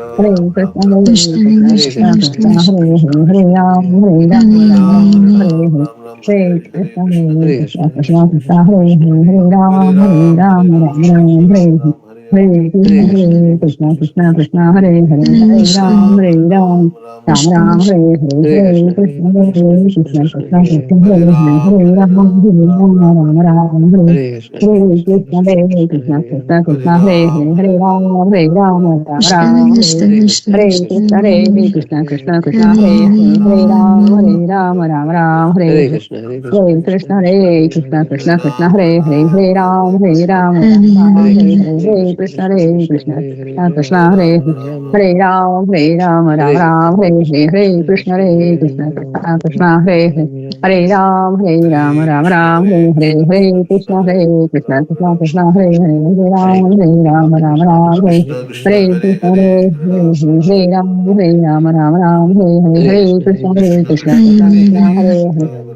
Hare Krishna, Hare Krishna, Krishna Krishna, Hare Hare, Hare Ram, Ram Hare Hare, Hare Krishna, Hare Krishna, Krishna Krishna, Hare Hare, Hare Ram, Hare Hare, Hare Krishna, Hare Krishna, Krishna Krishna, Hare Hare, Hare Ram, Ram Ram, Hare Hare, Hare Krishna, Hare Krishna, Krishna Krishna, Hare Hare, Hare Ram, Ram Ram, Hare Hare, Hare Krishna, Hare Krishna, Krishna Krishna, Hare Hare, Hare Ram, Ram Hare Hare Krishna, Hare Krishna, Krishna Krishna, Hare Hare, Hare Ram, Ram Hare Hare Krishna, Hare Krishna, Krishna Krishna, Hare Hare, Hare Ram, Ram Hare Hare, Hare Krishna, Hare Krishna, Krishna Krishna, Hare Hare, Hare Ram, Ram Hare Hare, Hare Krishna, Hare Krishna, Krishna Krishna, Hare Hare, Hare Ram, Ram Hare Hare, Hare Krishna, Hare Krishna, Krishna Krishna, Hare Hare, Hare Ram, Ram Hare Hare, Hare Krishna, Hare Krishna, Krishna Krishna, Hare Hare, Hare Ram, Ram Hare Hare Krishna, Hare Hare Ram, Ram Hare Hare, Hare Krishna, Hare Krishna, Krishna Krishna, Hare Hare,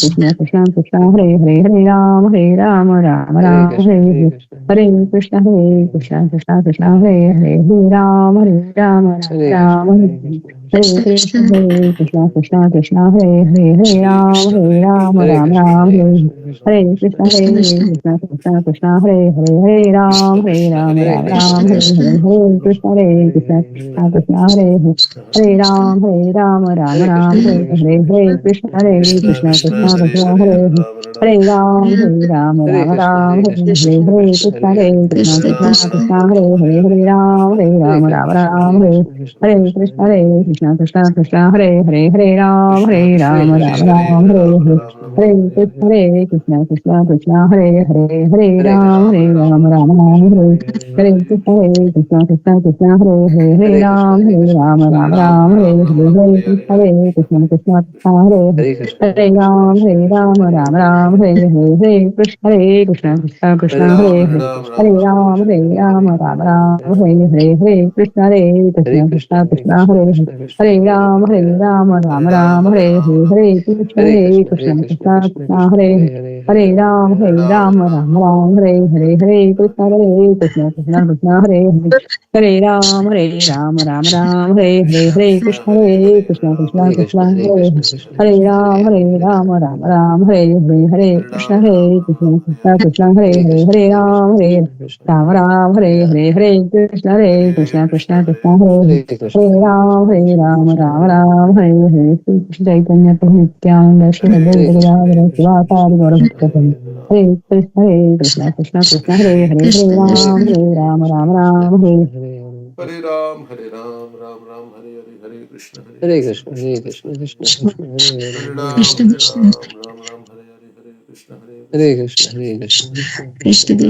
Krishna Krishna Krishna Hare Hare Hare Ram Ram Hare Hare Krishna Krishna Krishna Hare Ram Hare Hare Krishna Krishna Krishna Hare Ram Hare Hare Krishna Krishna Hare Ram Hare Krishna Krishna Hare Ram Hare Krishna Krishna Hare Hare Ram Hare Krishna Hare Ram Hare Krishna Hare Krishna Krishna Hare Hare Ram, Ram, Ram, Hare Hare Krishna, Krishna Krishna, Krishna Hare Hare, Hare Ram, Ram, Ram, Hare Krishna, Krishna Krishna, Hare Hare, Hare Ram, Krishna Krishna Ram, Hare Hare Ram, Hare Hare Ram Hare. Ram Ram Hare Ram Hare Krishna, Hare Krishna Krishna, Krishna Hare Hare, Hare Hare Ram, Ram Hare Ram Ram Ram, Ram Hare Hare Hare. Krishna Hare Hare Krishna, Krishna Krishna Krishna, Krishna Hare Hare, Hare Ram, Ram, Hare Ram Hare Ram Hare Hare Hare. Hare Hare Krishna Krishna, Hare Krishna Krishna Krishna, Krishna Hare Hare Hare. Hare Hare Ram, Ram, Hare Krishna, Hare Krishna, Krishna Krishna, Hare Hare. Hare Ram, Hare Hare Krishna, Hare Krishna, Krishna Krishna, Hare Hare. Hare Ram, Hare Ram Hare Ram Ram Hare Krishna, Hare Krishna, Krishna Krishna, Hare Hare. Hare Ram, Hare Ram Hare Ram Ram Hare Krishna, Hare Krishna, Krishna Krishna, Hare Hare. Hare Ram, Krishna Hare Krishna Krishna, Hare Hare Hare Krishna, Hare Ram Krishna Ram Krishna, Hare Hare Krishna Hare. Krishna Hare Krishna Ram, Hare Hare Krishna, Ram Hare Ram Hare Ram Krishna, Hare Krishna Hare Krishna, Hare Hare. Hare Ram, Hare Hare Krishna, Krishna Krishna Krishna, Hare Hare Hare. Hare Ram, Hare Hare Krishna Chaitanya Prabhu Nityananda Shri Hare Advaita Krishna Gadadara Shivasari Hare Gaura Krishna Bhattacharya. Hare Krishna, Krishna Krishna, Hare Hare. Hare Ram, Hare Hare Ram Hare Ram Ram Ram Hare Hare Hare Krishna Krishna Hare Hare Hare Ram Hare Ram Ram Ram Hare Hare Hare Krishna Hare Ram Hare Ram Ram Ram Hare Hare Hare Krishna Krishna Hare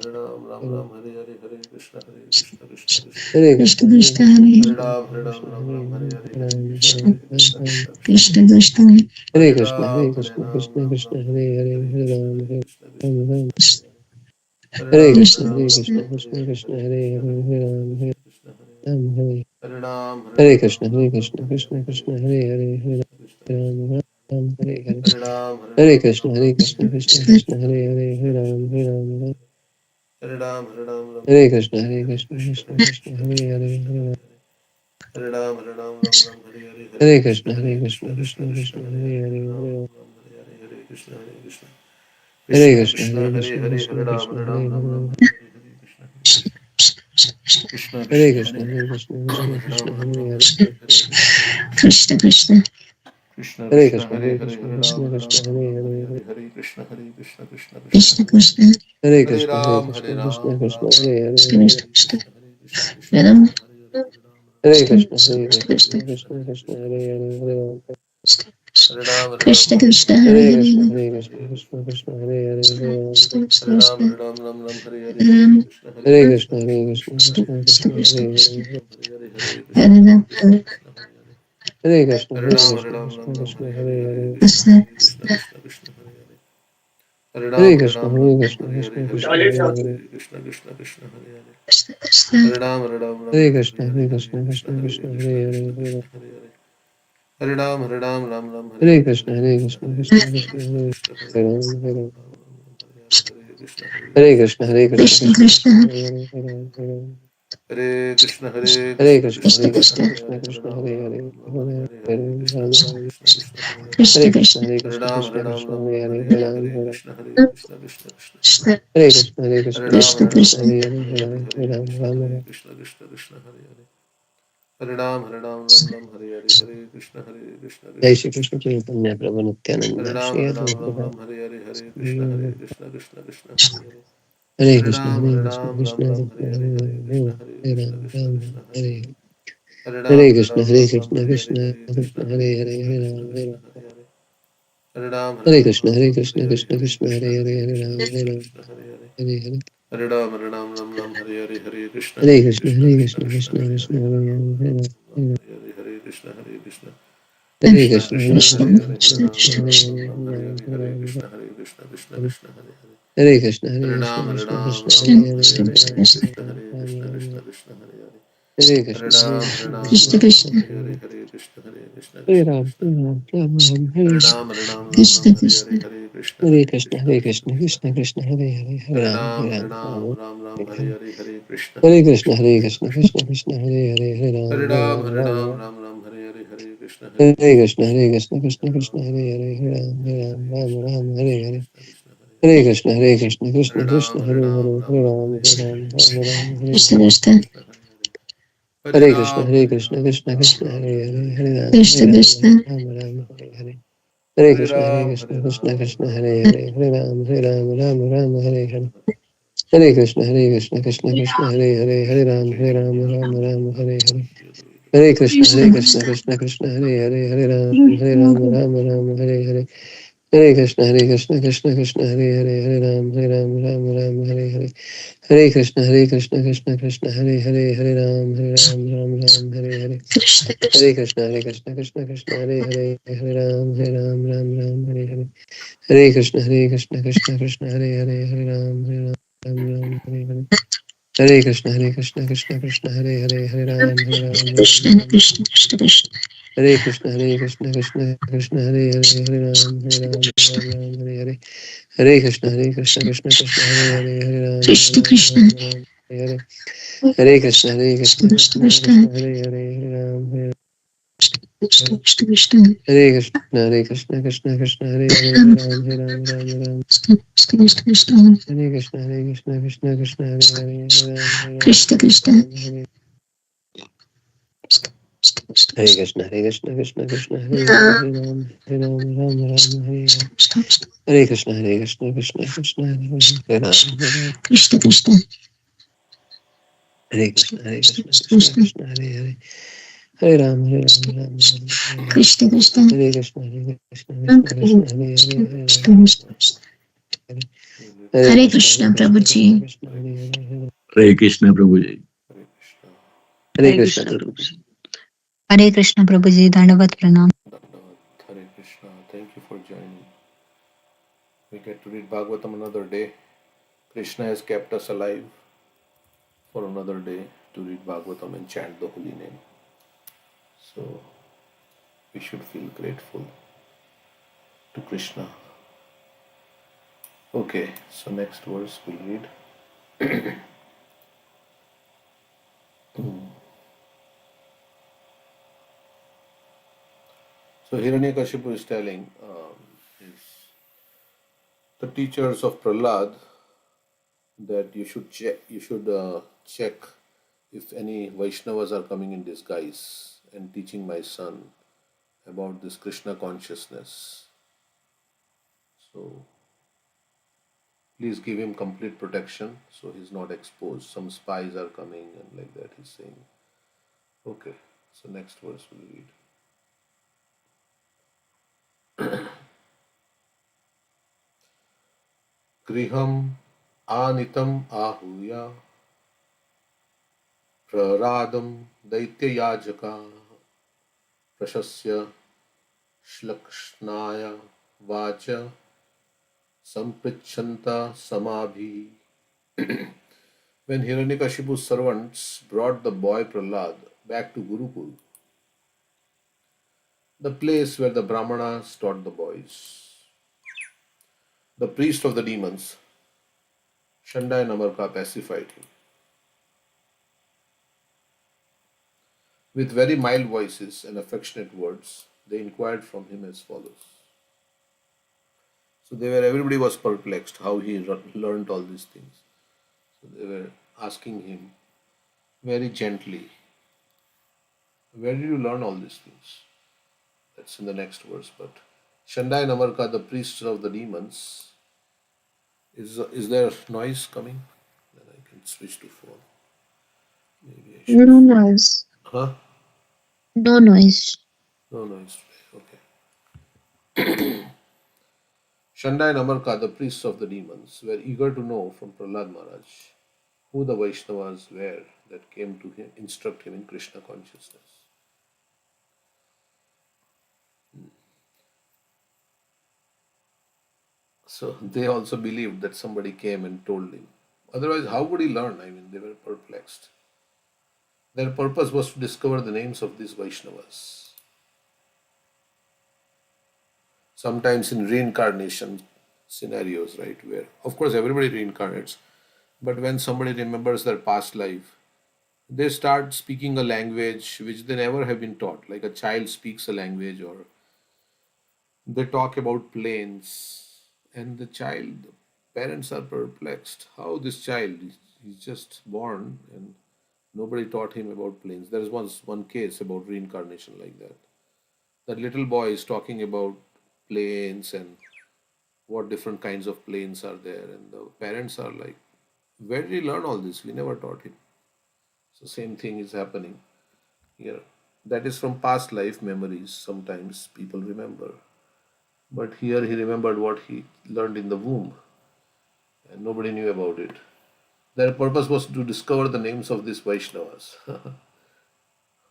Ram Hare Ram Ram Ram Hare Hare Hare Krishna Krishna Hare Ram Hare Ram Ram Ram Hare Hare Hare Krishna Krishna Hare Ram Hare Ram Ram Ram Hare Hare Hare Krishna Krishna Hare Ram Hare Ram Ram Ram Ram Hare Hare Hare Krishna Krishna Hare Ram Hare Ram Ram Ram Hare Hare Hare Krishna Hare Ram Hare Ram Ram Ram Hare Hare Hare Krishna Hare Ram Hare Ram Ram Ram Hare Hare Hare Krishna Krishna Hare Hare Ram Ram Hare Hare Hare Krishna Krishna Hare Hare Hare Ram Ram Ram Hare Hare Hare Krishna Hare Hare Ram Ram Ram Hare Hare Krishna Hare Hare Hare Ram Ram Ram Hare Hare Hare Krishna Krishna Hare Hare Ram Ram Ram Hare Hare Hare Krishna Krishna Hare Hare Hare Ram Hare Hare Krishna Hare Krishna Krishna Hare Hare Hare Ram Ram Ram Hare Hare Hare Krishna Krishna Hare Hare Hare Krishna Krishna Hare Hare Hare Ram Ram Hare Hare Hare Krishna Hare Hare Hare Ram Ram Hare Hare Krishna Hare Hare Hare Ram Hare Hare Hare Krishna Krishna Hare Hare Hare Ram Ram Hare Hare Hare Krishna Krishna Hare Hare Krishna Hare Hare Krishna Krishna Hare Hare Hare Ram Hare Hare Hare Krishna Hare Hare Hare Ram Hare Hare Krishna Hare Hare Hare Krishna Hare Hare Hare Ram Hare Hare Jai Krishna Shri Krishna Chaitanya Prabhu Hare Nityananda Ram Shri Advaita Hare Krishna Hare Hare Krishna, Ram Hare Krishna, Krishna Hare Krishna, Hare Krishna Hare Hare Hare Hare Hare Ram Krishna, Hare Krishna, Hare Krishna Hare Krishna, Krishna Hare Hare Hare Hare Ram, Hare Hare Hare Hare Ram Hare Krishna, Hare Krishna, Hare Krishna Hare Krishna, Hare Hare Hare Ram, Hare Krishna Hare Hare Hare Hare Hare Ram Hare Hare Hare Krishna, Hare Krishna, Krishna Krishna, Hare Hare Krishna Hare Krishna Krishna, Hare Krishna Hare Krishna, Hare Hare Krishna Ram Krishna, Hare Hare Krishna Krishna Hare Hare Hare Krishna, Hare Hare Krishna, Ram Krishna Krishna, Ram Hare Hare Hare Hare Hare Hare Krishna Krishna Hare Hare Hare Hare Krishna, Hare Ram Krishna, Krishna Ram Krishna, Hare Hare Hare Krishna Ram, Krishna Hare Ram, Hare Hare Ram Hare Hare Krishna Krishna, Hare Krishna, Krishna Krishna, Hare Hare, Hare Hare Ram, Hare Ram Ram, Ram, Hare Hare Krishna Hare Krishna, Hare Krishna, Krishna Krishna, Hare Hare, Hare Hare Ram, Hare Ram Ram, Ram, Hare Krishna Hare Krishna, Hare Krishna, Krishna Krishna, Hare Hare, Hare Ram, Ram, Ram, Hare Hare. Hare Krishna, Hare Krishna, Krishna Krishna, Hare Hare, Hare Ram, Hare Ram, Hare Hare Krishna, Hare Krishna, Krishna Krishna, Hare Hare, Hare Ram, Ram, Hare Hare. Hare Ram, Hare Krishna Ram, Krishna Ram Hare Ram, Hare Hare Hare Ram Hare Hare, Ram Hare Ram Krishna, Ram Hare Hare Hare Krishna, Hare Krishna Krishna Krishna Hare Hare Hare Krishna Ram Hare Ram Chaitanya Ram Prabhu Ram Hare Hare Nityananda Hare Krishna Krishna Hare Hare Hare Ram Ram Ram Hare Hare Hare Krishna Krishna Hare Hare Hare Ram Ram Ram Hare Hare Hare Krishna Krishna Hare Hare Hare Ram Ram Hare Hare Hare Krishna Hare Hare Hare Ram Ram Hare Hare Hare Krishna Hare Hare Ram Ram Hare Krishna Hare Hare Ram Hare Krishna Hare Ram Hare Hare Hare Krishna Hare Hare Hare Krishna Hare Krishna Hare Krishna Hare Hare Krishna Krishna Hare Krishna Hare Ram Hare Krishna Hare Krishna Krishna Hare Krishna Prabhuji. Hare Krishna. Hare Krishna Hare Krishna Prabhuji, Dandavat Pranam. Dandavat. Hare Krishna. Thank you for joining. We get to read Bhagavatam another day. Krishna has kept us alive for another day to read Bhagavatam and chant the holy name. So we should feel grateful to Krishna. Okay, so next verse we'll read. So Hiranyakashipu is telling his, the teachers of Prahlad that you should check if any Vaishnavas are coming in disguise and teaching my son about this Krishna consciousness. So please give him complete protection so he's not exposed. Some spies are coming and like that he's saying. Okay, so next verse we'll read. Griham anitam ahuya praradam daityayajaka prashasya shlakshnaya vacha samprichanta samabhi. When Hiranyakashipu's servants brought the boy Prahlad back to Gurukul, the place where the Brahmanas taught the boys, the priest of the demons, Shandai Namarka, pacified him. With very mild voices and affectionate words, they inquired from him as follows. So everybody was perplexed how he learned all these things. So they were asking him very gently, where did you learn all these things? That's in the next verse. But Shandai Namarka, the priest of the demons, is there noise coming? Then I can switch to phone. Maybe I should. No noise. Huh? No noise. No noise. Okay. Shandai and Amarka, the priests of the demons, were eager to know from Prahlad Maharaj who the Vaishnavas were that came to him, instruct him in Krishna consciousness. So they also believed that somebody came and told him. Otherwise, how would he learn? I mean, they were perplexed. Their purpose was to discover the names of these Vaishnavas. Sometimes in reincarnation scenarios, right, where of course everybody reincarnates, but when somebody remembers their past life, they start speaking a language which they never have been taught, like a child speaks a language, or they talk about planes, and the child, parents are perplexed. How this child, he's just born and nobody taught him about planes. There was one case about reincarnation like that. That little boy is talking about planes and what different kinds of planes are there. And the parents are like, where did he learn all this? We never taught him. So same thing is happening here. That is from past life memories. Sometimes people remember. But here he remembered what he learned in the womb and nobody knew about it. Their purpose was to discover the names of these Vaishnavas.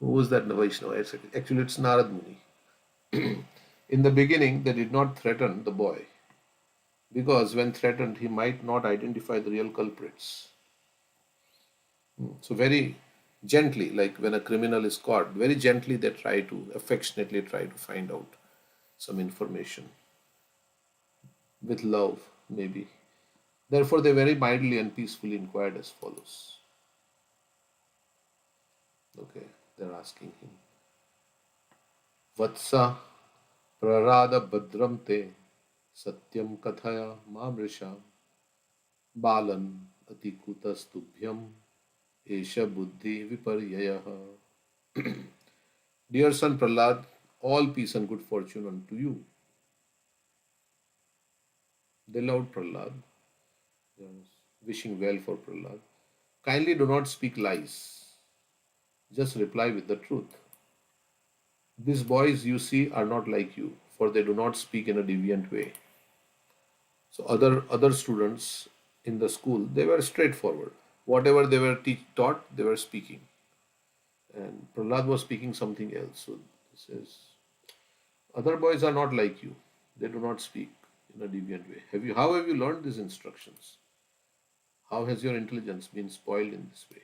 Who was that Vaishnava? Actually, it's Narad Muni. In the beginning, they did not threaten the boy because when threatened, he might not identify the real culprits. So, very gently, like when a criminal is caught, very gently they try to, affectionately try to find out some information with love, maybe. Therefore, they very mildly and peacefully inquired as follows. Okay, they're asking him, Vatsa prarada badram te satyam kathaya mamrisha balan atikutastubhyam esha buddhi viparyaya. Dear son Prahlad, all peace and good fortune unto you. They loved Prahlad, wishing well for Prahlad. Kindly do not speak lies. Just reply with the truth. These boys you see are not like you, for they do not speak in a deviant way. So other students in the school, they were straightforward. Whatever they were taught, they were speaking. And Prahlad was speaking something else. So he says, other boys are not like you. They do not speak in a deviant way. How have you learned these instructions? How has your intelligence been spoiled in this way?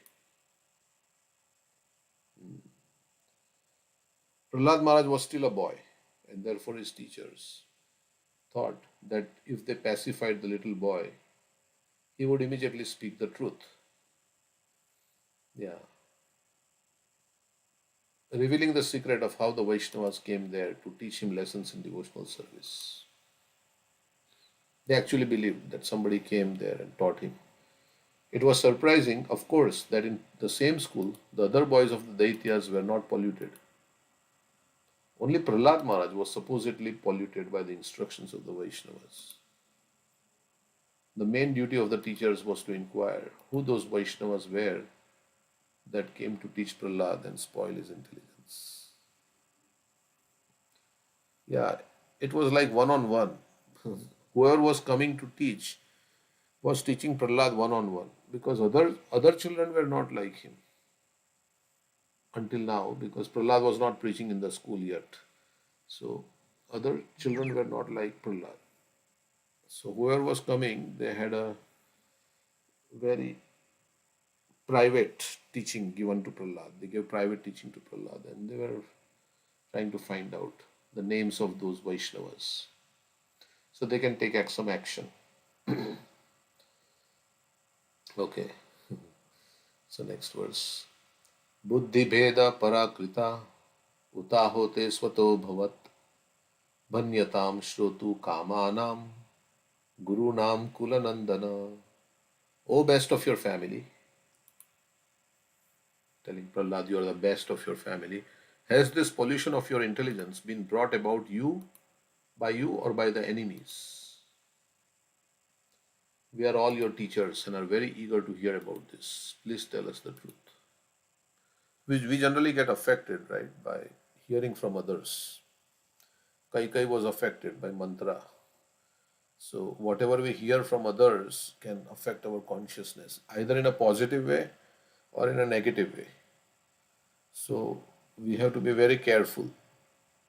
Prahlad Maharaj was still a boy, and therefore his teachers thought that if they pacified the little boy, he would immediately speak the truth. Yeah. Revealing the secret of how the Vaishnavas came there to teach him lessons in devotional service. They actually believed that somebody came there and taught him. It was surprising, of course, that in the same school, the other boys of the Daityas were not polluted. Only Prahlad Maharaj was supposedly polluted by the instructions of the Vaishnavas. The main duty of the teachers was to inquire who those Vaishnavas were that came to teach Prahlad and spoil his intelligence. Yeah, it was like one on one. Whoever was coming to teach was teaching Prahlad one on one because other children were not like him until now because Prahlad was not preaching in the school yet. So other children were not like Prahlad. So whoever was coming, they had a very private teaching given to Prahlad. They gave private teaching to Prahlad and they were trying to find out the names of those Vaishnavas so they can take some action. Okay. So next verse. Buddhi bheda parakrita utahote swato bhavat bhanyatam shrotu kamanam gurunam kulanandana. O best of your family, telling Prahlad, you are the best of your family. Has this pollution of your intelligence been brought about by you or by the enemies? We are all your teachers and are very eager to hear about this. Please tell us the truth. We generally get affected, right, by hearing from others. Kaikai was affected by mantra. So whatever we hear from others can affect our consciousness, either in a positive way or in a negative way. So we have to be very careful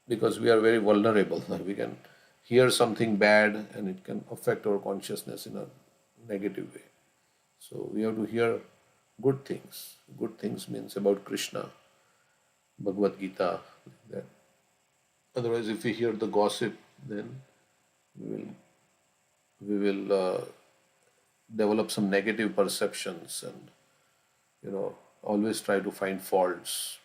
because we are very vulnerable. We can hear something bad and it can affect our consciousness in a negative way. So we have to hear good things. Good things means about Krishna, Bhagavad Gita, like that. Otherwise, if we hear the gossip, then we will develop some negative perceptions and always try to find faults.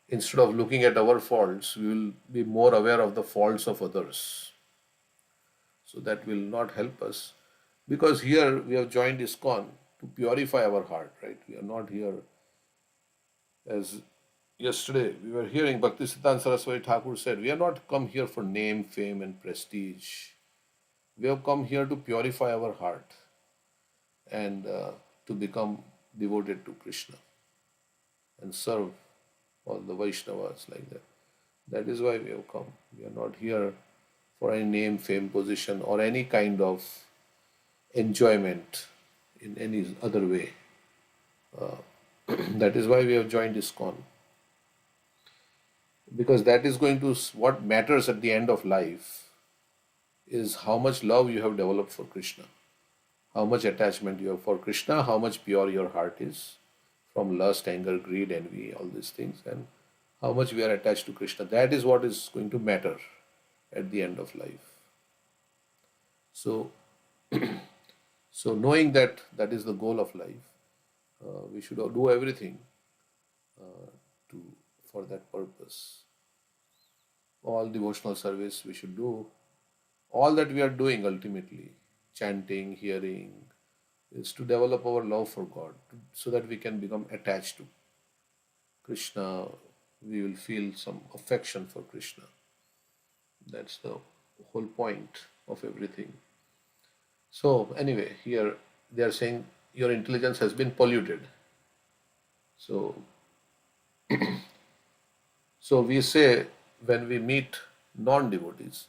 Instead of looking at our faults, we will be more aware of the faults of others. So that will not help us. Because here we have joined ISKCON to purify our heart, right? We are not here as Yesterday, we were hearing Bhaktisiddhanta Saraswati Thakur said, we are not come here for name, fame, and prestige. We have come here to purify our heart and to become devoted to Krishna and serve all the Vaishnavas like that. That is why we have come. We are not here for any name, fame, position, or any kind of enjoyment in any other way. That is why we have joined ISKCON. Because that is going to, what matters at the end of life is how much love you have developed for Krishna, how much attachment you have for Krishna, how much pure your heart is from lust, anger, greed, envy, all these things, and how much we are attached to Krishna. That is what is going to matter at the end of life. So, so knowing that that is the goal of life, we should do everything to for that purpose. All devotional service we should do. All that we are doing ultimately, chanting, hearing, is to develop our love for God so that we can become attached to Krishna. We will feel some affection for Krishna. That's the whole point of everything. So, anyway, here they are saying your intelligence has been polluted. So, so we say when we meet non devotees,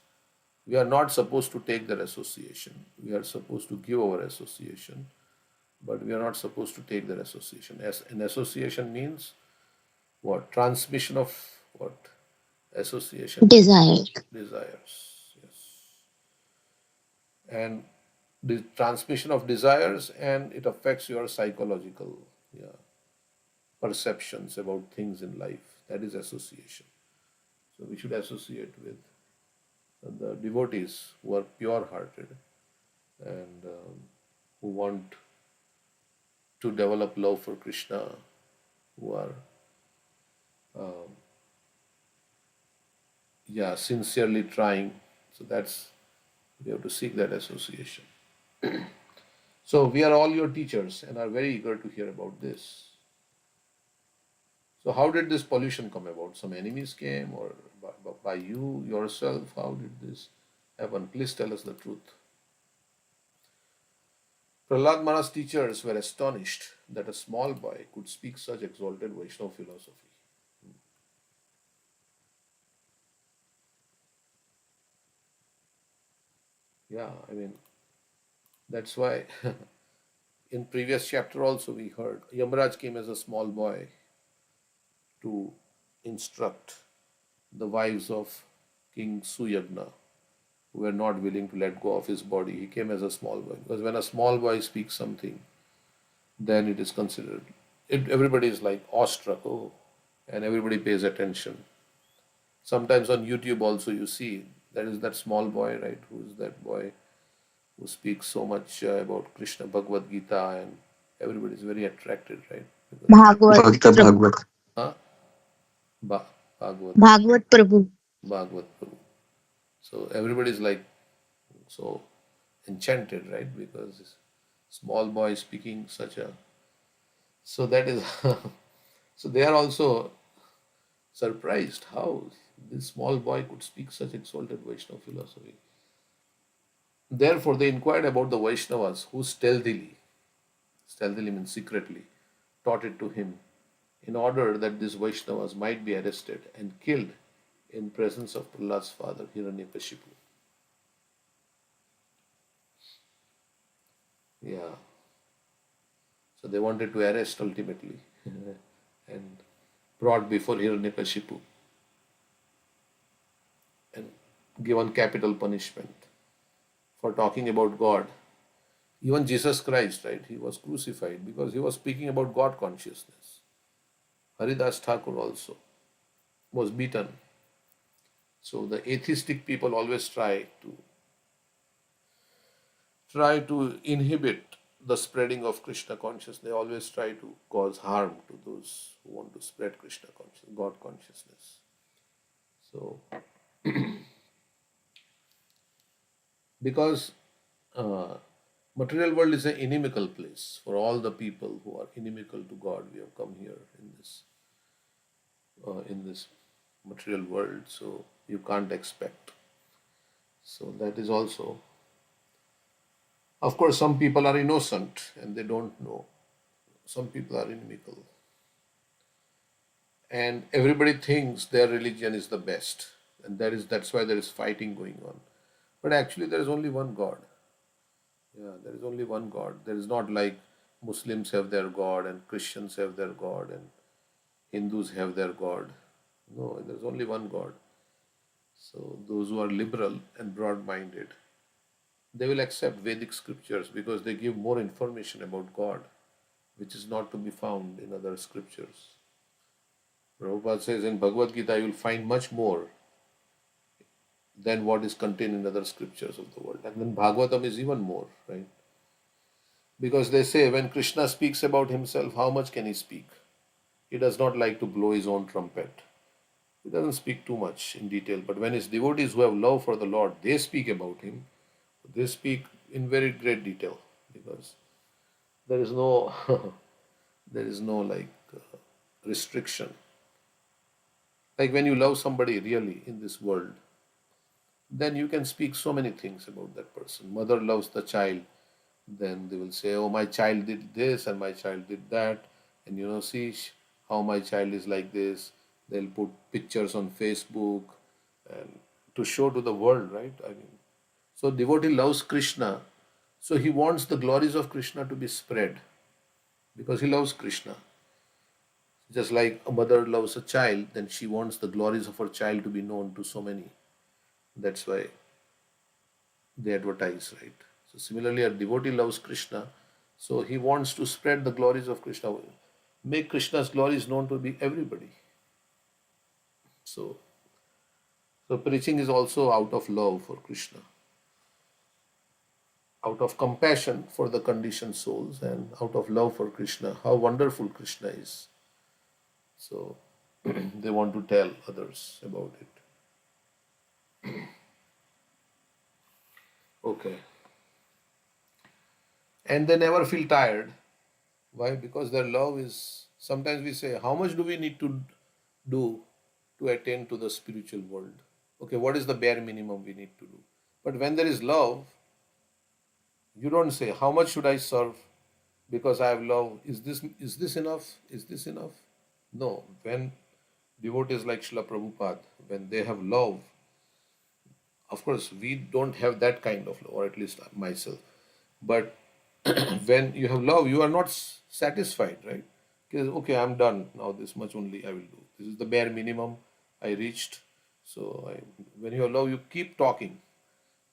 we are not supposed to take their association. We are supposed to give our association, but we are not supposed to take their association. As an association means what? Transmission of what? Association means Desire. desires. Yes. And the transmission of desires, and it affects your psychological, yeah, perceptions about things in life. That is association. So we should associate with the devotees who are pure hearted and who want to develop love for Krishna, who are yeah, sincerely trying. So that's, we have to seek that association. So we are all your teachers and are very eager to hear about this. So how did this pollution come about? Some enemies came, or by you yourself? How did this happen? Please tell us the truth. Prahlad Maharaj's teachers were astonished that a small boy could speak such exalted Vaishnava philosophy. Yeah, I mean, that's why in previous chapter also we heard Yamaraj came as a small boy to instruct the wives of King Suyagna, who were not willing to let go of his body. He came as a small boy. Because when a small boy speaks something, then it is considered, everybody is like awestruck, oh, and everybody pays attention. Sometimes on YouTube also you see there is that small boy, right? Who is that boy who speaks so much about Krishna Bhagavad Gita, and everybody is very attracted, right? Because, Bhagavad Bhakta Prabhu. Bhagavad. huh? Bhagavad, Bhagavad Prabhu. Bhagavad Prabhu. So everybody is like so enchanted, right? Because this small boy speaking such a, so that is so they are also surprised how this small boy could speak such exalted Vaishnava philosophy. Therefore, they inquired about the Vaishnavas who stealthily means secretly, taught it to him in order that these Vaishnavas might be arrested and killed in presence of Prahlad's father, Hiranyakashipu. Yeah. So they wanted to arrest ultimately and brought before Hiranyakashipu and given capital punishment for talking about God. Even Jesus Christ, right? He was crucified because he was speaking about God consciousness. Haridas Thakur also was beaten. So the atheistic people always try to inhibit the spreading of Krishna consciousness. They always try to cause harm to those who want to spread Krishna consciousness, God consciousness. So because uh, material world is an inimical place for all the people who are inimical to God. We have come here in this in this material world, so you can't expect. So that is also, of course, some people are innocent and they don't know. Some people are inimical, and everybody thinks their religion is the best, and that's why there is fighting going on. But actually, there is only one God. Yeah, there is only one God. There is not like Muslims have their God and Christians have their God and Hindus have their God. No, there is only one God. So those who are liberal and broad-minded, they will accept Vedic scriptures because they give more information about God, which is not to be found in other scriptures. Prabhupada says in Bhagavad Gita, you will find much more than what is contained in other scriptures of the world. And then Bhagavatam is even more, right? Because they say when Krishna speaks about himself, how much can he speak? He does not like to blow his own trumpet. He doesn't speak too much in detail. But when his devotees who have love for the Lord, they speak about him, they speak in very great detail because there is no there is no restriction. Like when you love somebody really in this world, then you can speak so many things about that person. Mother loves the child, then they will say, oh, my child did this and my child did that, and see how my child is like this. They'll put pictures on Facebook and to show to the world, right? I mean, so devotee loves Krishna, so he wants the glories of Krishna to be spread because he loves Krishna. Just like a mother loves a child, then she wants the glories of her child to be known to so many. That's why they advertise, right? So similarly, a devotee loves Krishna, so he wants to spread the glories of Krishna, make Krishna's glories known to be everybody. So, so preaching is also out of love for Krishna, out of compassion for the conditioned souls, and out of love for Krishna, how wonderful Krishna is. So they want to tell others about it. Okay. And they never feel tired. Why? Because their love is, sometimes we say, how much do we need to do to attain to the spiritual world? Okay, what is the bare minimum we need to do? But when there is love, you don't say, how much should I serve because I have love? Is this enough? Is this enough? No. When devotees like Srila Prabhupada, when they have love, of course, we don't have that kind of love, or at least myself. But when you have love, you are not satisfied, right? Because, okay, I'm done. Now this much only I will do. This is the bare minimum I reached. So when you have love, you keep talking.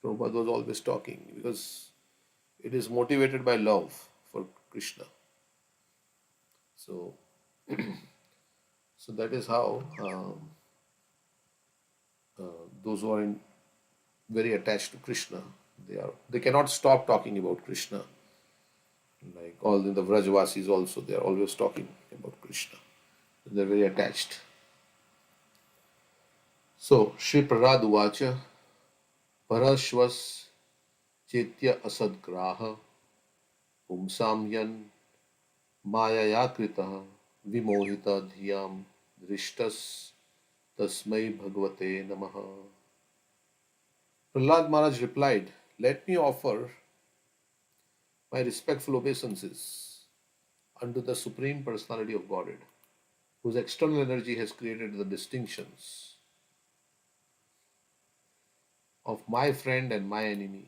Prabhupada was always talking because it is motivated by love for Krishna. So, so that is how those who are very attached to Krishna, they cannot stop talking about Krishna. Like all in the Vrajvasis also, they are always talking about Krishna. They are very attached. So, Shri Prarad Uvacha, Parashvas Chetya Asadgraha Pumsamyan Mayayakrita Vimohita Dhyam Drishtas Tasmai Bhagavate Namaha. Prahlad Maharaj replied, let me offer my respectful obeisances unto the Supreme Personality of Godhead, whose external energy has created the distinctions of my friend and my enemy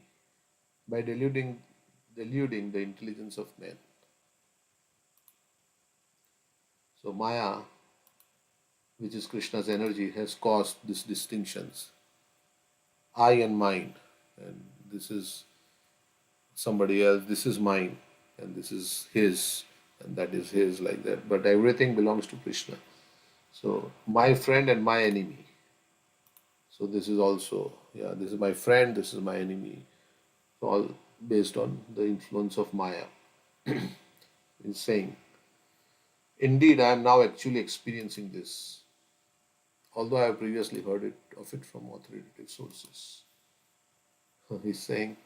by deluding the intelligence of men. So Maya, which is Krishna's energy, has caused these distinctions. I and mine, and this is somebody else, this is mine, and this is his, and that is his, like that. But everything belongs to Krishna. So my friend and my enemy. So this is also, yeah, this is my friend, this is my enemy. So all based on the influence of Maya. He's saying, indeed, I am now actually experiencing this, although I have previously heard of it from authoritative sources. He's saying,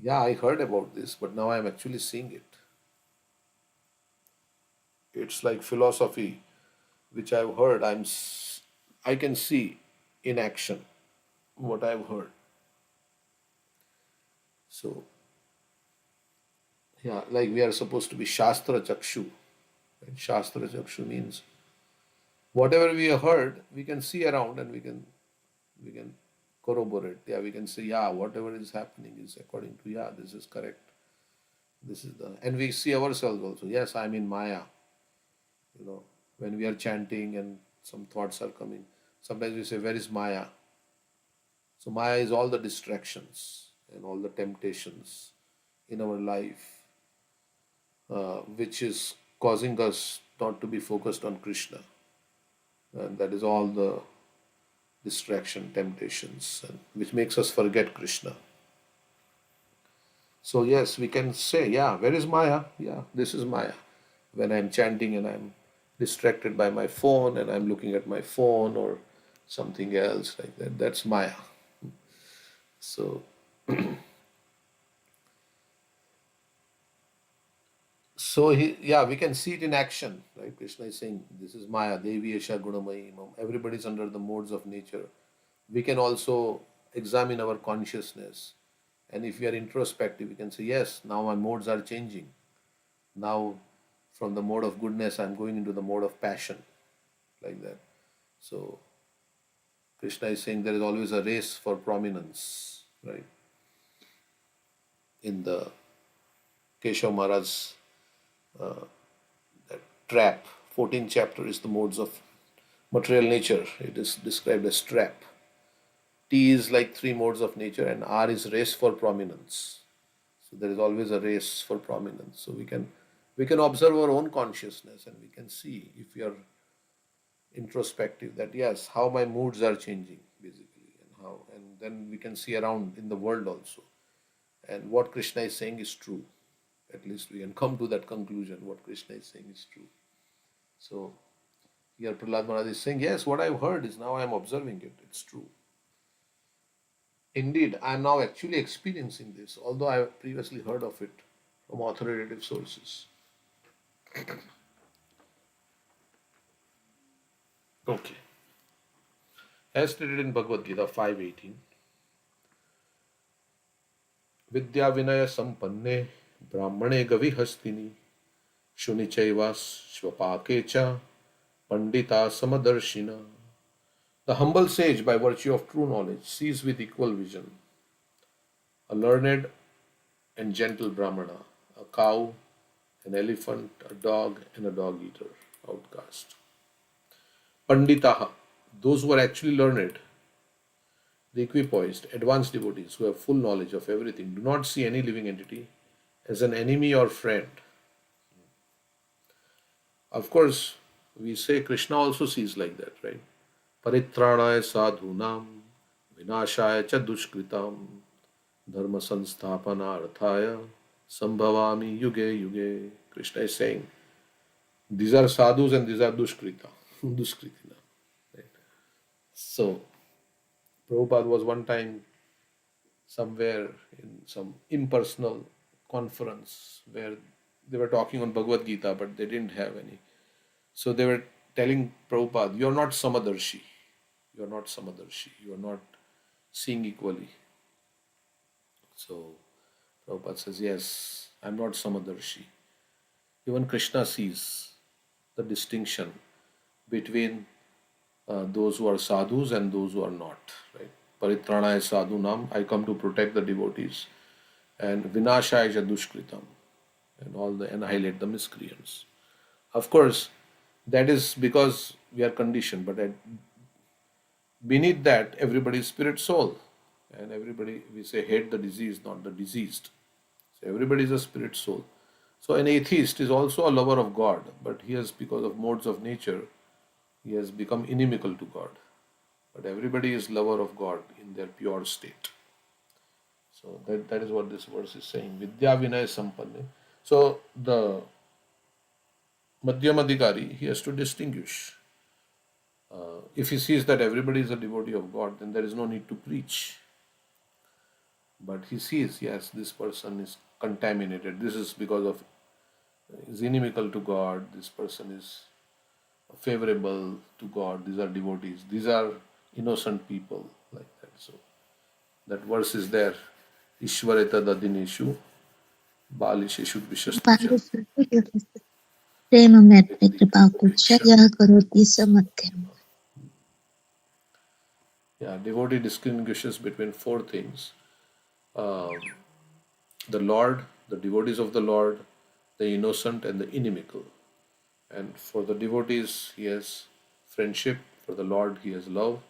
yeah, I heard about this, but now I am actually seeing it. It's like philosophy which I've heard, I can see in action what I've heard. So yeah, like we are supposed to be Shastra Chakshu. Right? Shastra Chakshu means whatever we have heard, we can see around and we can corroborate. Yeah, we can say, yeah, whatever is happening is according to, yeah, this is correct. This is the, and we see ourselves also. Yes, I'm in Maya. When we are chanting and some thoughts are coming, sometimes we say, where is Maya? So Maya is all the distractions and all the temptations in our life, which is causing us not to be focused on Krishna. And that is all the distraction, temptations, and which makes us forget Krishna. So yes, we can say, yeah, where is Maya? Yeah, this is Maya. When I'm chanting and I'm distracted by my phone and I'm looking at my phone or something else like that, that's Maya. So yeah, we can see it in action, right? Krishna is saying, this is Maya, Devi Esha Gunamayi. Everybody's under the modes of nature. We can also examine our consciousness. And if we are introspective, we can say, yes, now my modes are changing. Now, from the mode of goodness, I'm going into the mode of passion, like that. So, Krishna is saying there is always a race for prominence, right? In the Keshav Maharaj's that trap, 14th chapter is the modes of material nature. It is described as trap. T is like three modes of nature, and R is race for prominence. So there is always a race for prominence. So we can observe our own consciousness and we can see if we are introspective that yes, how my moods are changing basically, and then we can see around in the world also. And what Krishna is saying is true. At least we can come to that conclusion. What Krishna is saying is true. So here Prahlad Maharaj is saying, yes, what I've heard is now I'm observing it. It's true. Indeed, I am now actually experiencing this, although I have previously heard of it from authoritative sources. Okay. As stated in Bhagavad Gita 5:18, Vidya Vinaya Sampanne Brahmane Gavi Hastini Shunichaiva Shvapakecha Pandita Samadarshina. The humble sage, by virtue of true knowledge, sees with equal vision a learned and gentle Brahmana, a cow, an elephant, a dog, and a dog eater, outcast. Panditaha, those who are actually learned, the equipoised, advanced devotees who have full knowledge of everything, do not see any living entity as an enemy or friend. Of course, we say Krishna also sees like that, right? Paritranaya sadhunam vinashaya cha dushkritam dharma sansthapanarthaya sambhavami yuge yuge. Krishna is saying, these are sadhus and these are dushkritina. Right? So, Prabhupada was one time somewhere in some impersonal conference where they were talking on Bhagavad Gita, but they didn't have any. So they were telling Prabhupada, you're not Samadarshi. You're not Samadarshi. You're not seeing equally. So Prabhupada says, yes, I'm not Samadarshi. Even Krishna sees the distinction between those who are sadhus and those who are not. Right? Paritranaya sadhunam, I come to protect the devotees, and vinashaya dushkritam, and annihilate the miscreants. Of course, that is because we are conditioned, but beneath that, everybody is spirit soul, and everybody, we say, hate the disease, not the diseased. So everybody is a spirit soul. So an atheist is also a lover of God, but he has, because of modes of nature, he has become inimical to God. But everybody is lover of God in their pure state. So that is what this verse is saying. Vidya Vinaya Sampanne. So the Madhyamadhikari, he has to distinguish. If he sees that everybody is a devotee of God, then there is no need to preach. But he sees, yes, this person is contaminated. This is because of is inimical to God. This person is favorable to God. These are devotees. These are innocent people, like that. So that verse is there. Ishvareta dadineshu balisheshu dvishascha. प्रेममैत्री कृपा कुच्च यः करोति स मध्यम् Yeah, devotee distinguishes between four things: um, the Lord, the devotees of the Lord, the innocent, and the inimical. And for the devotees, he has friendship. For the Lord, he has love.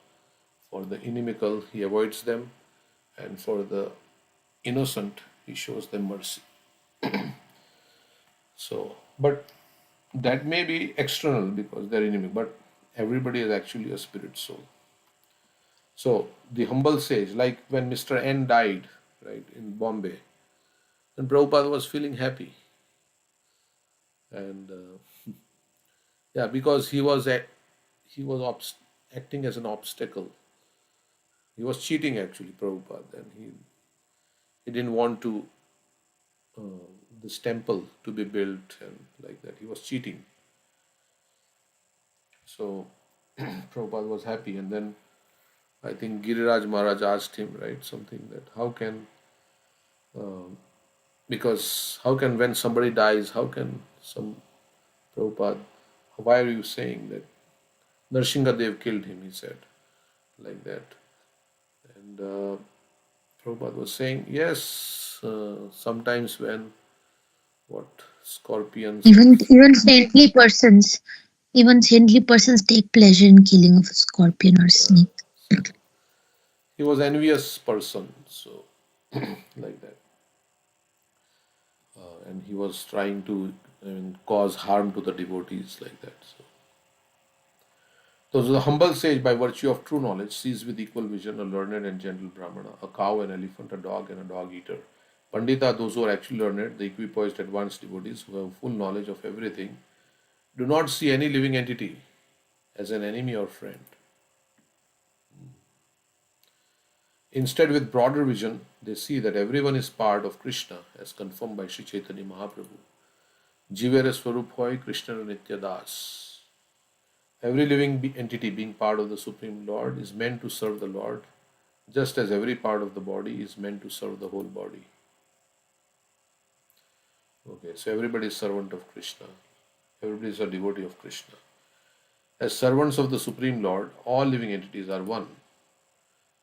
For the inimical, he avoids them. And for the innocent, he shows them mercy. So, but that may be external because they're enemy, but everybody is actually a spirit soul. So, the humble sage, like when Mr. N died, right, in Bombay, then Prabhupada was feeling happy. And yeah, because acting as an obstacle. He was cheating actually, Prabhupada, and he didn't want to this temple to be built and like that. He was cheating. So Prabhupada was happy, and then I think Giriraj Maharaj asked him, right, something that how can, because how can when somebody dies, how can some Prabhupada, why are you saying that Narsingadev killed him? He said like that, and Prabhupada was saying, yes, sometimes when what scorpions or even saintly persons take pleasure in killing of a scorpion or snake. so he was envious person, so like that, and he was trying to cause harm to the devotees like that. So the humble sage, by virtue of true knowledge, sees with equal vision a learned and gentle Brahmana, a cow, an elephant, a dog, and a dog eater. Pandita, those who are actually learned, the equipoised advanced devotees who have full knowledge of everything, do not see any living entity as an enemy or friend. Instead, with broader vision, they see that everyone is part of Krishna, as confirmed by Sri Chaitanya Mahaprabhu. Jivere Swarup Hoy Krishna Nitya Das. Every living entity being part of the Supreme Lord is meant to serve the Lord, just as every part of the body is meant to serve the whole body. Okay, so everybody is servant of Krishna. Everybody is a devotee of Krishna. As servants of the Supreme Lord, all living entities are one.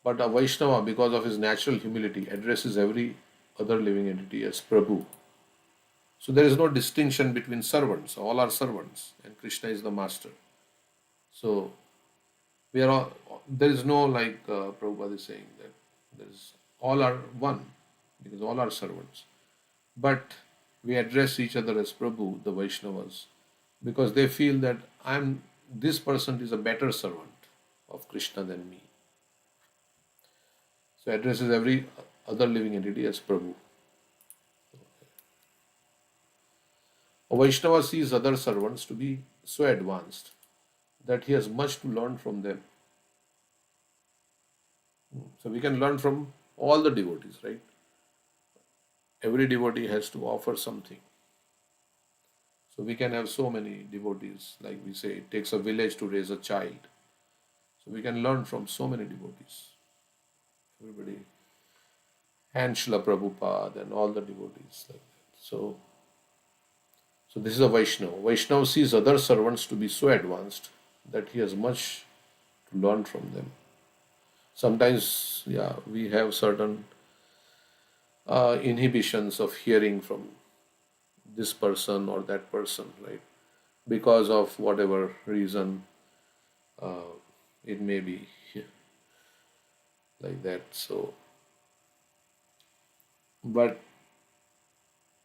But a Vaishnava, because of his natural humility, addresses every other living entity as Prabhu. So there is no distinction between servants. All are servants, and Krishna is the master. So we are all, there is no like Prabhupada is saying that there is all are one because all are servants. But we address each other as Prabhu, the Vaishnavas, because they feel that this person is a better servant of Krishna than me. So addresses every other living entity as Prabhu. A Vaishnava sees other servants to be so advanced that he has much to learn from them. So we can learn from all the devotees, right? Every devotee has to offer something. So we can have so many devotees, like we say, it takes a village to raise a child. So we can learn from so many devotees. Everybody, and Srila Prabhupada and all the devotees like that. So this is a Vaishnava. Vaishnava sees other servants to be so advanced that he has much to learn from them. Sometimes, yeah, we have certain inhibitions of hearing from this person or that person, right? Because of whatever reason it may be like that. So, but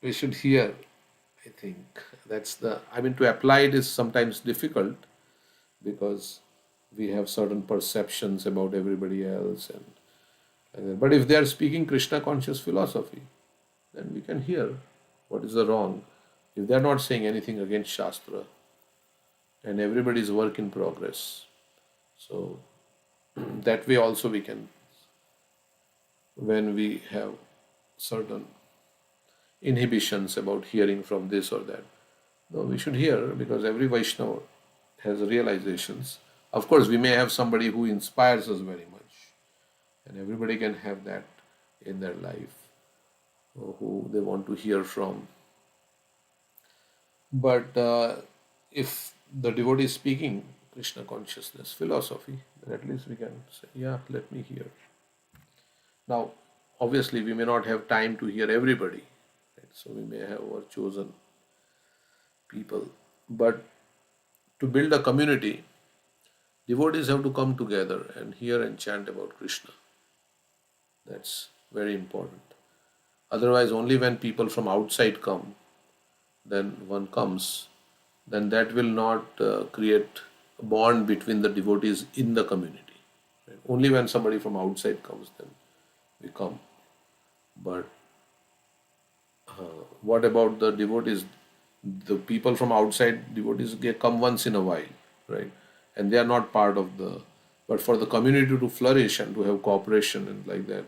we should hear. I think to apply it is sometimes difficult because we have certain perceptions about everybody else and like that. But if they are speaking Krishna conscious philosophy, then we can hear what is the wrong. If they are not saying anything against Shastra and everybody is work in progress, so that way also we can, when we have certain inhibitions about hearing from this or that, no, we should hear because every Vaishnava has realizations. Of course, we may have somebody who inspires us very much, and everybody can have that in their life, or who they want to hear from. But if the devotee is speaking Krishna consciousness philosophy, then at least we can say, yeah, let me hear. Now, obviously, we may not have time to hear everybody, right? So we may have our chosen people. But to build a community, devotees have to come together and hear and chant about Krishna. That's very important. Otherwise, only when people from outside come, then one comes, then that will not create a bond between the devotees in the community. Right? Only when somebody from outside comes, then we come. But what about the devotees? The people from outside devotees, they come once in a while, right? And they are not part of the. But for the community to flourish and to have cooperation and like that,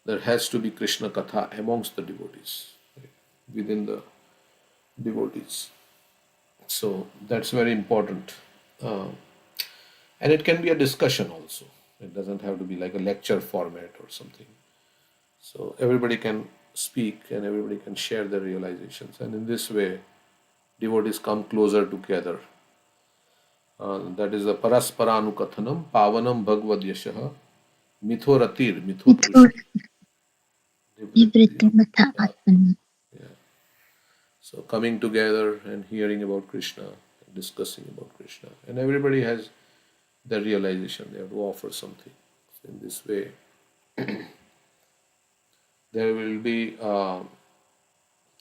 there has to be Krishna Katha amongst the devotees, right? Within the devotees. So that's very important. Uh, and it can be a discussion also. It doesn't have to be like a lecture format or something. So everybody can speak and everybody can share their realizations. And in this way, devotees come closer together. That is the Parasparanukathanam Pavanam Bhagavad Yashaha Mithoratir Mithotrush Nivritti. Yeah. So coming together and hearing about Krishna, discussing about Krishna, and everybody has their realization. They have to offer something. So in this way, there will be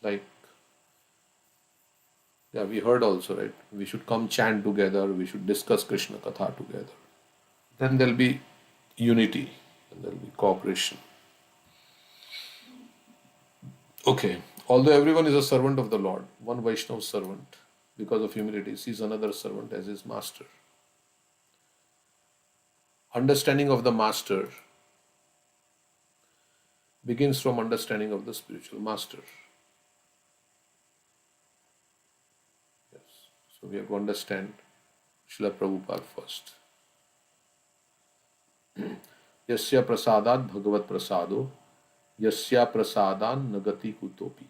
like, yeah, we heard also, right? We should come chant together. We should discuss Krishna Katha together. Then there'll be unity and there'll be cooperation. Okay. Although everyone is a servant of the Lord, one Vaishnava servant, because of humility, sees another servant as his master. Understanding of the master begins from understanding of the spiritual master. Yes. So we have to understand Srila Prabhupada first. Yasya prasadat bhagavat prasado, yasya prasadan nagati kutopi.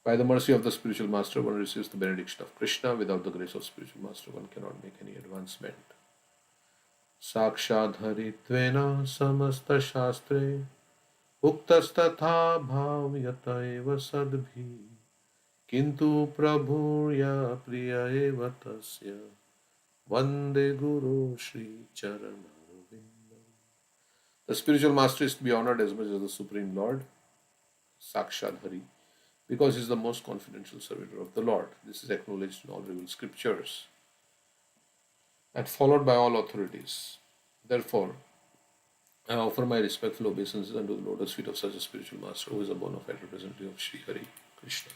By the mercy of the spiritual master, one receives the benediction of Krishna. Without the grace of spiritual master, one cannot make any advancement. Sakshadharitvena samasta shastre uktastatha bhavyata eva sadbhi kintu prabhurya priya eva tasya vande guru shri charanaravindam. The spiritual master is to be honored as much as the Supreme Lord, Sakshadhari, because he is the most confidential servitor of the Lord. This is acknowledged in all revealed scriptures and followed by all authorities. Therefore, I offer my respectful obeisances unto the lotus feet of such a spiritual master who is a bona fide representative of Sri Hari Krishna.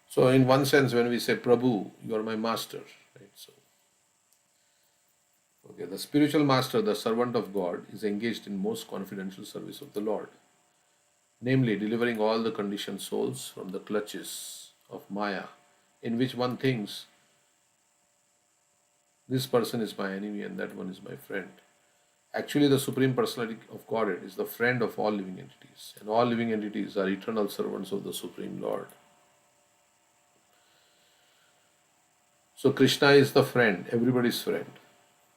So, in one sense, when we say Prabhu, you are my master, right? So, okay, the spiritual master, the servant of God, is engaged in most confidential service of the Lord, namely delivering all the conditioned souls from the clutches of Maya, in which one thinks this person is my enemy and that one is my friend. Actually, the Supreme Personality of Godhead is the friend of all living entities, and all living entities are eternal servants of the Supreme Lord. So, Krishna is the friend, everybody's friend,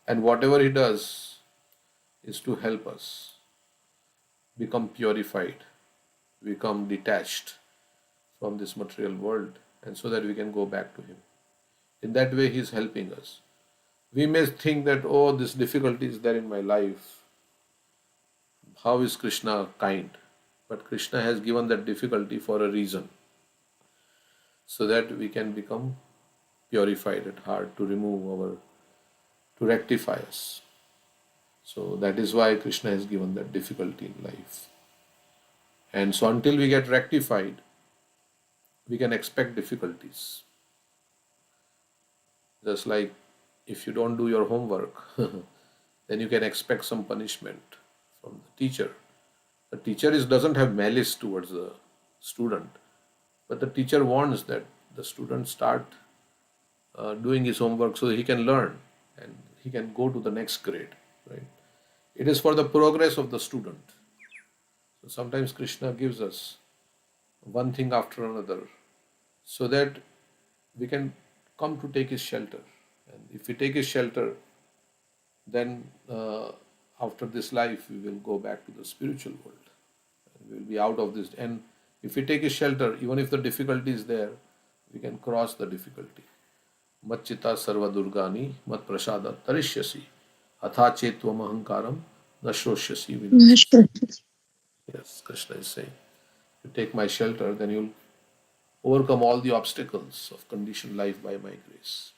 and whatever he does is to help us become purified, become detached from this material world, and so that we can go back to him. In that way, he is helping us. We may think that, oh, this difficulty is there in my life. How is Krishna kind? But Krishna has given that difficulty for a reason, so that we can become purified at heart, to rectify us. So that is why Krishna has given that difficulty in life. And so until we get rectified, we can expect difficulties. Just like if you don't do your homework, then you can expect some punishment from the teacher. The teacher doesn't have malice towards the student, but the teacher warns that the student start doing his homework so he can learn and he can go to the next grade, right? It is for the progress of the student. So sometimes Krishna gives us one thing after another so that we can come to take his shelter. And if we take his shelter, then after this life we will go back to the spiritual world. We will be out of this. And if we take his shelter, even if the difficulty is there, we can cross the difficulty. Machita sarva durgani mat prasada tarishyasi atha chetvam ahankaram nashroshyasi vinashyasi. Yes, Krishna is saying, you take my shelter, then you'll overcome all the obstacles of conditioned life by my grace.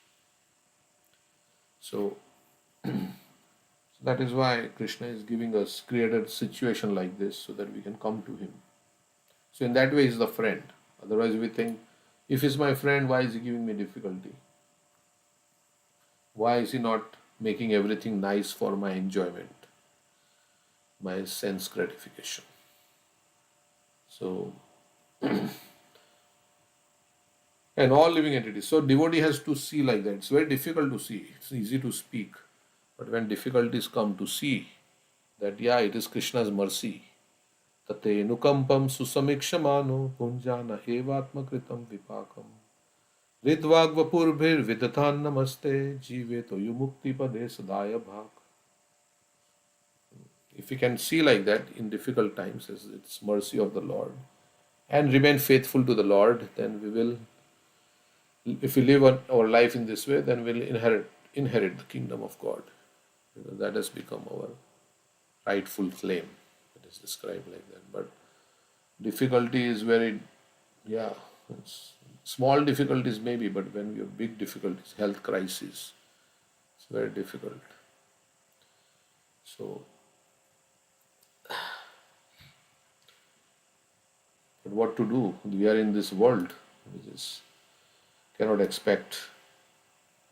So that is why Krishna is giving us created situation like this so that we can come to him. So in that way, he's the friend. Otherwise, we think, if he's my friend, why is he giving me difficulty? Why is he not making everything nice for my enjoyment, my sense gratification? So, and all living entities. So devotee has to see like that. It's very difficult to see. It's easy to speak. But when difficulties come, to see that, yeah, it is Krishna's mercy. Tate nukampam susamikshamano punjana evatma kritam vipakam ridvagvapurbhir vidathan namaste jive to yumukti pade sadaya bhak. If we can see like that in difficult times as it's mercy of the Lord and remain faithful to the Lord, then we will, if we live our life in this way, then we'll inherit the kingdom of God. Because that has become our rightful claim. It is described like that. But difficulty is very, small difficulties maybe, but when we have big difficulties, health crisis, it's very difficult. So, but what to do? We are in this world which is cannot expect.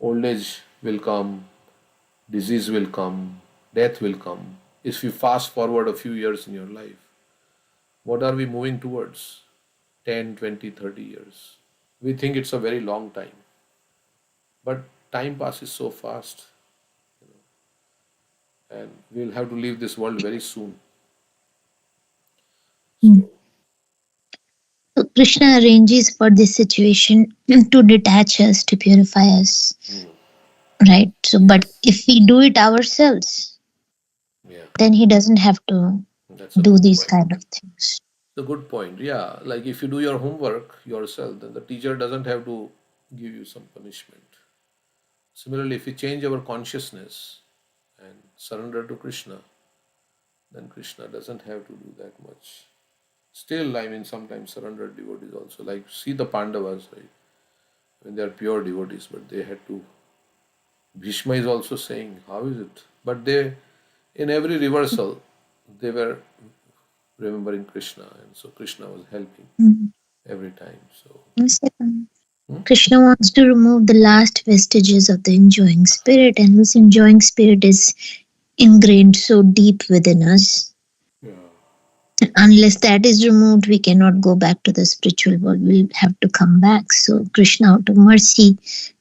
Old age will come, disease will come, death will come. If you fast forward a few years in your life, what are we moving towards? 10, 20, 30 years. We think it's a very long time. But time passes so fast. And we'll have to leave this world very soon. So, So Krishna arranges for this situation to detach us, to purify us. Right? So, but if we do it ourselves, then he doesn't have to that's a do good these point. kind of things. It's a good point. Yeah, like if you do your homework yourself, then the teacher doesn't have to give you some punishment. Similarly, if we change our consciousness and surrender to Krishna, then Krishna doesn't have to do that much. Still, I mean, sometimes surrendered devotees also, like see the Pandavas, right? When they are pure devotees, but they had to. Bhishma is also saying, how is it? But they, in every reversal, they were remembering Krishna, and so Krishna was helping every time. So, Yes, Krishna wants to remove the last vestiges of the enjoying spirit, and this enjoying spirit is ingrained so deep within us. Unless that is removed, we cannot go back to the spiritual world. We'll have to come back. So Krishna, out of mercy,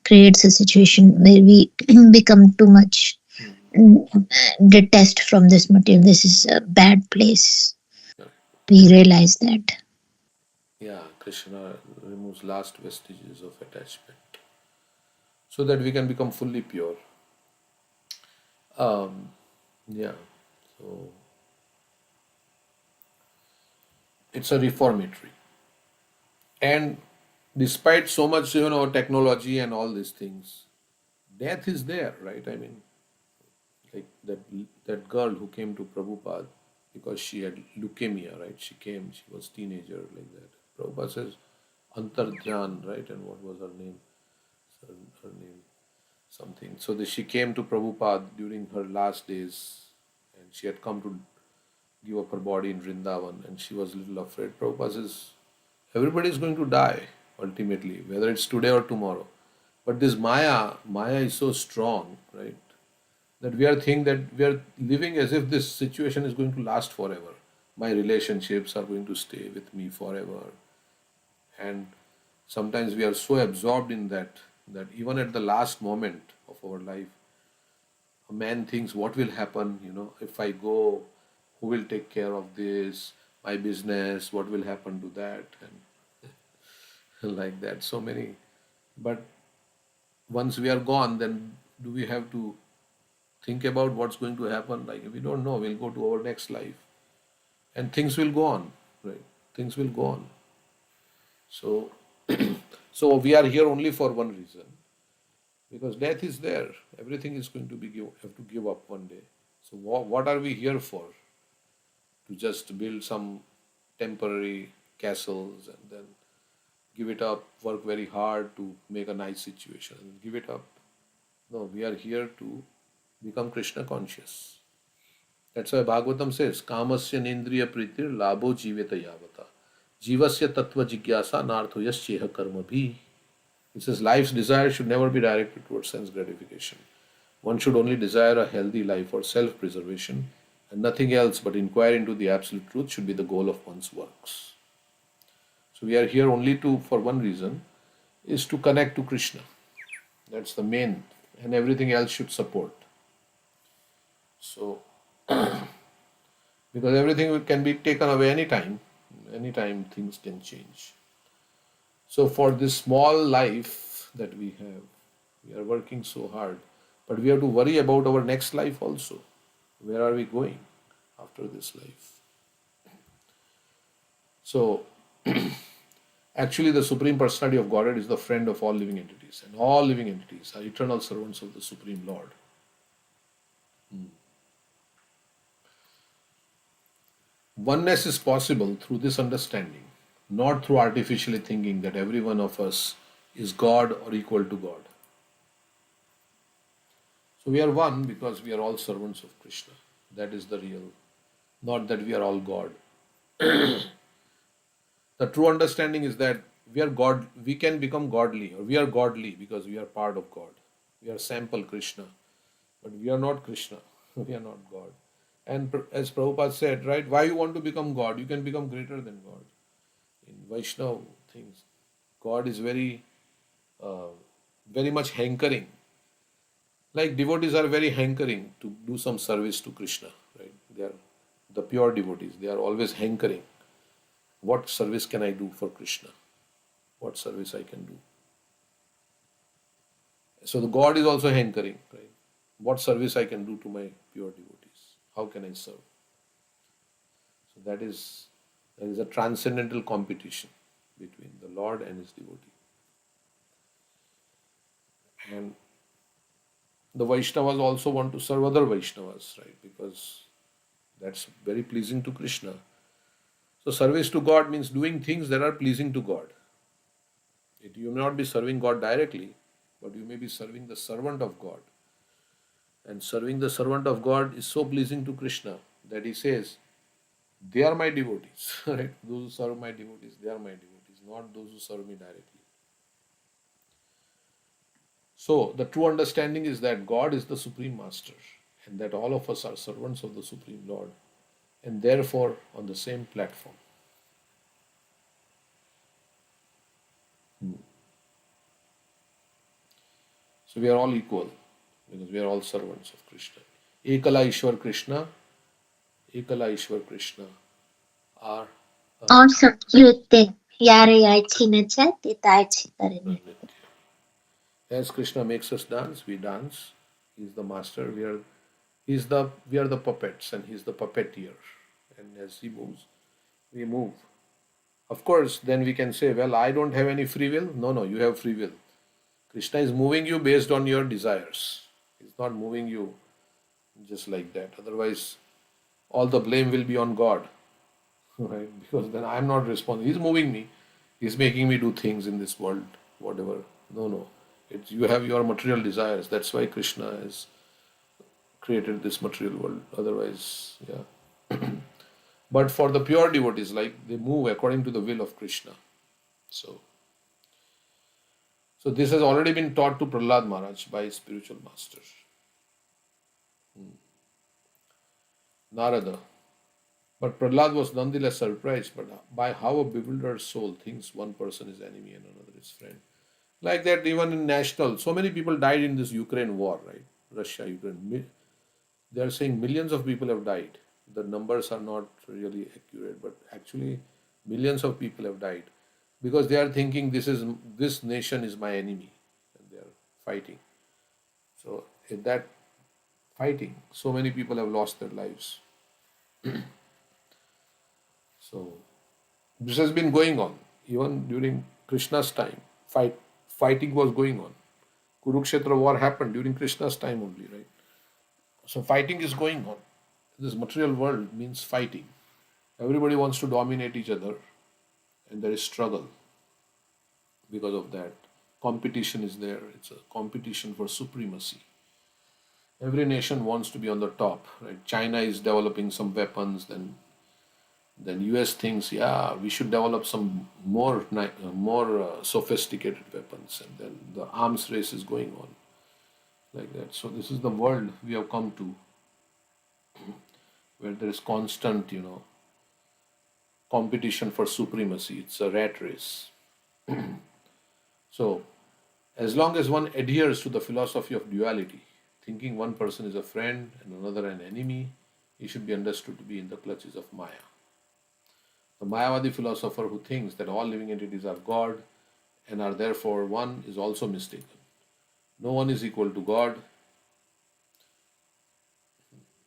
creates a situation where we become too much detached from this material. This is a bad place. We realize that. yeah, Krishna removes last vestiges of attachment so that we can become fully pure. Yeah, so it's a reformatory. And despite so much, technology and all these things, death is there, right? I mean, like that girl who came to Prabhupada because she had leukemia, right? She was teenager like that. Prabhupada says, Antardhyan, right? And what was her name? Her name, something. So she came to Prabhupada during her last days, and she had come to give up her body in Vrindavan, and she was a little afraid. Prabhupada says, everybody is going to die ultimately, whether it's today or tomorrow. But this Maya is so strong, right? That we are thinking that we are living as if this situation is going to last forever. My relationships are going to stay with me forever. And Sometimes we are so absorbed in that even at the last moment of our life, a man thinks, what will happen, if I go, who will take care of this, my business, what will happen to that, and like that, so many. But once we are gone, then do we have to think about what's going to happen? Like, if we don't know, we'll go to our next life, and things will go on, right? Things will go on. So, so we are here only for one reason, because death is there. Everything is going to be have to give up one day. So, what are we here for? To just build some temporary castles and then give it up, work very hard to make a nice situation and give it up. No, we are here to become Krishna conscious. That's why Bhagavatam says, Kamasya nendriya pritir labho jiveta yavata. Jivasya tattva jigyasa nartho yasyeha karma bhi. It says life's desire should never be directed towards sense gratification. One should only desire a healthy life for self-preservation, and nothing else but inquire into the absolute truth should be the goal of one's works. So we are here only for one reason, is to connect to Krishna. That's the main, and everything else should support. So, because everything can be taken away anytime things can change. So for this small life that we have, we are working so hard, but we have to worry about our next life also. Where are we going after this life? So, actually, the Supreme Personality of Godhead is the friend of all living entities, and all living entities are eternal servants of the Supreme Lord. Oneness is possible through this understanding, not through artificially thinking that every one of us is God or equal to God. So we are one because we are all servants of Krishna. That is the real, not that we are all God. The true understanding is that we are God, we can become godly, or we are godly because we are part of God. We are sample Krishna, but we are not Krishna. We are not God. And as Prabhupada said, right, why you want to become God? You can become greater than God. In Vaishnava things, God is very much hankering. Like devotees are very hankering to do some service to Krishna, right? They are the pure devotees. They are always hankering. What service can I do for Krishna? What service I can do? So the God is also hankering, right? What service I can do to my pure devotees? How can I serve? So that is a transcendental competition between the Lord and his devotee. And the Vaishnavas also want to serve other Vaishnavas, right? Because that's very pleasing to Krishna. So service to God means doing things that are pleasing to God. You may not be serving God directly, but you may be serving the servant of God. And serving the servant of God is so pleasing to Krishna that he says, they are my devotees, right? Those who serve my devotees, they are my devotees, not those who serve me directly. So the true understanding is that God is the Supreme Master and that all of us are servants of the Supreme Lord and therefore on the same platform. So we are all equal because we are all servants of Krishna. Ekala Ishwar Krishna are Awesome. Nritte. Yare aichi nacha, teta aichi tarine. as Krishna makes us dance, we dance. He is the master. We are the puppets, and he's the puppeteer. And as he moves, we move. Of course, then we can say, well, I don't have any free will. No, you have free will. Krishna is moving you based on your desires. He's not moving you just like that. Otherwise, all the blame will be on God. Right? Because then I'm not responsible. He's moving me. He's making me do things in this world, whatever. No. You have your material desires. That's why Krishna has created this material world. Otherwise, yeah. But for the pure devotees, like they move according to the will of Krishna. So this has already been taught to Prahlad Maharaj by his spiritual master. Narada. But Prahlad was nonetheless surprised by how a bewildered soul thinks one person is enemy and another is friend. Like that, even in national, so many people died in this Ukraine war, right? Russia, Ukraine. They are saying millions of people have died. The numbers are not really accurate, but actually millions of people have died because they are thinking this nation is my enemy, and they are fighting. So in that fighting, so many people have lost their lives. So this has been going on even during Krishna's time. Fighting was going on. Kurukshetra war happened during Krishna's time only, right? So fighting is going on. This material world means fighting. Everybody wants to dominate each other, and there is struggle because of that. Competition is there. It's a competition for supremacy. Every nation wants to be on the top, right? China is developing some weapons, then US thinks, yeah, we should develop some more sophisticated weapons, and then the arms race is going on like that. So this is the world we have come to, where there is constant, competition for supremacy. It's a rat race. So as long as one adheres to the philosophy of duality, thinking one person is a friend and another an enemy, he should be understood to be in the clutches of Maya. The Mayavadi philosopher who thinks that all living entities are God and are therefore one is also mistaken. No one is equal to God.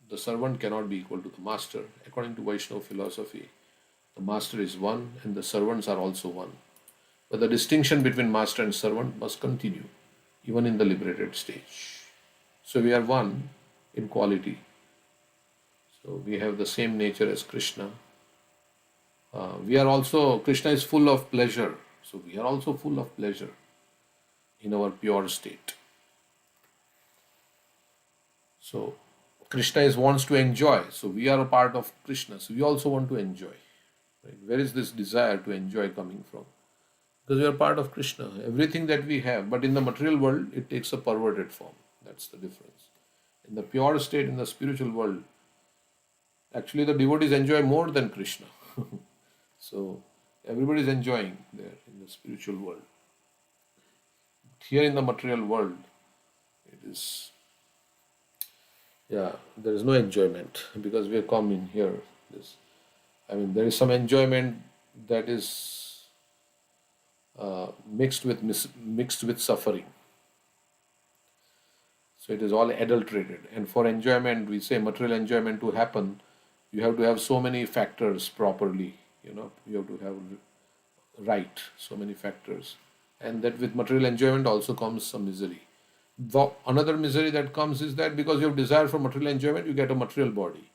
The servant cannot be equal to the master. According to Vaishnava philosophy, the master is one and the servants are also one. But the distinction between master and servant must continue, even in the liberated stage. So we are one in quality. So we have the same nature as Krishna. Krishna is full of pleasure. So we are also full of pleasure in our pure state. So Krishna wants to enjoy. So we are a part of Krishna. So we also want to enjoy. Right? Where is this desire to enjoy coming from? Because we are part of Krishna. Everything that we have, but in the material world, it takes a perverted form. That's the difference. In the pure state, in the spiritual world, actually the devotees enjoy more than Krishna. So everybody is enjoying there in the spiritual world. Here in the material world, it is, there is no enjoyment because we have come in here. There is some enjoyment that is mixed with suffering. So it is all adulterated. And for enjoyment, we say material enjoyment to happen, you have to have so many factors properly. You have to have right, so many factors. And that with material enjoyment also comes some misery. Another misery that comes is that because you have desire for material enjoyment, you get a material body.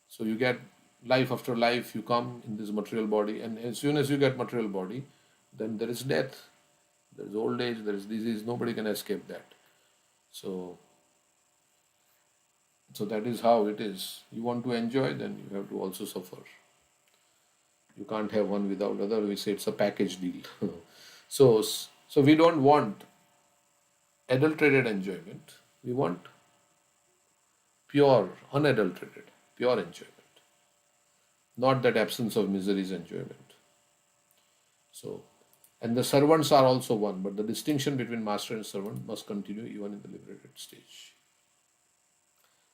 So you get life after life, you come in this material body, and as soon as you get material body, then there is death, there is old age, there is disease, nobody can escape that. So that is how it is. You want to enjoy, then you have to also suffer. You can't have one without other. We say it's a package deal. so we don't want adulterated enjoyment. We want pure, unadulterated, pure enjoyment. Not that absence of misery is enjoyment. So, and the servants are also one, but the distinction between master and servant must continue even in the liberated stage.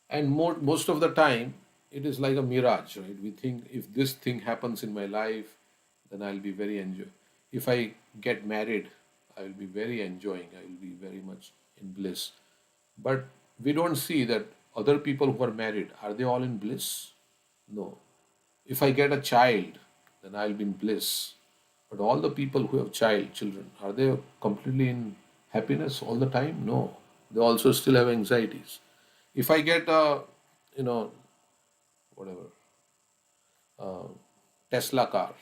And most of the time, it is like a mirage, right? We think if this thing happens in my life, then I'll be very enjoy. If I get married, I will be very enjoying. I will be very much in bliss. But we don't see that other people who are married, are they all in bliss? No. If I get a child, then I'll be in bliss. But all the people who have children, are they completely in happiness all the time? No. They also still have anxieties. If I get a, whatever, Tesla car,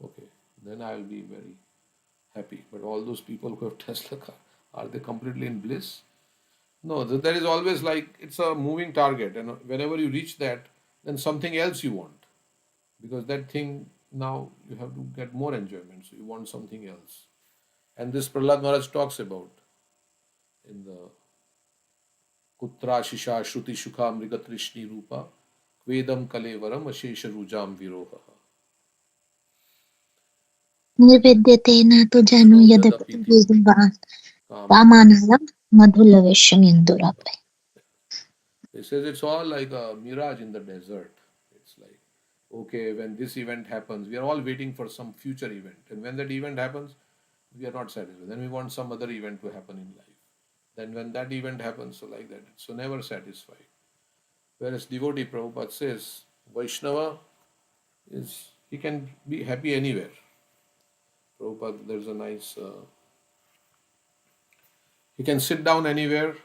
okay, then I will be very happy. But all those people who have Tesla car, are they completely in bliss? No, there is always it's a moving target, and whenever you reach that, then something else you want. Because that thing, now you have to get more enjoyment, so you want something else. And this Prahlad Maharaj talks about in the Kutra Shisha Shruti Shukha Mrigatrishni Rupa Vedam Kalevaram Ashesha Rujam Viroha. निर्विद्यते न तो जानो No यद्यपि Yadapiti वेगवान Kamanam. वामानलं मधुलविष्यम् इन्दुरापे. He says it's all like a mirage in the desert. It's like, okay, when this event happens, we are all waiting for some future event. And when that event happens, we are not satisfied. Then we want some other event to happen in life. Then when that event happens, so like that, so never satisfied. Whereas devotee Prabhupada says, Vaishnava is, he can be happy anywhere. Prabhupada, there's a nice, he can sit down anywhere,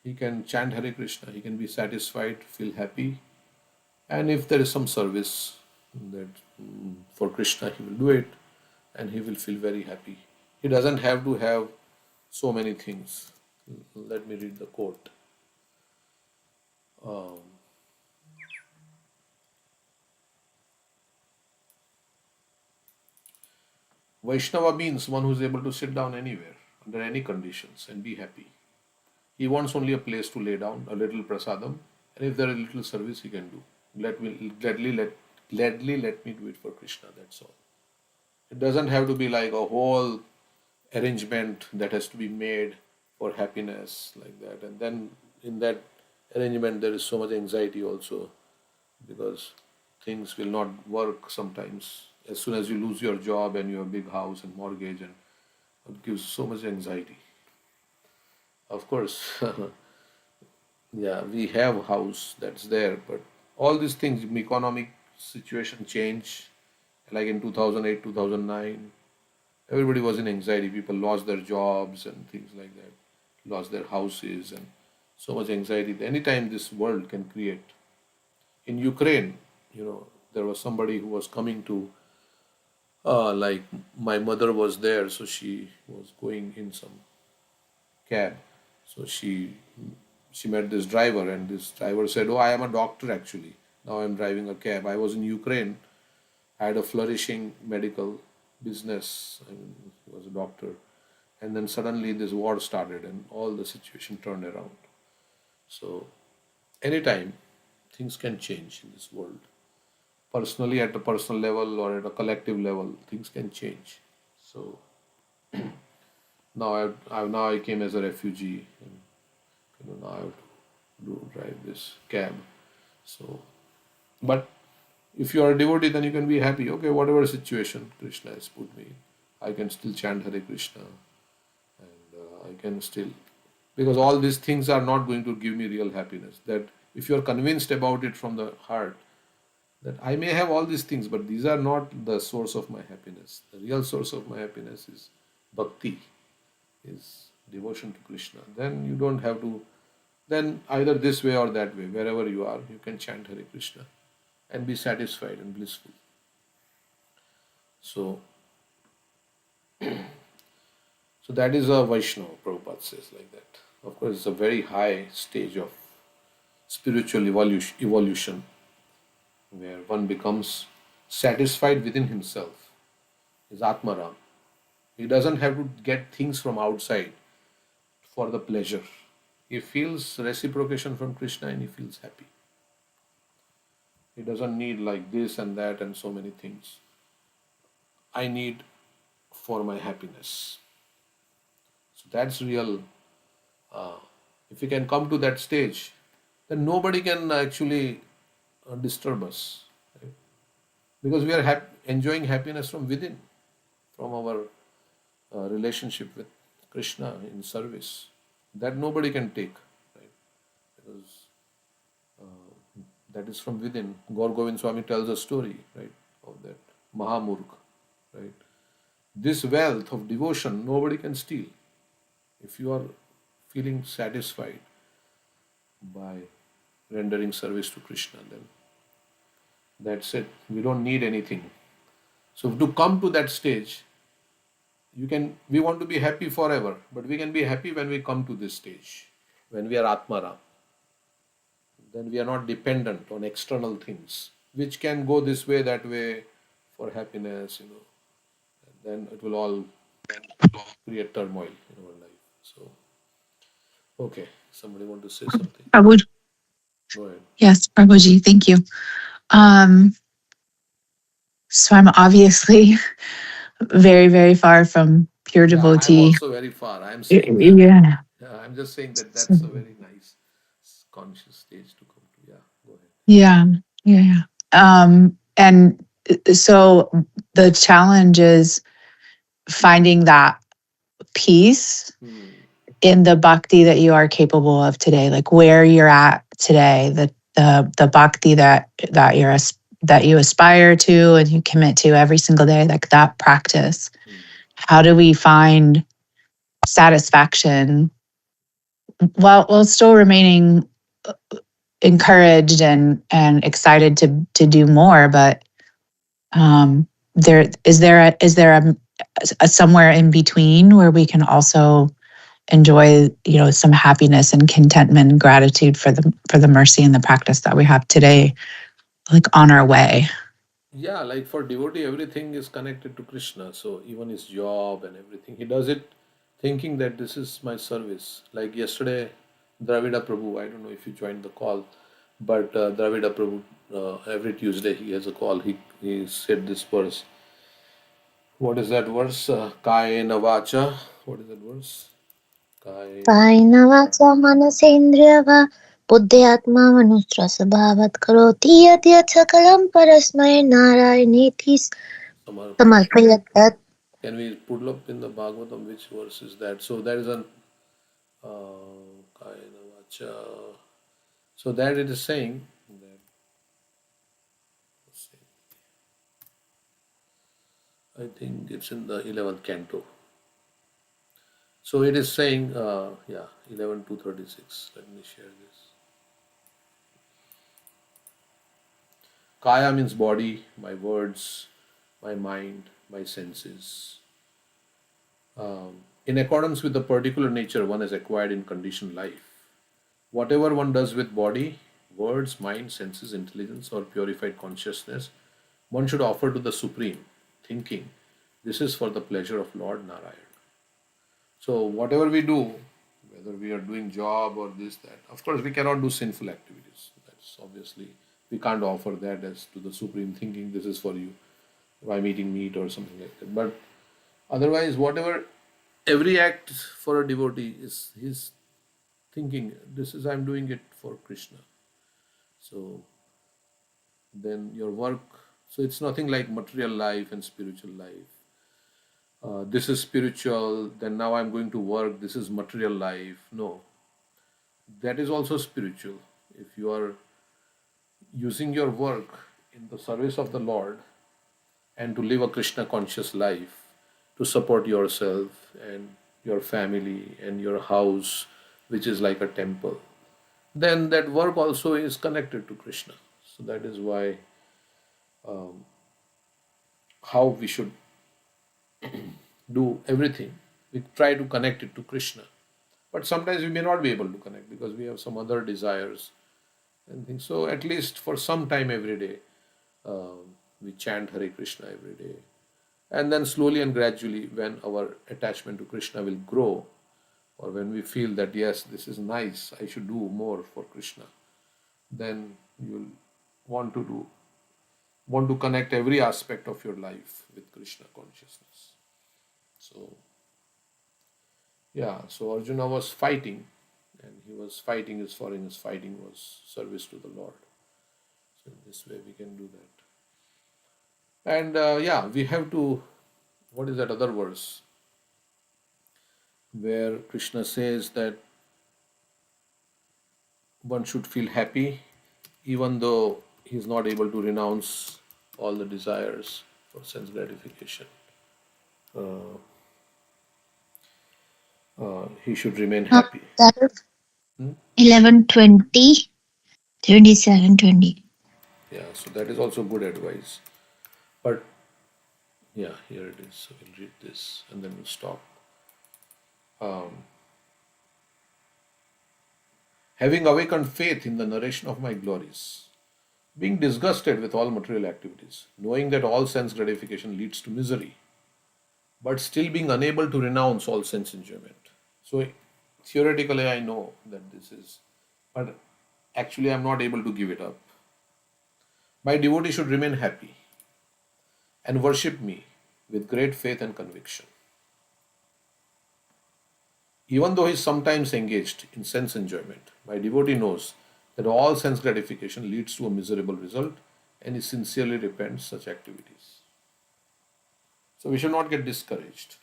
he can chant Hare Krishna, he can be satisfied, feel happy. And if there is some service that for Krishna, he will do it and he will feel very happy. He doesn't have to have so many things. Let me read the quote. Um, Vaishnava means one who is able to sit down anywhere, under any conditions, and be happy. He wants only a place to lay down, a little prasadam, and if there is little service, he can do. Gladly let me do it for Krishna. That's all. It doesn't have to be like a whole arrangement that has to be made for happiness like that. And then in that arrangement, there is so much anxiety also because things will not work sometimes. As soon as you lose your job and your big house and mortgage, and it gives so much anxiety. Of course, yeah, we have a house that's there, but all these things, economic situation change, like in 2008, 2009, everybody was in anxiety. People lost their jobs and things like that, lost their houses, and so much anxiety. Anytime this world can create. In Ukraine, there was somebody who was coming to, like my mother was there, so she was going in some cab. So she met this driver, and this driver said, "Oh, I am a doctor actually. Now I'm driving a cab. I was in Ukraine. I had a flourishing medical business. I mean, he was a doctor, and then suddenly this war started, and all the situation turned around. So anytime things can change in this world. Personally, at a personal level or at a collective level, things can change. So now I came as a refugee, and now I have to drive this cab. So, but if you are a devotee, then you can be happy. Okay, whatever situation Krishna has put me, I can still chant Hare Krishna, and I can still, because all these things are not going to give me real happiness. That if you are convinced about it from the heart, that I may have all these things, but these are not the source of my happiness. The real source of my happiness is bhakti, is devotion to Krishna. Then you don't have to, then either this way or that way, wherever you are, you can chant Hare Krishna and be satisfied and blissful. So, so that is a Vaishnava, Prabhupada says like that. Of course, it's a very high stage of spiritual evolution where one becomes satisfied within himself, is Atmaram. He doesn't have to get things from outside for the pleasure. He feels reciprocation from Krishna and he feels happy. He doesn't need like this and that and so many things. I need for my happiness. So that's real. Uh, if we can come to that stage, then nobody can actually disturb us, right? Because we are enjoying happiness from within, from our relationship with Krishna in service. That nobody can take, right? Because that is from within. Gaur Govind Swami tells a story, right, of that Mahamurk, right? This wealth of devotion nobody can steal. If you are feeling satisfied by rendering service to Krishna, then that's it. We don't need anything. So to come to that stage, we want to be happy forever, but we can be happy when we come to this stage, when we are Atmaram. Then we are not dependent on external things, which can go this way, that way for happiness, and then it will all create turmoil in our life. So, okay, somebody want to say something? Prabhu, Go ahead. Yes, Prabhuji, thank you. Um, so I'm obviously very, very far from pure Yeah, I'm devotee. also very far. I'm saying that. Yeah. I'm just saying that So, that's a very nice conscious stage to come to. Yeah, go ahead. yeah. Yeah. Yeah. And so the challenge is finding that peace Hmm. in the bhakti that you are capable of today, like where you're at today, the bhakti that that you aspire to and you commit to every single day, like that practice. Hmm. How do we find satisfaction while still remaining encouraged and excited to do more? But there is there a somewhere in between where we can also enjoy, some happiness and contentment and gratitude for the mercy and the practice that we have today, like on our way. Yeah, like for devotee, everything is connected to Krishna. So even his job and everything, he does it thinking that this is my service. Like yesterday, Dravida Prabhu, I don't know if you joined the call, but Dravida Prabhu, every Tuesday he has a call. He said this verse. What is that verse? Kayena vacha. What is that verse? Kayena. कायेन वाचा मनसेन्द्रिय वा बुद्ध्यात्मा मनुष्यस्वभावात् करोति यत् यत् सकलं परस्मै नारायणेति Samarpayat. समर्पयत् तत् Can we put up in the Bhagavatam which verse is that? So that is an Kayena vacha. So that it is saying that I think it's in the 11th canto. So it is saying, yeah, 11 to 36. Let me share this. Kaya means body, my words, my mind, my senses. In accordance with the particular nature one has acquired in conditioned life. Whatever one does with body, words, mind, senses, intelligence, or purified consciousness, one should offer to the Supreme, thinking, this is for the pleasure of Lord Narayan. So whatever we do, whether we are doing job or this, that, of course we cannot do sinful activities. That's obviously, we can't offer that as to the Supreme thinking, this is for you, I'm eating meat or something like that. But otherwise, whatever, every act for a devotee is his thinking, this is, I'm doing it for Krishna. So then your work, so it's nothing like material life and spiritual life. This is spiritual, then now I'm going to work, this is material life. No, that is also spiritual. If you are using your work in the service of the Lord and to live a Krishna conscious life, to support yourself and your family and your house, which is like a temple, then that work also is connected to Krishna. So that is why how we should do everything. We try to connect it to Krishna. But sometimes we may not be able to connect because we have some other desires and things. So at least for some time every day, we chant Hare Krishna every day. And then slowly and gradually, when our attachment to Krishna will grow, or when we feel that yes, this is nice, I should do more for Krishna, then you'll want to do, want to connect every aspect of your life with Krishna consciousness. So yeah, so Arjuna was fighting, and he was fighting his foreign, his fighting was service to the Lord. So in this way we can do that. And yeah, we have to, what is that other verse where Krishna says that one should feel happy even though he's not able to renounce all the desires for sense gratification. Uh, he should remain happy. that is Hmm? 11, 20, 27, 20. Yeah, so that is also good advice. But yeah, here it is. So we'll read this and then we'll stop. Having awakened faith in the narration of my glories, being disgusted with all material activities, knowing that all sense gratification leads to misery, but still being unable to renounce all sense enjoyment. So theoretically, I know that this is, but actually I'm not able to give it up. My devotee should remain happy and worship me with great faith and conviction. Even though he is sometimes engaged in sense enjoyment, my devotee knows that all sense gratification leads to a miserable result and he sincerely repents such activities. So we should not get discouraged.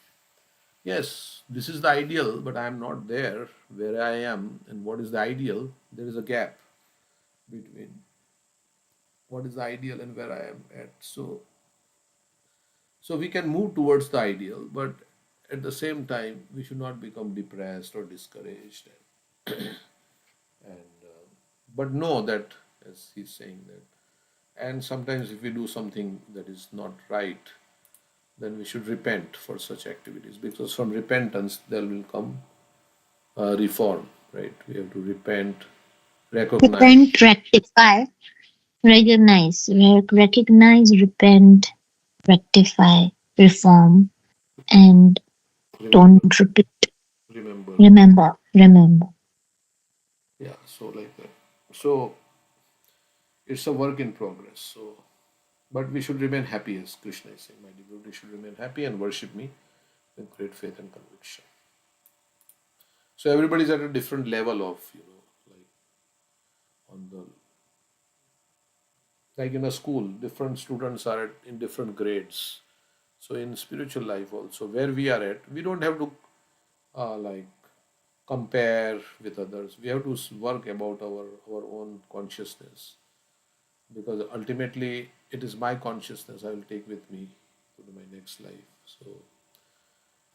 Yes, this is the ideal, but I am not there where I am. And what is the ideal? There is a gap between what is the ideal and where I am at. So we can move towards the ideal, but at the same time, we should not become depressed or discouraged. And but know that, as he's saying that, and sometimes if we do something that is not right, then we should repent for such activities, because from repentance there will come reform, right? We have to repent, recognize, Repent, rectify, recognize, repent, rectify, reform, and remember, don't repeat. remember. Remember. Yeah, so like that. So it's a work in progress. So, but we should remain happy, as Krishna is saying. My devotee should remain happy and worship me with great faith and conviction. So everybody is at a different level of, like on the, like in a school, different students are in different grades. So in spiritual life also, where we are at, we don't have to like compare with others. We have to work about our own consciousness, because ultimately it is my consciousness I will take with me to my next life. So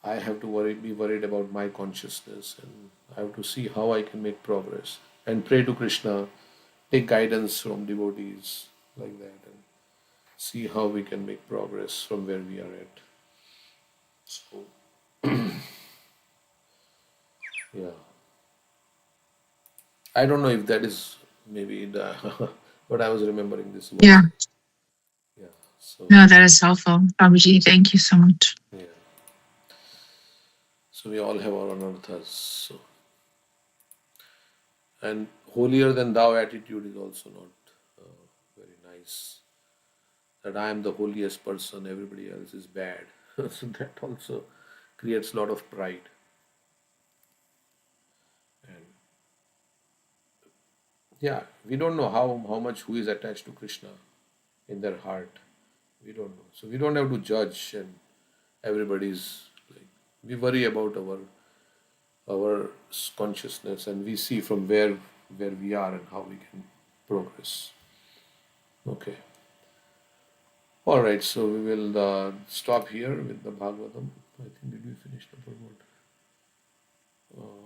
I have to be worried about my consciousness, and I have to see how I can make progress and pray to Krishna, take guidance from devotees like that, and see how we can make progress from where we are at. So, yeah. I don't know if that is maybe the, but I was remembering this verse. Yeah. Yeah. So, No, that is helpful. Prabhuji, thank you so much. yeah. So we all have our anarthas. So, and holier than thou attitude is also not very nice. That I am the holiest person, everybody else is bad. So that also creates a lot of pride. And yeah, we don't know how much who is attached to Krishna in their heart. We don't know. So we don't have to judge, and everybody's like, we worry about our consciousness, and we see from where we are and how we can progress. Okay. All right. So we will stop here with the Bhagavatam. I think did we finish the Bhagavatam?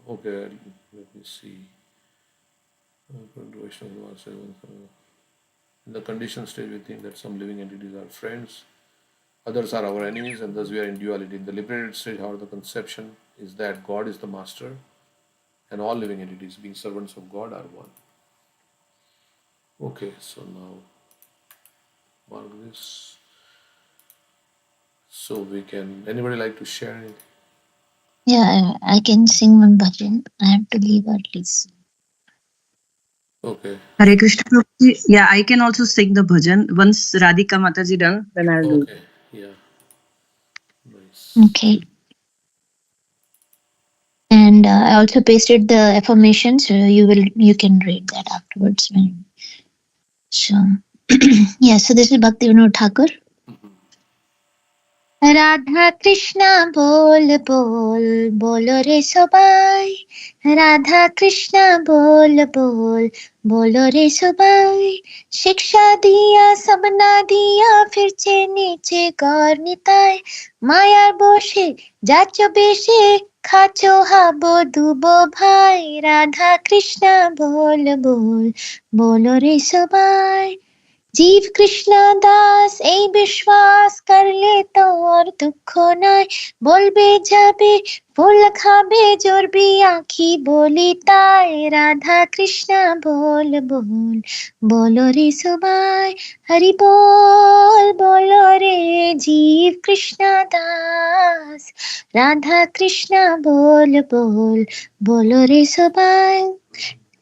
Okay. Let me see. In the conditioned stage, we think that some living entities are friends, others are our enemies, and thus we are in duality. In the liberated stage, however, the conception is that God is the master, and all living entities, being servants of God, are one. Okay, so now mark this. So we can. Anybody like to share anything? Yeah, I can sing one bhajan. I have to leave early. Okay. Hare Krishna Prabhuji. Yeah, I can also sing the bhajan. Once Radhika Mataji done, then I'll do. Okay. Yeah. Nice. Okay. And I also pasted the affirmation, so you can read that afterwards. So yeah, so this is Bhakti Vinod Thakur. Radha Krishna বল বল বলো রে সবাই রাধা কৃষ্ণ বল বল বলো রে সবাই শিক্ষা দিয়া সবনা দিয়া ফিরছে নিচে গড় নিতাই মায়ার বসে যাচ্ছ বেশে খাচ্ছো হাবো দুবো ভাই রাধা কৃষ্ণ বল বল বলো রে সবাই জীব কৃষ্ণ দাস এই বিশ্বাস করলে তো আর দুঃখ নাই বলবে যাবে ফুল খাবে জোরবি আঁখি বলি তাই রাধা কৃষ্ণ বল বল বলো রে সবাই হরি বল বলো রে জীব কৃষ্ণ দাস রাধা কৃষ্ণ বল বল বলো রে সবাই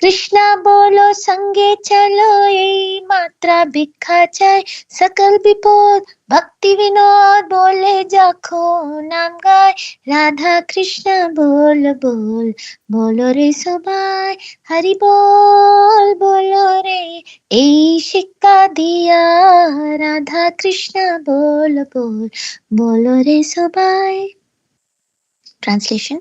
कृष्णा बोलो संगे चलो यही मात्रा भिक्षा चाय सकल विपोद भक्ति विनोद बोले जाखो नाम गाय राधा कृष्ण बोल बोल बोलो रे सबाय हरि बोल बोलो रे ए शिक्का दिया राधा कृष्ण बोल बोल बोलो रे सबाय. Translation.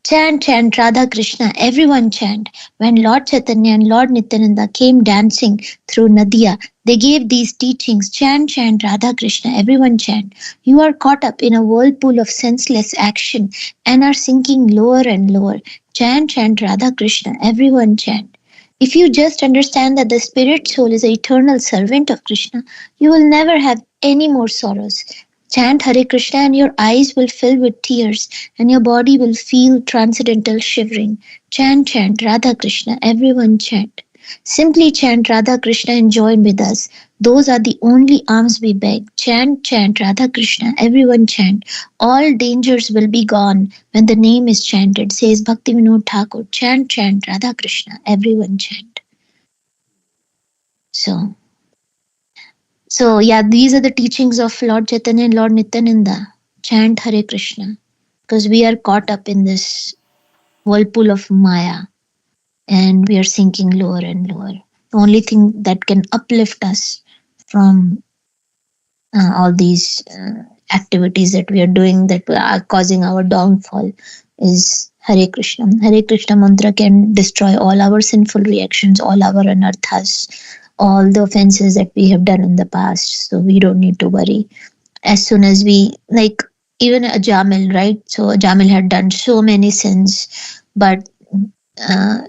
Chant, chant, Radha Krishna, everyone chant. When Lord Chaitanya and Lord Nityananda came dancing through Nadia, they gave these teachings. Chant, chant, Radha Krishna, everyone chant. You are caught up in a whirlpool of senseless action and are sinking lower and lower. Chant, chant, Radha Krishna, everyone chant. If you just understand that the spirit soul is the eternal servant of Krishna, you will never have any more sorrows. Chant Hare Krishna and your eyes will fill with tears and your body will feel transcendental shivering. Chant, chant, Radha Krishna, everyone chant. Simply chant Radha Krishna and join with us. Those are the only alms we beg. Chant, chant, Radha Krishna, everyone chant. All dangers will be gone when the name is chanted, says Bhaktivinoda Thakur. Chant, chant, Radha Krishna, everyone chant. So yeah, these are the teachings of Lord Chaitanya and Lord Nityananda. Chant Hare Krishna, because we are caught up in this whirlpool of Maya and we are sinking lower and lower. The only thing that can uplift us from all these activities that we are doing that are causing our downfall is Hare Krishna. Hare Krishna mantra can destroy all our sinful reactions, all our anarthas, all the offenses that we have done in the past. So we don't need to worry. As soon as we, like, even a Jamil, right? So Jamil had done so many sins, but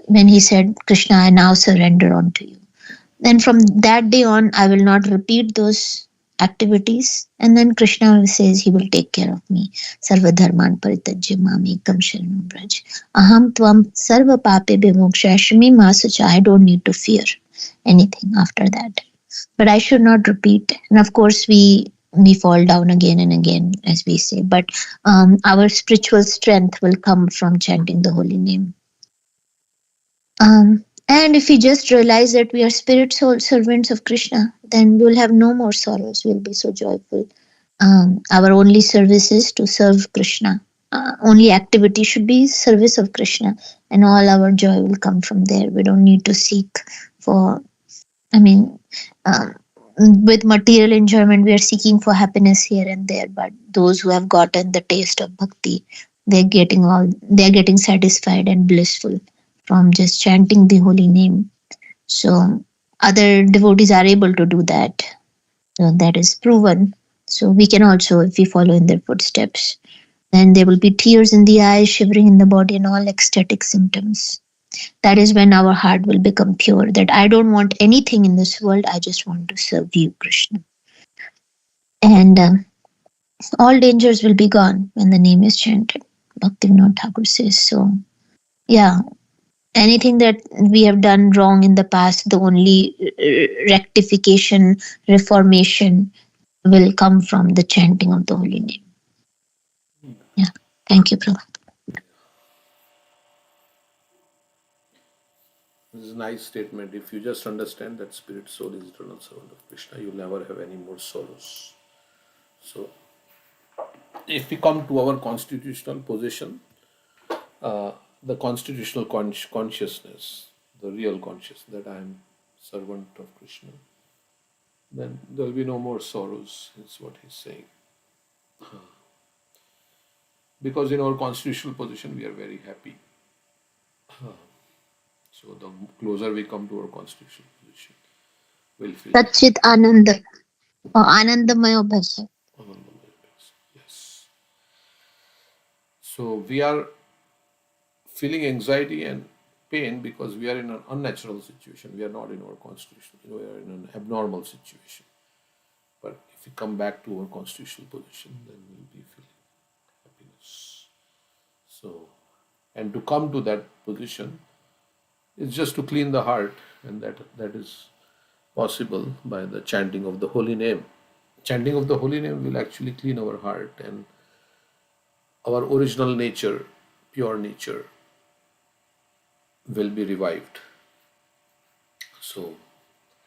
when he said, Krishna, I now surrender unto you. Then from that day on, I will not repeat those activities. And then Krishna says he will take care of me. Sarva dharman paritajya mamekam sharanam braj. Aham tvam sarva pape bimokshashmi masucha. I don't need to fear anything after that. But I should not repeat. And of course, we fall down again and again, as we say. But our spiritual strength will come from chanting the holy name. And if we just realize that we are spirit soul servants of Krishna, then we will have no more sorrows. We'll be so joyful. Our only service is to serve Krishna. Only activity should be service of Krishna, and all our joy will come from there. We don't need to seek for, um, with material enjoyment, we are seeking for happiness here and there. But those who have gotten the taste of bhakti, they're getting satisfied and blissful from just chanting the holy name. So other devotees are able to do that. So that is proven. So we can also, if we follow in their footsteps, then there will be tears in the eyes, shivering in the body, and all ecstatic symptoms. That is when our heart will become pure. That I don't want anything in this world. I just want to serve you, Krishna. And all dangers will be gone when the name is chanted. Bhaktivinoda Thakur says so. Yeah, anything that we have done wrong in the past, the only rectification, reformation will come from the chanting of the holy name. Yeah. Thank you, Prabhu. This is a nice statement. If you just understand that spirit soul is eternal servant of Krishna, you'll never have any more sorrows. So, if we come to our constitutional position, the constitutional consciousness, the real consciousness that I am servant of Krishna, then there will be no more sorrows, is what he's saying. Because in our constitutional position, we are very happy. So the closer we come to our constitutional position, we'll feel Satchit Ananda or Anandamaya Bhasya. yes. So we are feeling anxiety and pain because we are in an unnatural situation. We are not in our constitution. We are in an abnormal situation. But if we come back to our constitutional position, then we'll be feeling happiness. So, and to come to that position is just to clean the heart, and that is possible by the chanting of the holy name. Chanting of the holy name will actually clean our heart, and our original nature, pure nature, will be revived. So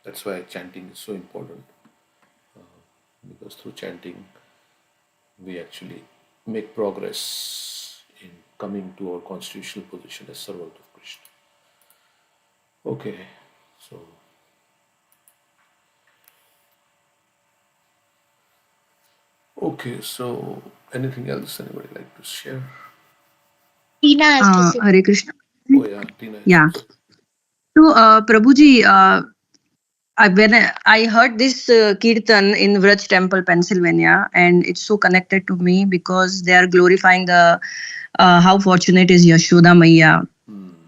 that's why chanting is so important, because through chanting we actually make progress in coming to our constitutional position as servant of Krishna. Okay, so anything else anybody like to share? Hare Krishna. Oh yeah, Tina has Yeah. to say. So, Prabhuji, when I heard this kirtan in Vraj Temple, Pennsylvania, and it's so connected to me because they are glorifying the how fortunate is Yashoda Maiya.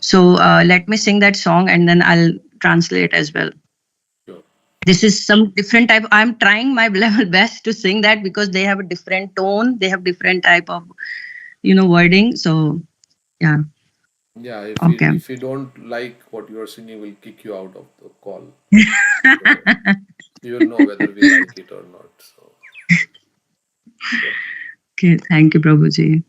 So let me sing that song and then I'll translate as well. Sure. This is some different type. I'm trying my level best to sing that because they have a different tone. They have different type of wording. So yeah. Yeah, Okay. if you don't like what you are singing, we'll kick you out of the call. So you will know whether we like it or not. So sure. Okay. Thank you, Prabhuji.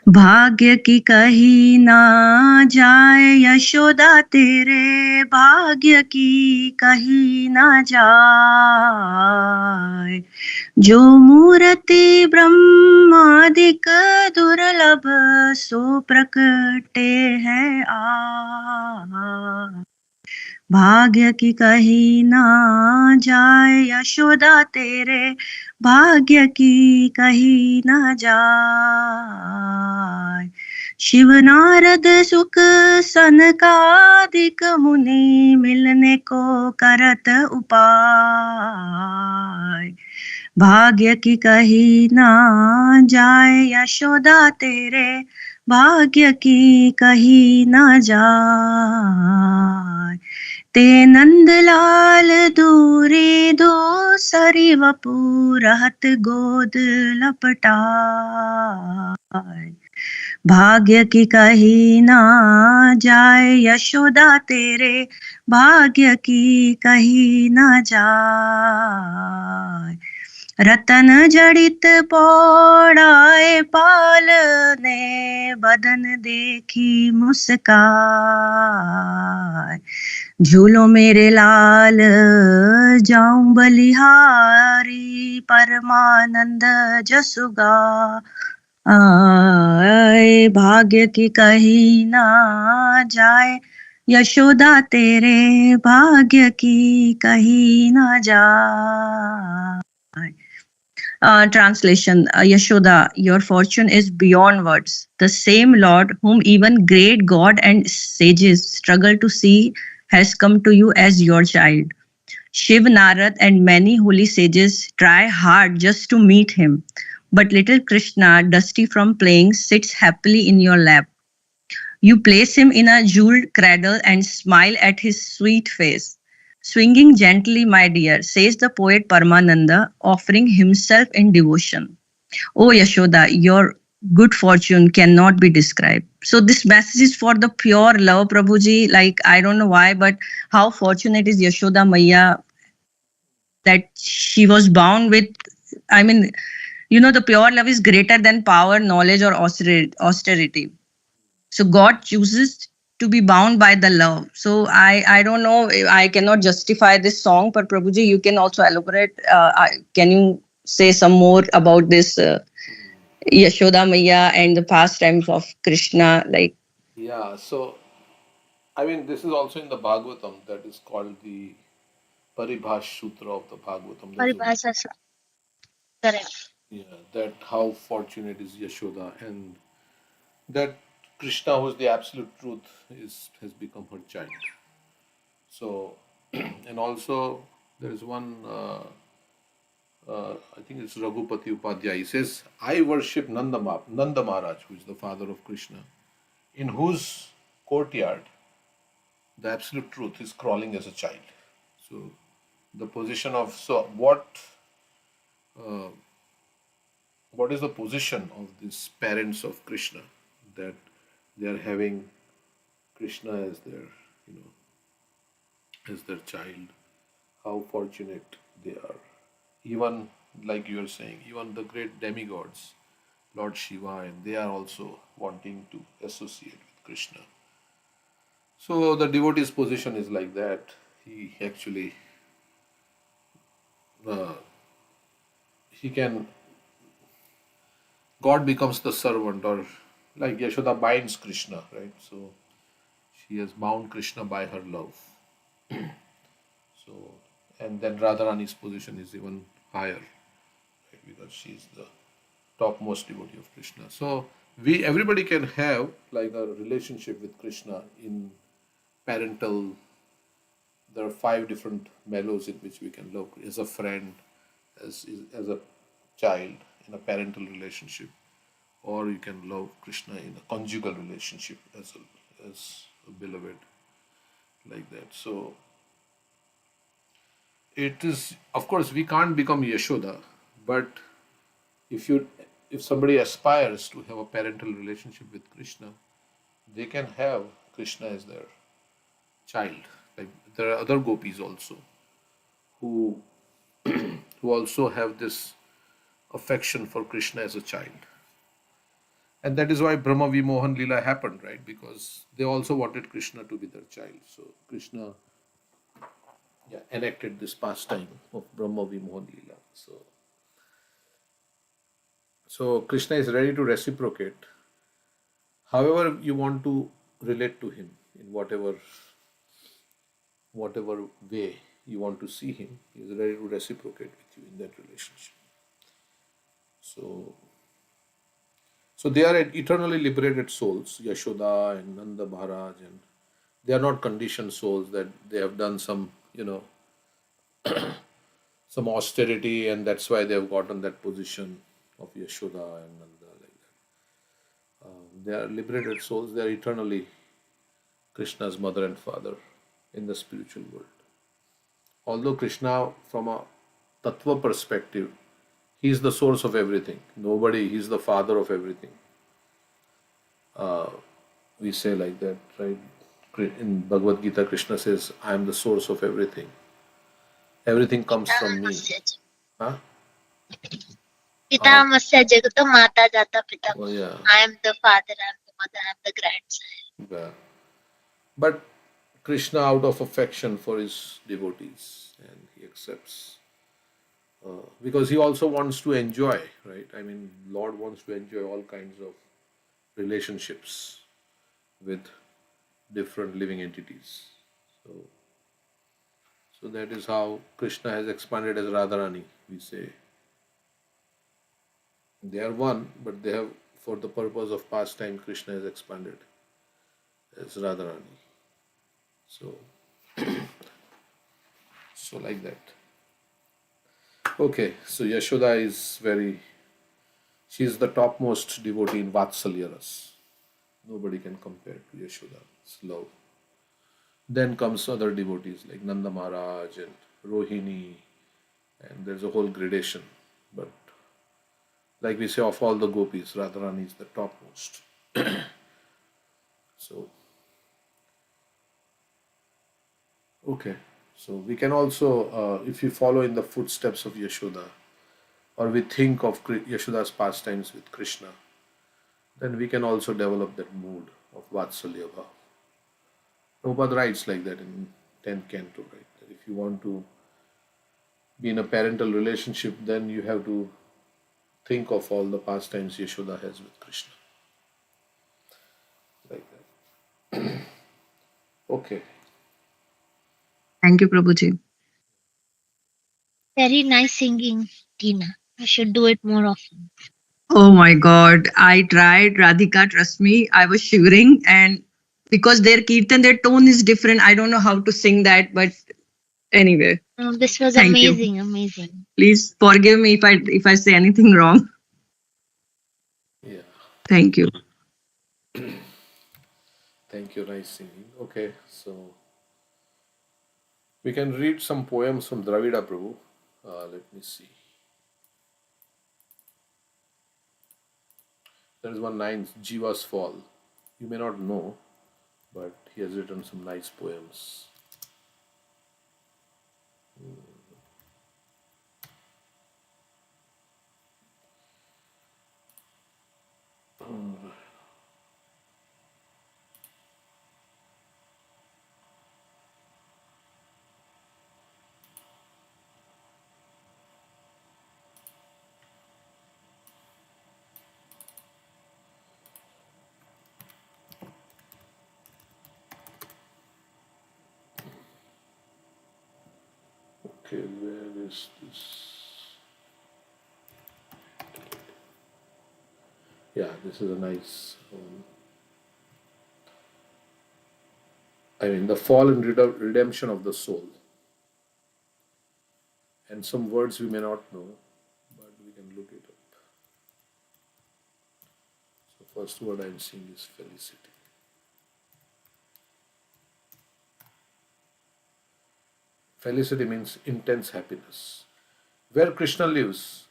भाग्य की कही ना जाए यशोदा तेरे भाग्य की कही ना जाए जो मूर्ति ब्रह्मादिक दुर्लभ सो प्रकटे है आ भाग्य की कही ना जाए यशोदा तेरे भाग्य की कही ना जाए शिव नारद सुख सनकादिक मुनि मिलने को करत उपाय भाग्य की कही ना जाए यशोदा तेरे भाग्य की कही ना जाए ते नंद लाल दूरी दो सरी वपू रहत गोद लपटाए भाग्य की कही ना जाए यशोदा तेरे भाग्य की कही ना जाए रतन जड़ित पौड़ाए पालने बदन देखी मुस्काए झूलो मेरे लाल जाऊं बलिहारी परमानंद जसुगा आए भाग्य की कही ना जाए यशोदा तेरे भाग्य की कही ना जाए Translation Yashoda, your fortune is beyond words. The same Lord whom even great God and sages struggle to see has come to you as your child. Shiv, Narad, and many holy sages try hard just to meet him. But little Krishna, dusty from playing, sits happily in your lap. You place him in a jeweled cradle and smile at his sweet face. Swinging gently, my dear, says the poet Paramananda, offering himself in devotion. Oh Yashoda, your good fortune cannot be described. So this message is for the pure love, Prabhuji. Like, I don't know why, but how fortunate is Yashoda Maya that she was bound with, I mean, the pure love is greater than power, knowledge, or austerity. So God chooses to be bound by the love. So I don't know, I cannot justify this song, but Prabhuji, you can also elaborate. Can you say some more about this Yashoda Maya and the pastimes of Krishna? Like, Yeah, so I mean, this is also in the Bhagavatam, that is called the Paribhash Sutra of the Bhagavatam. Yeah, that how fortunate is Yashoda, and that Krishna, who is the absolute truth, has become her child. So, and also there is one, I think it's Raghupati Upadhyay. He says, I worship Nanda Maharaj, who is the father of Krishna, in whose courtyard the absolute truth is crawling as a child. So, the position of, so what is the position of these parents of Krishna, that they are having Krishna as their, you know, as their child? How fortunate they are. Even like you are saying, even the great demigods, Lord Shiva, and they are also wanting to associate with Krishna. So the devotee's position is like that. he actually uh, he can God becomes the servant, or like Yashoda binds Krishna, right? So she has bound Krishna by her love. So, and then Radharani's position is even higher, right? Because she is the topmost devotee of Krishna. So everybody can have like a relationship with Krishna in parental. There are 5 different mellows in which we can love as a friend, as a child in a parental relationship, or you can love Krishna in a conjugal relationship as a beloved, like that. So it is, of course, we can't become Yashoda, but if you if somebody aspires to have a parental relationship with Krishna, they can have Krishna as their child. Like there are other gopis also who who also have this affection for Krishna as a child. And that is why Brahma Vimohan Leela happened, right? Because they also wanted Krishna to be their child. So Krishna, yeah, enacted this pastime of Brahma Vimohan Leela. So Krishna is ready to reciprocate. However, you want to relate to him in whatever way you want to see him, he is ready to reciprocate with you in that relationship. So, so they are eternally liberated souls, Yashoda and Nanda Maharaj, and they are not conditioned souls that they have done some, some austerity, and that's why they have gotten that position of Yashoda and Nanda, like that. They are liberated souls. They are eternally Krishna's mother and father in the spiritual world. Although Krishna, from a tattva perspective, he is the source of everything. Nobody, he is the father of everything. We say like that, right? In Bhagavad Gita, Krishna says, I am the source of everything. Everything comes from me. Huh? Pitamasya Jagato Mata Jata Oh, Pitama. yeah. I am the father, I am the mother, I am the grandson. Yeah. But Krishna, out of affection for his devotees, and he accepts because he also wants to enjoy, right? I mean, Lord wants to enjoy all kinds of relationships with different living entities. So, so that is how Krishna has expanded as Radharani. We say they are one, but they have, for the purpose of pastime, Krishna has expanded as Radharani. So, so like that. Okay, so Yashoda is she is the topmost devotee in Vatsalya Ras. Nobody can compare to Yashoda's love. Then comes other devotees like Nanda Maharaj and Rohini, and there's a whole gradation. But like we say, of all the gopis, Radharani is the topmost. So, okay. So we can also, if you follow in the footsteps of Yashoda, or we think of Yashoda's pastimes with Krishna, then we can also develop that mood of Vatsalya Bhav. Prabhupada writes like that in 10th canto, right? That if you want to be in a parental relationship, then you have to think of all the pastimes Yashoda has with Krishna. Like that. Okay. Thank you, Prabhuji. Very nice singing, Tina. You should do it more often. Oh my God. I tried, Radhika, trust me. I was shivering, and because their kirtan, their tone is different. I don't know how to sing that, but anyway, This was thank you. amazing, amazing. Please forgive me if I say anything wrong. Yeah. Thank you. Thank you. Nice singing. Okay. So we can read some poems from Dravida Prabhu. Let me see. There is one line, Jiva's Fall. You may not know, but he has written some nice poems. Okay, where is this? Yeah, this is a nice one. I mean, the fall and redemption of the soul. And some words we may not know, but we can look it up. So, first word I'm seeing is felicity. Felicity means intense happiness. Where Krishna lives,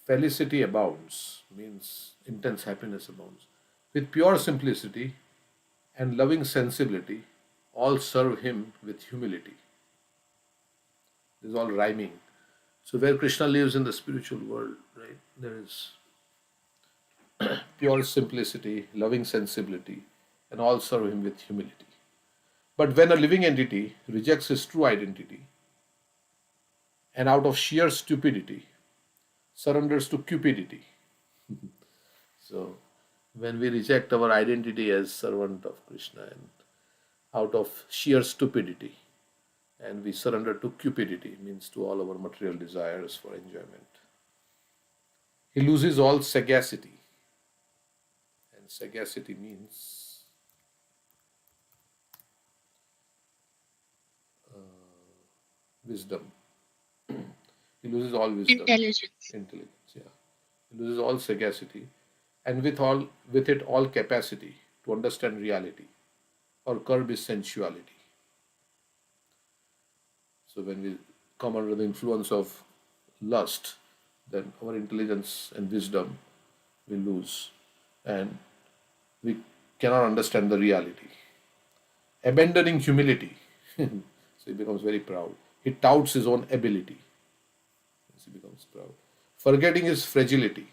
felicity abounds, means intense happiness abounds. With pure simplicity and loving sensibility, all serve him with humility. This is all rhyming. So, where Krishna lives in the spiritual world, right, there is pure simplicity, loving sensibility, and all serve him with humility. But when a living entity rejects his true identity and out of sheer stupidity surrenders to cupidity, so when we reject our identity as servant of Krishna and out of sheer stupidity and we surrender to cupidity, means to all our material desires for enjoyment, he loses all sagacity. And sagacity means wisdom. He loses all wisdom, intelligence. Yeah, he loses all sagacity, and with it all capacity to understand reality or curb his sensuality. So when we come under the influence of lust, then our intelligence and wisdom will lose, and we cannot understand the reality. Abandoning humility, so he becomes very proud. He touts his own ability, so he becomes proud. Forgetting his fragility,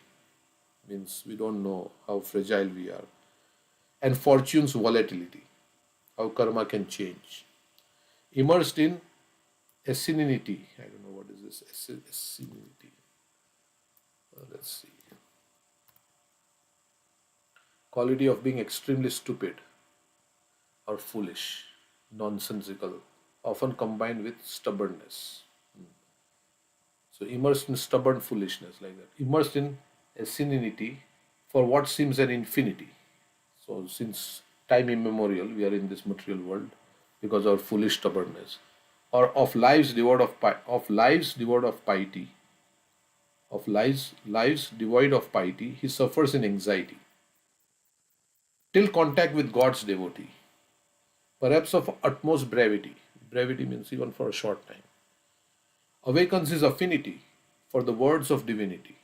means we don't know how fragile we are, and fortune's volatility, how karma can change. Immersed in asininity, I don't know what is this asininity. Let's see. Quality of being extremely stupid or foolish, nonsensical, often combined with stubbornness. So immersed in stubborn foolishness like that. Immersed in asininity for what seems an infinity. So since time immemorial, we are in this material world because of our foolish stubbornness, or of lives devoid of lives devoid of piety, of lives devoid of piety, he suffers in anxiety till contact with God's devotee, perhaps of utmost brevity. Brevity means even for a short time. Awakens his affinity for the words of divinity.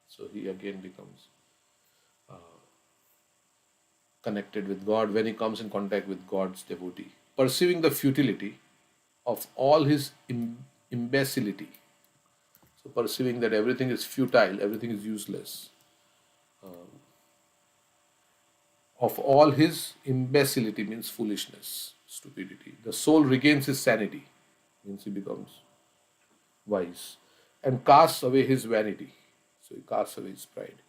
So he again becomes connected with God when he comes in contact with God's devotee, perceiving the futility of all his imbecility. So, perceiving that everything is futile, everything is useless, of all his imbecility means foolishness, stupidity. The soul regains his sanity, means he becomes wise, and casts away his vanity. So, he casts away his pride.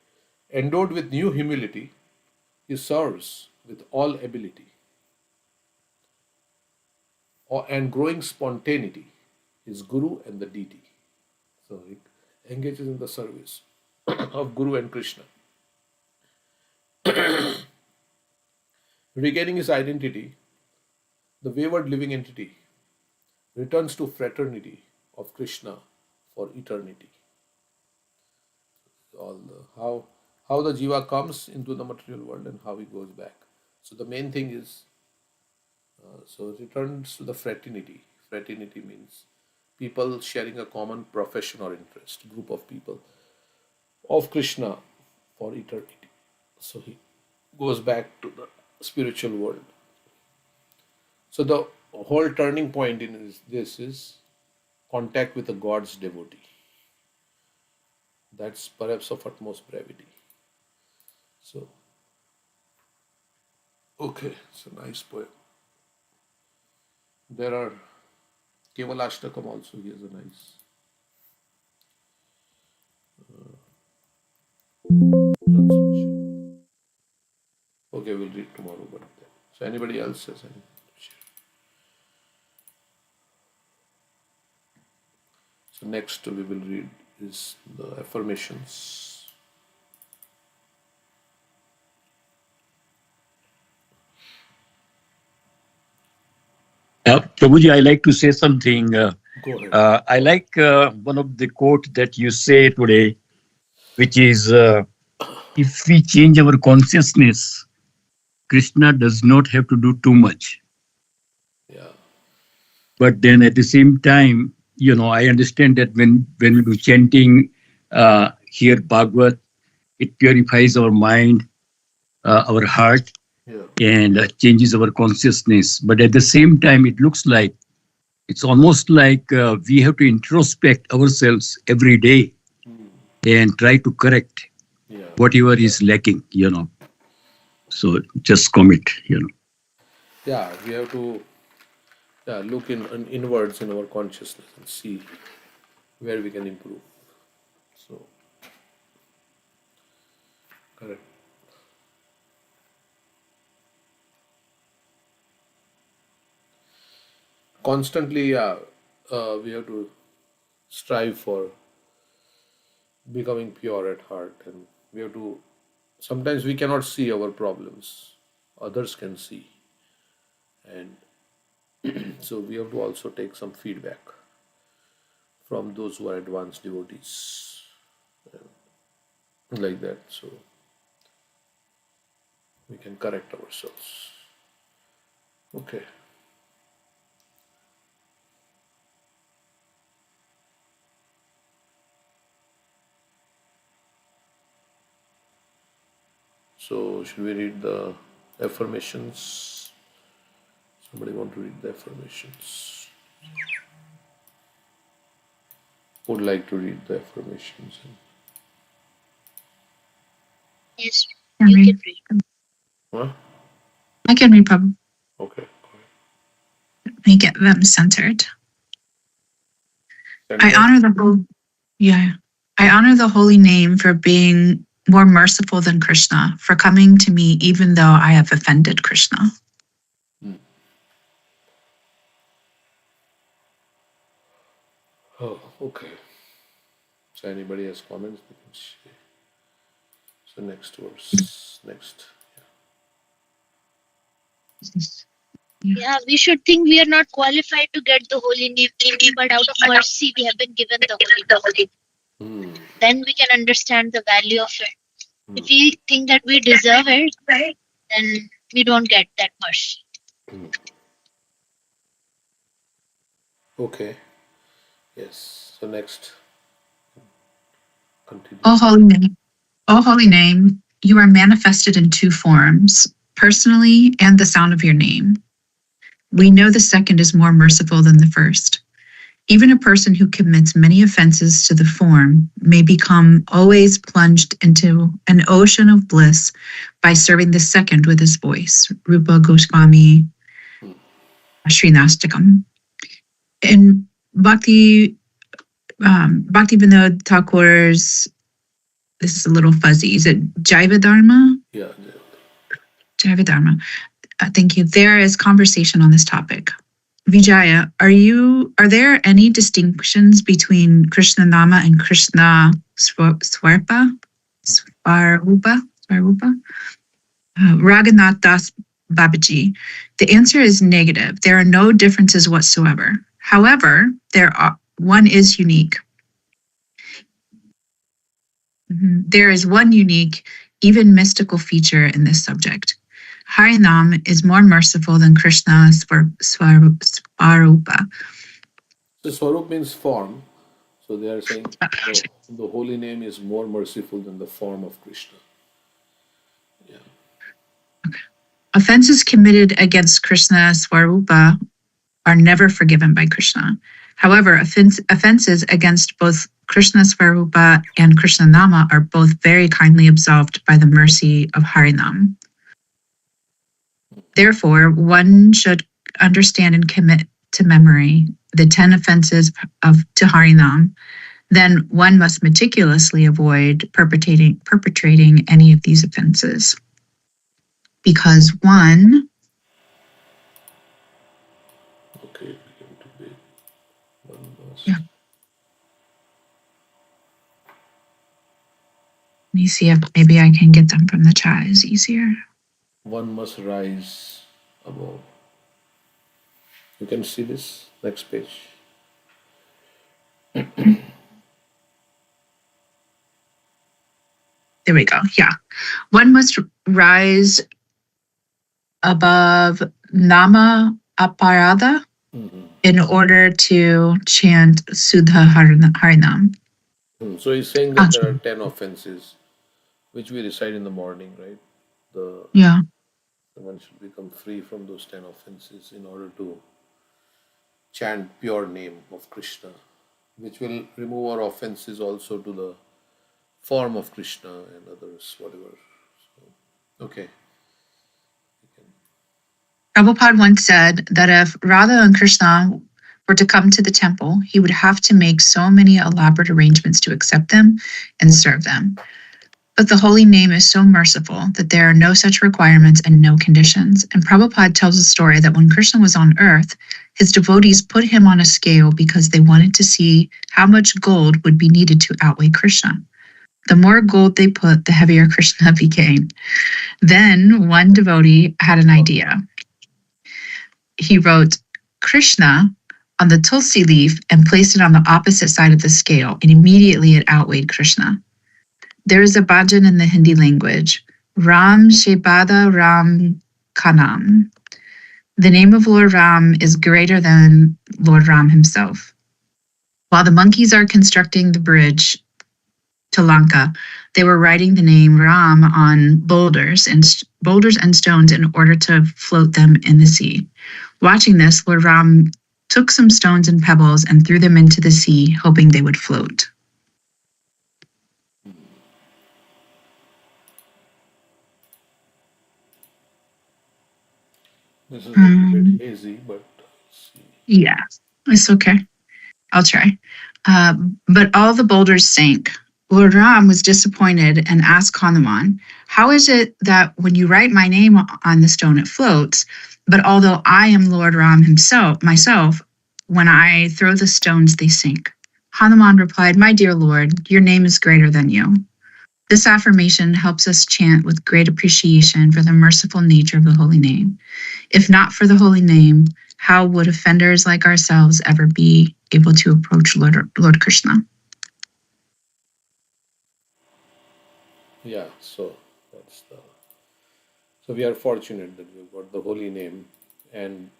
Endowed with new humility, he serves with all ability and growing spontaneity, his guru and the deity. So he engages in the service of Guru and Krishna. Regaining his identity, the wayward living entity returns to fraternity of Krishna for eternity. All the how the jiva comes into the material world and how he goes back. So the main thing is so it returns to the fraternity. Fraternity means people sharing a common profession or interest, group of people of Krishna for eternity. So he goes back to the spiritual world. So the whole turning point in this is contact with the God's devotee. That's perhaps of utmost brevity. So, okay, it's a nice poem. There are Kevalashtakam also, he has a nice translation. Okay, we'll read tomorrow about that. So, anybody else has any? So next we will read is the affirmations. Prabhuji, I like to say something. Go ahead. I like one of the quote that you say today, which is, if we change our consciousness, Krishna does not have to do too much. Yeah. But then at the same time, I understand that when we do chanting, hear Bhagavat, it purifies our mind, our heart, and changes our consciousness. But at the same time, it looks like it's almost like we have to introspect ourselves every day and try to correct whatever is lacking, So just commit, Yeah, we have to look inwards in our consciousness and see where we can improve. So, correct. Constantly, we have to strive for becoming pure at heart, and we have to. Sometimes we cannot see our problems; others can see, and so we have to also take some feedback from those who are advanced devotees, like that. So we can correct ourselves. Okay. So should we read the affirmations? Somebody want to read the affirmations? Would like to read the affirmations? Yes, you can read. Huh? I can read, Prabhu. Okay. Let me get them centered. I honor the holy name for being more merciful than Krishna, for coming to me even though I have offended Krishna. Oh, okay. So anybody has comments? So next verse. Next. Yeah, we should think we are not qualified to get the holy name, but out of mercy we have been given the holy name. Then we can understand the value of it. If we think that we deserve it, then we don't get that mercy. Okay. Yes. So next. Continue. O holy name, you are manifested in two forms, personally and the sound of your name. We know the second is more merciful than the first. Even a person who commits many offenses to the form may become always plunged into an ocean of bliss by serving the second with his voice. Rupa Goswami Srinastakam. In Bhakti Vinod Thakur's, this is a little fuzzy, is it Jaiva Dharma? Yeah. Jaiva Dharma. Thank you. There is conversation on this topic. Vijaya, are there any distinctions between Krishna Nama and Krishna Swarupa? Raghunath Das Babaji. The answer is negative. There are no differences whatsoever. However, one is unique. There is one unique, even mystical feature in this subject. Harinam is more merciful than Krishna Swarupa. The Swarup means form. So they are saying the holy name is more merciful than the form of Krishna. Yeah. Okay. Offenses committed against Krishna Swarupa are never forgiven by Krishna. However, offenses against both Krishna Swarupa and Krishna Nama are both very kindly absolved by the mercy of Harinam. Therefore, one should understand and commit to memory the 10 offenses to Harinam. Then one must meticulously avoid perpetrating any of these offenses. Because one me see if maybe I can get them from the chat is easier. One must rise above. You can see this next page. There we go. Yeah. One must rise above Nama Aparada in order to chant Sudha Harinam. So he's saying that there are 10 offenses which we recite in the morning, right? Yeah. One should become free from those 10 offenses in order to chant pure name of Krishna, which will remove our offenses also to the form of Krishna and others, whatever. So, okay. Prabhupada once said that if Radha and Krishna were to come to the temple, he would have to make so many elaborate arrangements to accept them and serve them. But the holy name is so merciful that there are no such requirements and no conditions. And Prabhupada tells a story that when Krishna was on earth, his devotees put him on a scale because they wanted to see how much gold would be needed to outweigh Krishna. The more gold they put, the heavier Krishna became. Then one devotee had an idea. He wrote Krishna on the tulsi leaf and placed it on the opposite side of the scale, and immediately it outweighed Krishna. There is a bhajan in the Hindi language, Ram Shebada Ram Kanam. The name of Lord Ram is greater than Lord Ram himself. While the monkeys are constructing the bridge to Lanka, they were writing the name Ram on boulders and stones in order to float them in the sea. Watching this, Lord Ram took some stones and pebbles and threw them into the sea, hoping they would float. This is a little bit hazy, but yeah, it's okay. I'll try. But all the boulders sank. Lord Ram was disappointed and asked Hanuman, "How is it that when you write my name on the stone, it floats? But although I am Lord Ram myself, when I throw the stones, they sink." Hanuman replied, "My dear Lord, your name is greater than you." This affirmation helps us chant with great appreciation for the merciful nature of the holy name. If not for the holy name, how would offenders like ourselves ever be able to approach Lord Krishna? yeah, so so we are fortunate that we've got the holy name and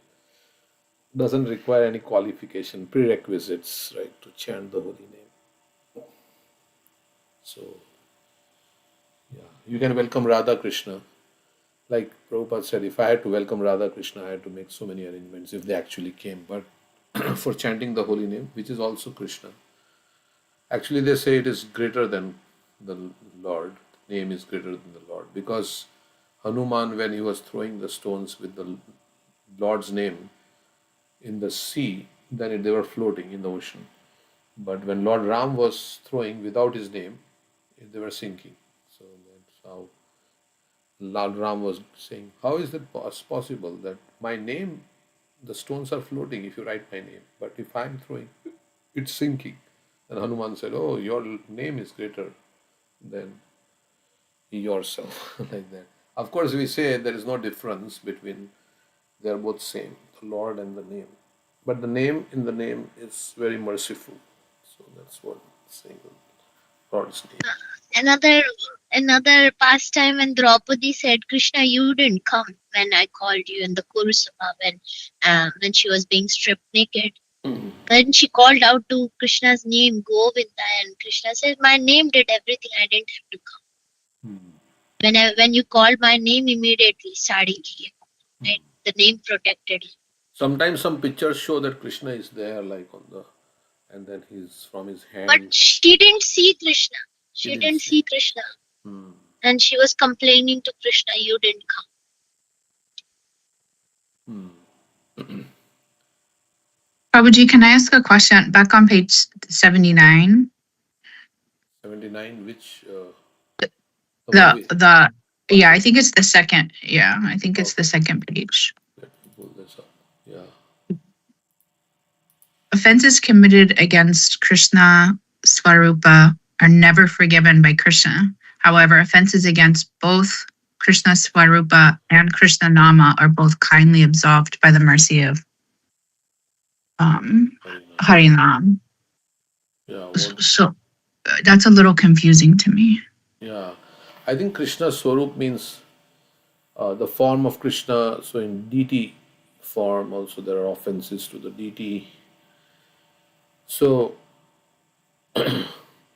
doesn't require any qualification, prerequisites, right, to chant the holy name. So, yeah, you can welcome Radha Krishna. Like Prabhupada said, if I had to welcome Radha Krishna, I had to make so many arrangements if they actually came. But for chanting the holy name, which is also Krishna, actually they say it is greater than the Lord. The name is greater than the Lord. Because Hanuman, when he was throwing the stones with the Lord's name in the sea, then they were floating in the ocean. But when Lord Ram was throwing without his name, they were sinking. So that's how Lord Ram was saying, how is it possible that my name, the stones are floating if you write my name, but if I'm throwing, it's sinking. And Hanuman said, oh, your name is greater than yourself, like that. Of course, we say there is no difference between, they are both same, the Lord and the name. But the name in the name is very merciful. So that's what it's saying, Lord's name. Another pastime when Draupadi said, "Krishna, you didn't come when I called you in the Kurusava when she was being stripped naked." Then she called out to Krishna's name, Govinda, and Krishna said, "My name did everything. I didn't have to come. When you called my name, immediately sari came. Right? The name protected you." Sometimes some pictures show that Krishna is there, like on the, and then he's from his hand. But she didn't see Krishna. She didn't see Krishna. And she was complaining to Krishna, "You didn't come." Prabhuji, can I ask a question? Back on page 79. 79, which? Yeah, I think it's the second. Yeah, I think it's the second page. Let me pull this up. Yeah. Offenses committed against Krishna Swarupa are never forgiven by Krishna. However, offenses against both Krishna Swarupa and Krishna Nama are both kindly absolved by the mercy of Harinam. Yeah, So that's a little confusing to me. yeah. I think Krishna Swarup means the form of Krishna. So in deity form also there are offenses to the deity. So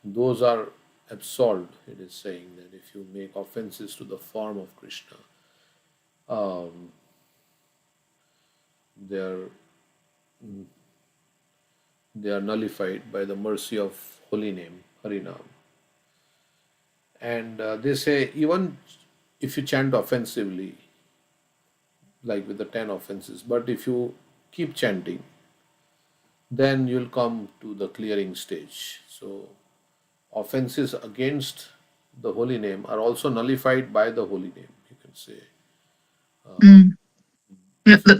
those are absolved. It is saying that if you make offenses to the form of Krishna, they are nullified by the mercy of holy name Harinam. And they say even if you chant offensively, like with the 10 offenses, but if you keep chanting, then you'll come to the clearing stage. So offenses against the holy name are also nullified by the holy name, you can say.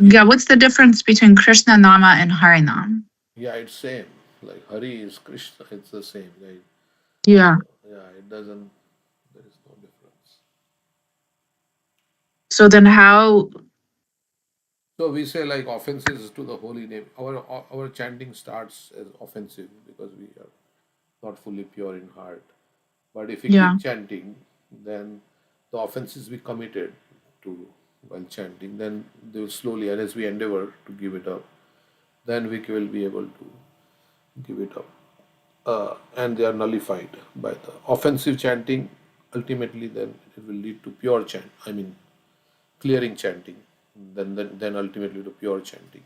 Yeah, what's the difference between Krishna Nama and Harinam? Yeah, it's same. Like Hari is Krishna, it's the same. Right? Yeah. Yeah, it doesn't. There is no difference. So then how? So we say like offenses to the holy name. Our chanting starts as offensive because we are not fully pure in heart. But if we keep chanting, then the offenses we committed to while chanting, then they will slowly, and as we endeavor to give it up, then we will be able to give it up. And they are nullified by the offensive chanting. Ultimately, then it will lead to pure chant. I mean, clearing chanting. Then ultimately to pure chanting.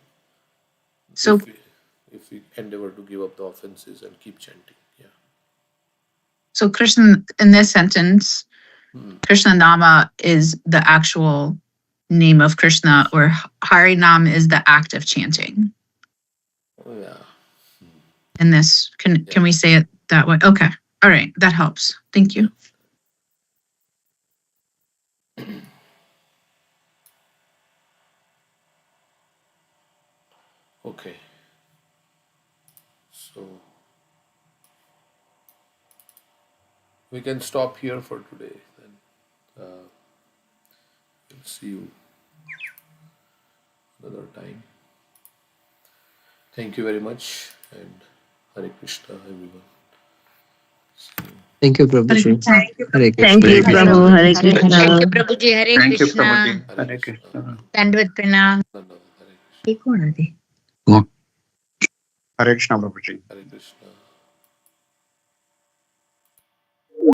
So if we endeavor to give up the offenses and keep chanting, yeah. So Krishna, in this sentence, Krishna Nama is the actual name of Krishna, or Harinam is the act of chanting. Oh, yeah. In this, can we say it that way? Okay, all right, that helps. Thank you. Okay. So we can stop here for today. Then we'll see you another time. Thank you very much, and Hare Krishna, everyone. Thank you, Prabhuji. Hare Krishna. Thank you, Prabhu. Hare Thank Krishna. you, Prabhuji. Hare Thank you, Krishna. Prabhuji. Hare Hare Krishna. Krishna. Dandavad Pranam. Hare Krishna. Hare Krishna, Prabhuji. Hare Krishna.